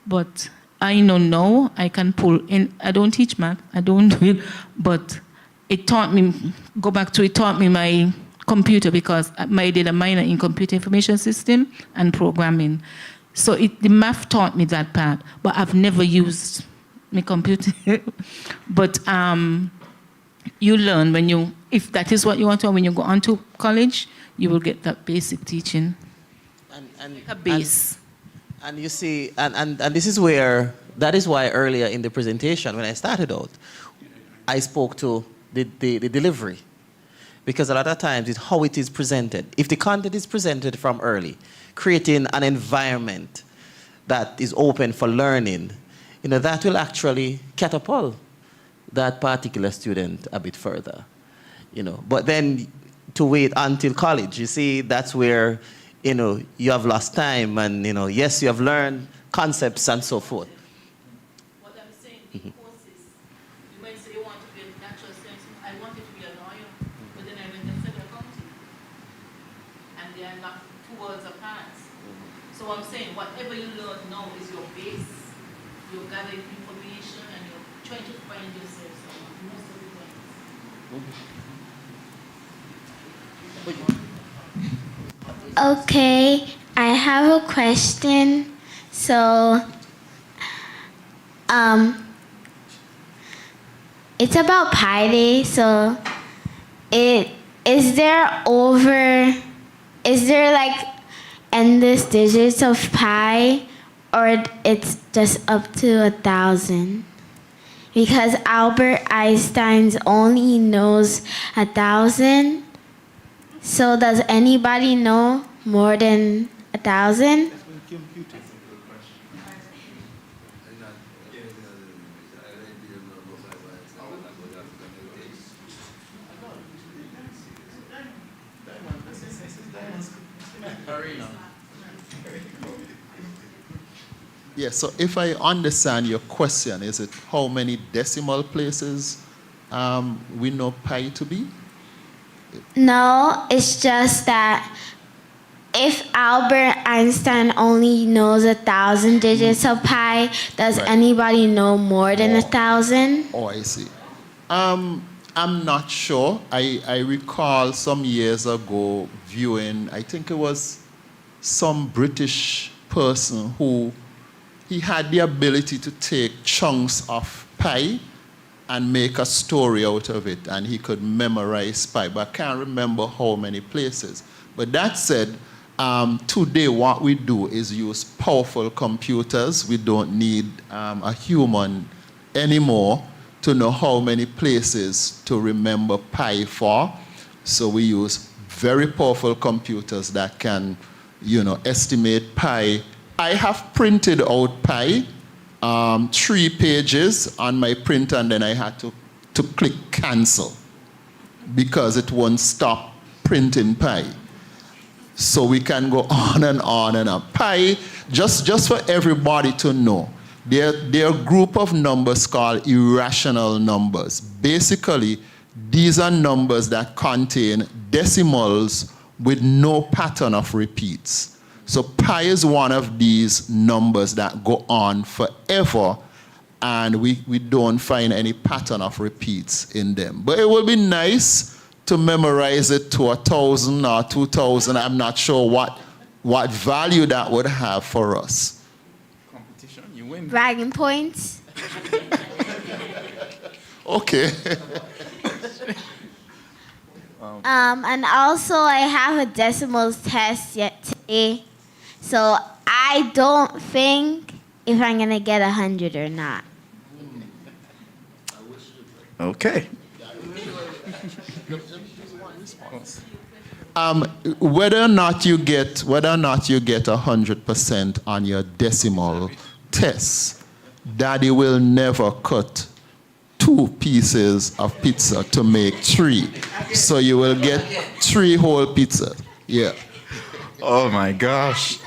But I know now I can pull in. I don't teach math, I don't do it, but it taught me, it taught me my computer, because I did a minor in computer information system and programming. So the math taught me that part, but I've never used my computer. But you learn if that is what you want to, when you go on to college, you will get that basic teaching. And a base. And you see, and this is where, that is why earlier in the presentation, when I started out, I spoke to the delivery. Because a lot of times it's how it is presented. If the content is presented from early, creating an environment that is open for learning, that will actually catapult that particular student a bit further, But then to wait until college, you see, that's where, you have lost time and, yes, you have learned concepts and so forth. What I'm saying, the courses, you might say you want to be a natural science. I wanted to be a lawyer, but then I went and studied accounting. And they are not 2 worlds apart. So I'm saying, whatever you learn now is your base. You're gathering information and you're trying to find yourself most of the times. Okay, I have a question. So, it's about Pi Day. So, is there like endless digits of pi? Or it's just up to 1,000? Because Albert Einstein only knows 1,000. So does anybody know more than 1,000? Yeah, so if I understand your question, is it how many decimal places we know pi to be? No, it's just that if Albert Einstein only knows 1,000 digits of pi, does anybody know more than 1,000? Oh, I see. I'm not sure. I recall some years ago viewing, I think it was some British person who he had the ability to take chunks of pi and make a story out of it, and he could memorize pi, but I can't remember how many places. But that said, today what we do is use powerful computers. We don't need a human anymore to know how many places to remember pi for. So we use very powerful computers that can, estimate pi. I have printed out pi, 3 pages on my printer, and then I had to click cancel because it won't stop printing pi. So we can go on and on and on. Pi, just for everybody to know, there are a group of numbers called irrational numbers. Basically, these are numbers that contain decimals with no pattern of repeats. So pi is one of these numbers that go on forever, and we don't find any pattern of repeats in them. But it would be nice to memorize it to 1,000 or 2,000. I'm not sure what what value that would have for us. Competition, you win. Bragging points. Okay. And also, I have a decimals test yet today, so I don't think if I'm gonna get 100 or not. Okay. Whether or not you get 100% on your decimal test, Daddy will never cut 2 pieces of pizza to make 3. So you will get 3 whole pizza. Yeah. Oh my gosh.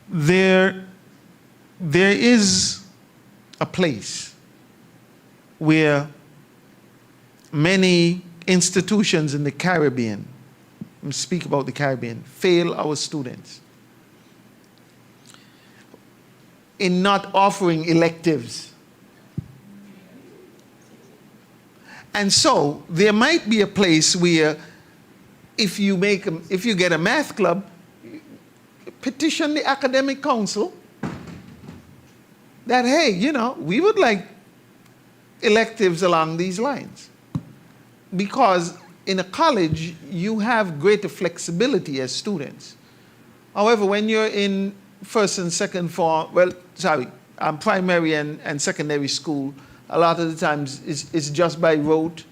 There is a place where many institutions in the Caribbean, speak about the Caribbean, fail our students in not offering electives. And so there might be a place where if you get a math club, petition the academic council that, hey, we would like electives along these lines. Because in a college, you have greater flexibility as students. However, when you're in first and second form, primary and secondary school, a lot of the times it's just by rote.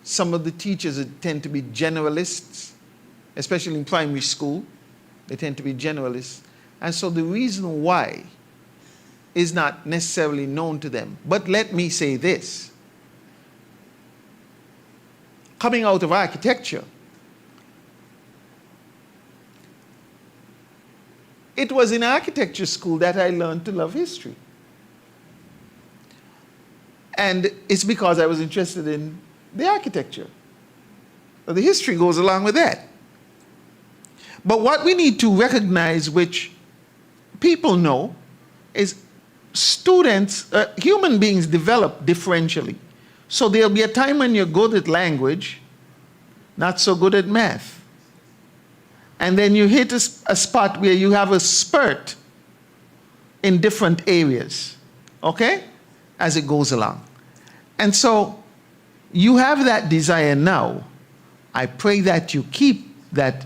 Some of the teachers tend to be generalists, especially in primary school. They tend to be generalists. And so the reason why is not necessarily known to them. But let me say this. Coming out of architecture, it was in architecture school that I learned to love history. And it's because I was interested in the architecture. But the history goes along with that. But what we need to recognize, which people know, is human beings develop differentially. So there'll be a time when you're good at language, not so good at math. And then you hit a spot where you have a spurt in different areas, okay, as it goes along. And so you have that desire now. I pray that you keep that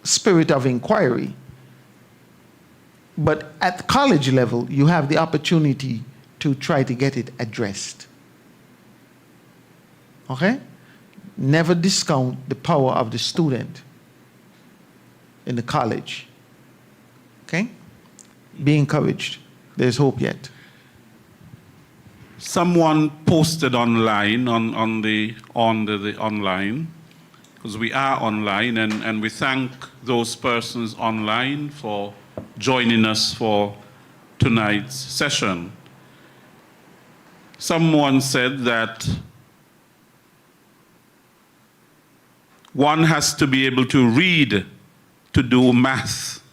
spirit of inquiry. But at college level, you have the opportunity to try to get it addressed. Okay? Never discount the power of the student in the college. Okay? Be encouraged. There's hope yet. Someone posted online on the online, because we are online, and we thank those persons online for joining us for tonight's session. Someone said that one has to be able to read to do math,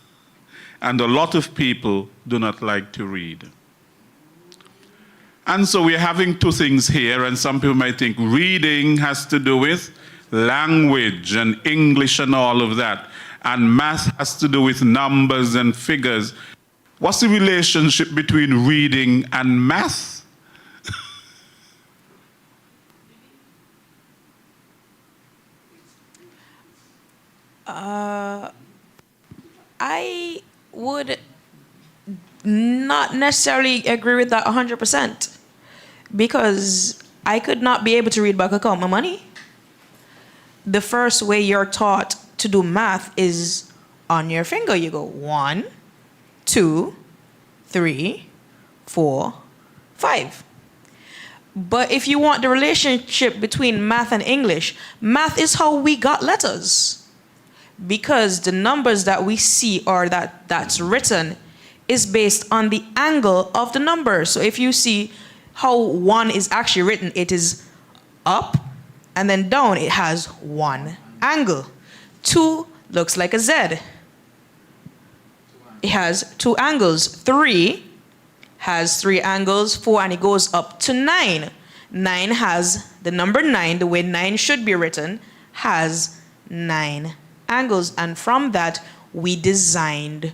and a lot of people do not like to read. And so we're having 2 things here, and some people might think reading has to do with language and English and all of that, and math has to do with numbers and figures. What's the relationship between reading and math? I would not necessarily agree with that 100%, because I could not be able to read, but I could count my money. The first way you're taught to do math is on your finger. You go 1, 2, 3, 4, 5. But if you want the relationship between math and English, math is how we got letters. Because the numbers that we see or that's written is based on the angle of the number. So if you see how 1 is actually written, it is up, and then down it has 1 angle. 2 looks like a Z. It has 2 angles. 3 has 3 angles, 4, and it goes up to 9. 9 has the number 9, the way 9 should be written, has 9 angles. And from that, we designed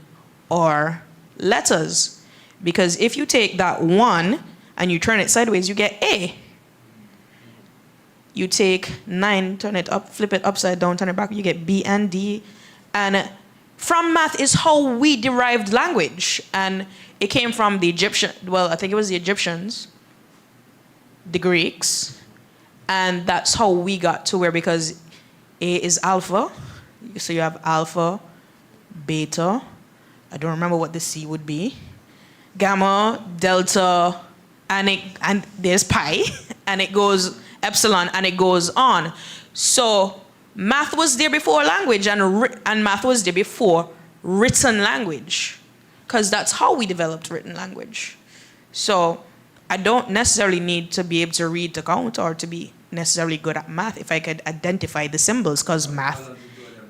our letters. Because if you take that 1 and you turn it sideways, you get A. You take 9, turn it up, flip it upside down, turn it back, you get B and D. And from math is how we derived language. And it came from the Egyptian, well, I think it was the Egyptians, the Greeks, and that's how we got to where, because A is alpha, so you have alpha, beta, I don't remember what the C would be, gamma, delta, and there's pi, and it goes epsilon, and it goes on. So math was there before language, and math was there before written language, because that's how we developed written language. So I don't necessarily need to be able to read to count or to be necessarily good at math if I could identify the symbols, because math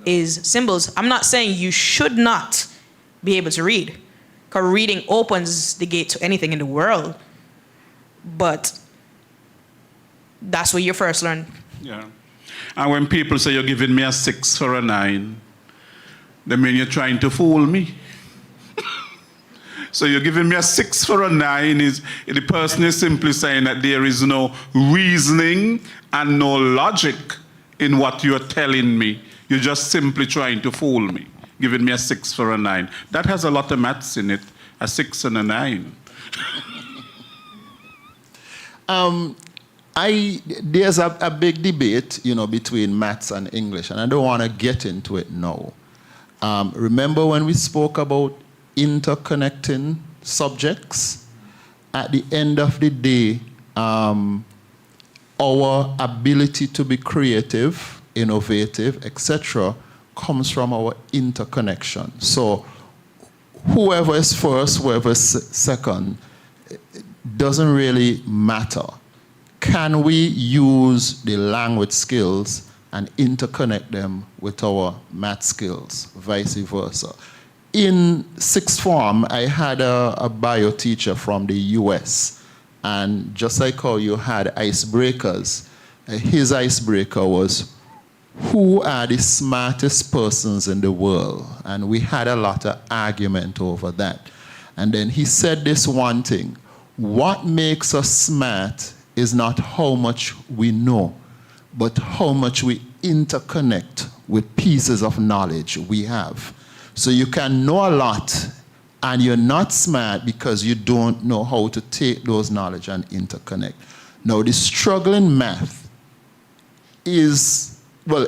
is symbols. I'm not saying you should not be able to read, because reading opens the gate to anything in the world. But that's where you first learn. Yeah. And when people say you're giving me a 6 for a 9, they mean you're trying to fool me. So you're giving me a 6 for a 9, the person is simply saying that there is no reasoning and no logic in what you're telling me. You're just simply trying to fool me, giving me a 6 for a 9. That has a lot of maths in it, a 6 and a 9. There's a big debate, between maths and English, and I don't want to get into it now. Remember when we spoke about interconnecting subjects? At the end of the day, our ability to be creative, innovative, etc., comes from our interconnection. So whoever is first, whoever is second, doesn't really matter. Can we use the language skills and interconnect them with our math skills, vice versa? In sixth form, I had a bio teacher from the US, and just like how you had icebreakers, his icebreaker was, who are the smartest persons in the world? And we had a lot of argument over that. And then he said this one thing: what makes us smart is not how much we know, but how much we interconnect with pieces of knowledge we have. So you can know a lot, and you're not smart because you don't know how to take those knowledge and interconnect. Now, the struggle in math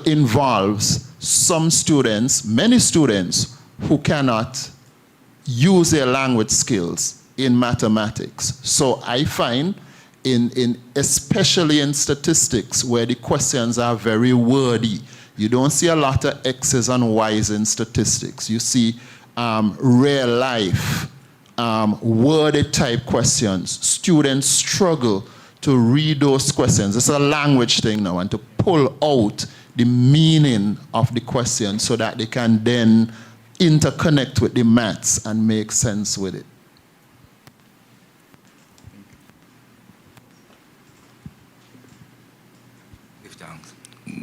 involves some students, many students, who cannot use their language skills in mathematics. So I find, especially in statistics, where the questions are very wordy, you don't see a lot of X's and Y's in statistics. You see real life, worded type questions. Students struggle to read those questions. It's a language thing now, and to pull out the meaning of the question so that they can then interconnect with the maths and make sense with it.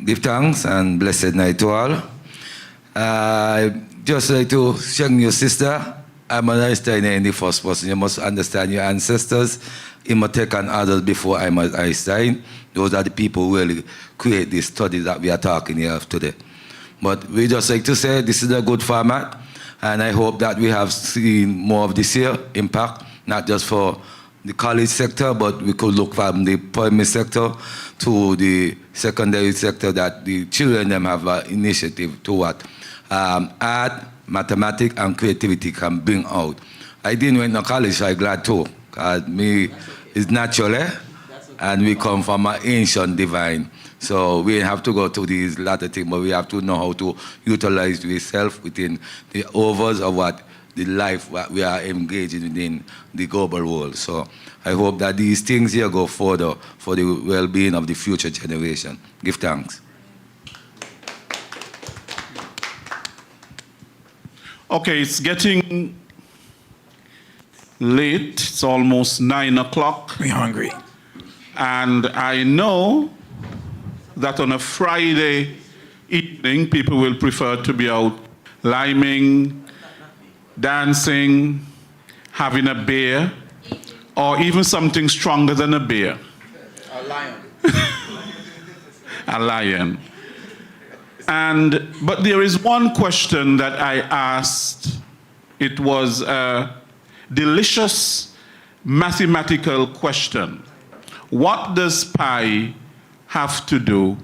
Give thanks and blessed night to all. Just like to share your sister, I'm an Einstein in the first person. You must understand your ancestors. Imhotep and others before I'm an Einstein. Those are the people who really create this study that we are talking here today. But we just like to say this is a good format, and I hope that we have seen more of this here impact, not just for the college sector, but we could look from the primary sector to the secondary sector, that the children them have an initiative to what art, mathematics, and creativity can bring out. I didn't went to college, so I'm glad too. Cause me is natural, and we come from an ancient divine. So we have to go to these latter things, but we have to know how to utilize ourselves within the overs of what the life that we are engaging within the global world. So I hope that these things here go further for the well-being of the future generation. Give thanks. Okay, it's getting late. It's almost 9 o'clock. We're hungry. And I know that on a Friday evening, people will prefer to be out liming, dancing, having a beer, or even something stronger than a beer. A lion. A lion. But there is one question that I asked. It was a delicious mathematical question. What does pi have to do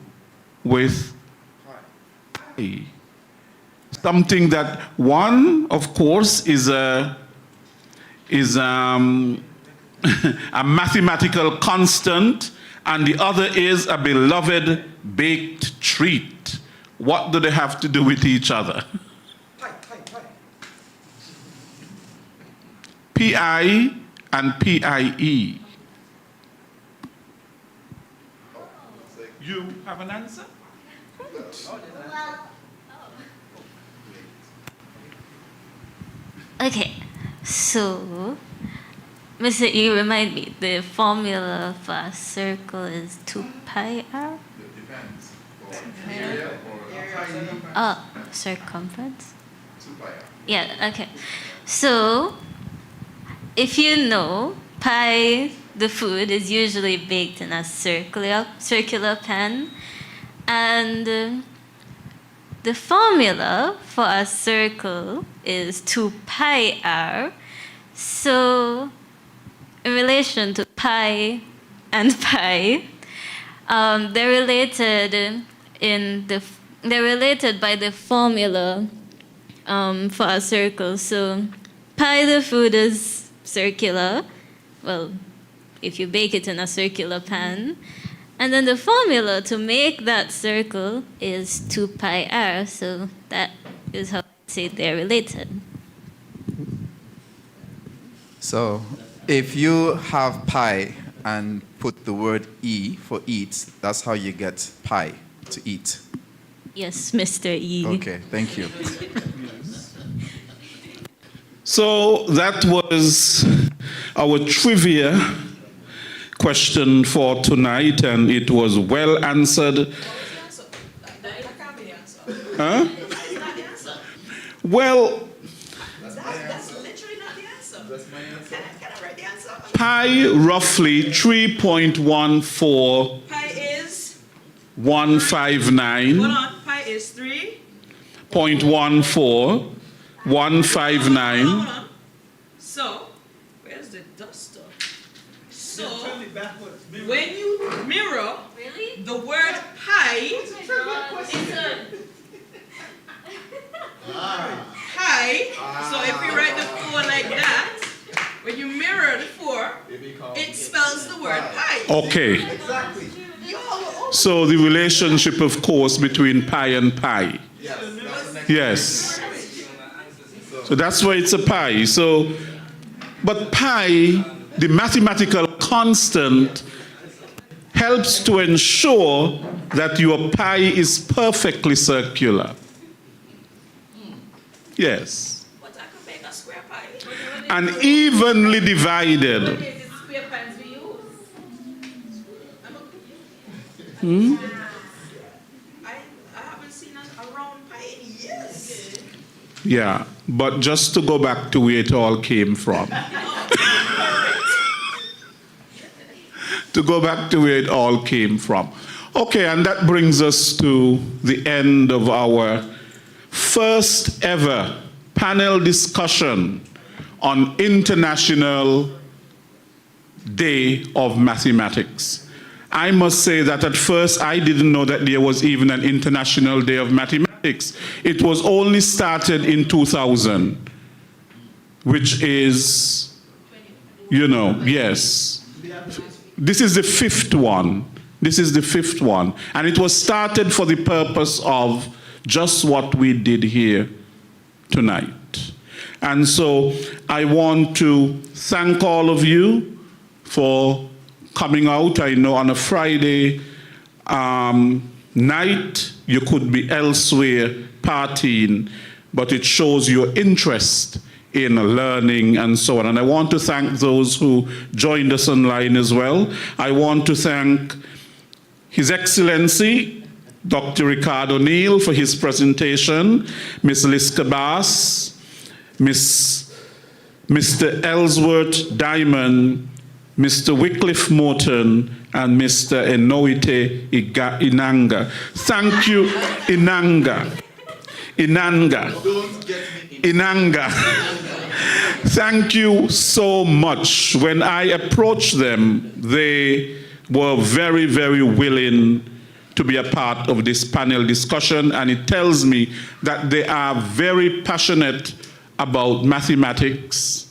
with pi? Something that one, of course, is a mathematical constant, and the other is a beloved baked treat. What do they have to do with each other? PI and PIE. You have an answer? Okay, so, Mr. E, remind me, the formula for a circle is 2 pi r? It depends. Oh, circumference? 2 pi r. Yeah, okay. So, if you know, pi, the food, is usually baked in a circular pan, and the formula for a circle is 2 pi r. So, in relation to pi and pi, they're related they're related by the formula for a circle. So, pi, the food, is circular. Well, if you bake it in a circular pan. And then the formula to make that circle is 2 pi r, so that is how I say they're related. So, if you have pi and put the word E for eat, that's how you get pi, to eat. Yes, Mr. E. Okay, thank you. So that was our trivia question for tonight, and it was well answered. Huh? Well, That's literally not the answer. That's my answer. Can I write the answer? pi roughly 3.14 Pi is, 159. hold on, pi is 3. 0.14 159. Hold on. So, where's the duster? So, when you mirror the word pi, pi, so if you write the 4 like that, when you mirror the 4, it spells the word pi. Okay. So the relationship, of course, between pi and pi. Yes. So that's why it's a pi. So, but pi, the mathematical constant, helps to ensure that your pi is perfectly circular. Yes. But I could make a square pi. And evenly divided. What is it square pans we use? Hmm? I haven't seen a round pie in years. Yeah, but just to go back to where it all came from. To go back to where it all came from. Okay, and that brings us to the end of our first ever panel discussion on International Day of Mathematics. I must say that at first I didn't know that there was even an International Day of Mathematics. It was only started in 2000, which is, you know, yes. This is the 5th one. This is the 5th one. And it was started for the purpose of just what we did here tonight. And so I want to thank all of you for coming out. I know on a Friday night you could be elsewhere partying, but it shows your interest in learning and so on. And I want to thank those who joined us online as well. I want to thank His Excellency, Dr. Ricardo Neal, for his presentation, Ms. Liz Cabas, Mr. Ellsworth Diamond, Mr. Wycliffe Morton, and Mr. Enoite Inanga. Thank you, Inanga. Thank you so much. When I approached them, they were very, very willing to be a part of this panel discussion, and it tells me that they are very passionate about mathematics,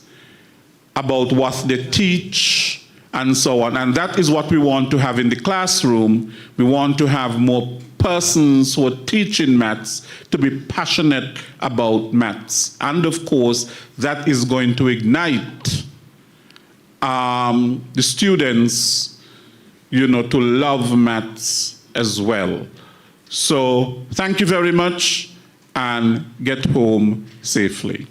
about what they teach, and so on. And that is what we want to have in the classroom. We want to have more persons who are teaching maths to be passionate about maths. And of course, that is going to ignite the students, to love maths as well. So thank you very much, and get home safely.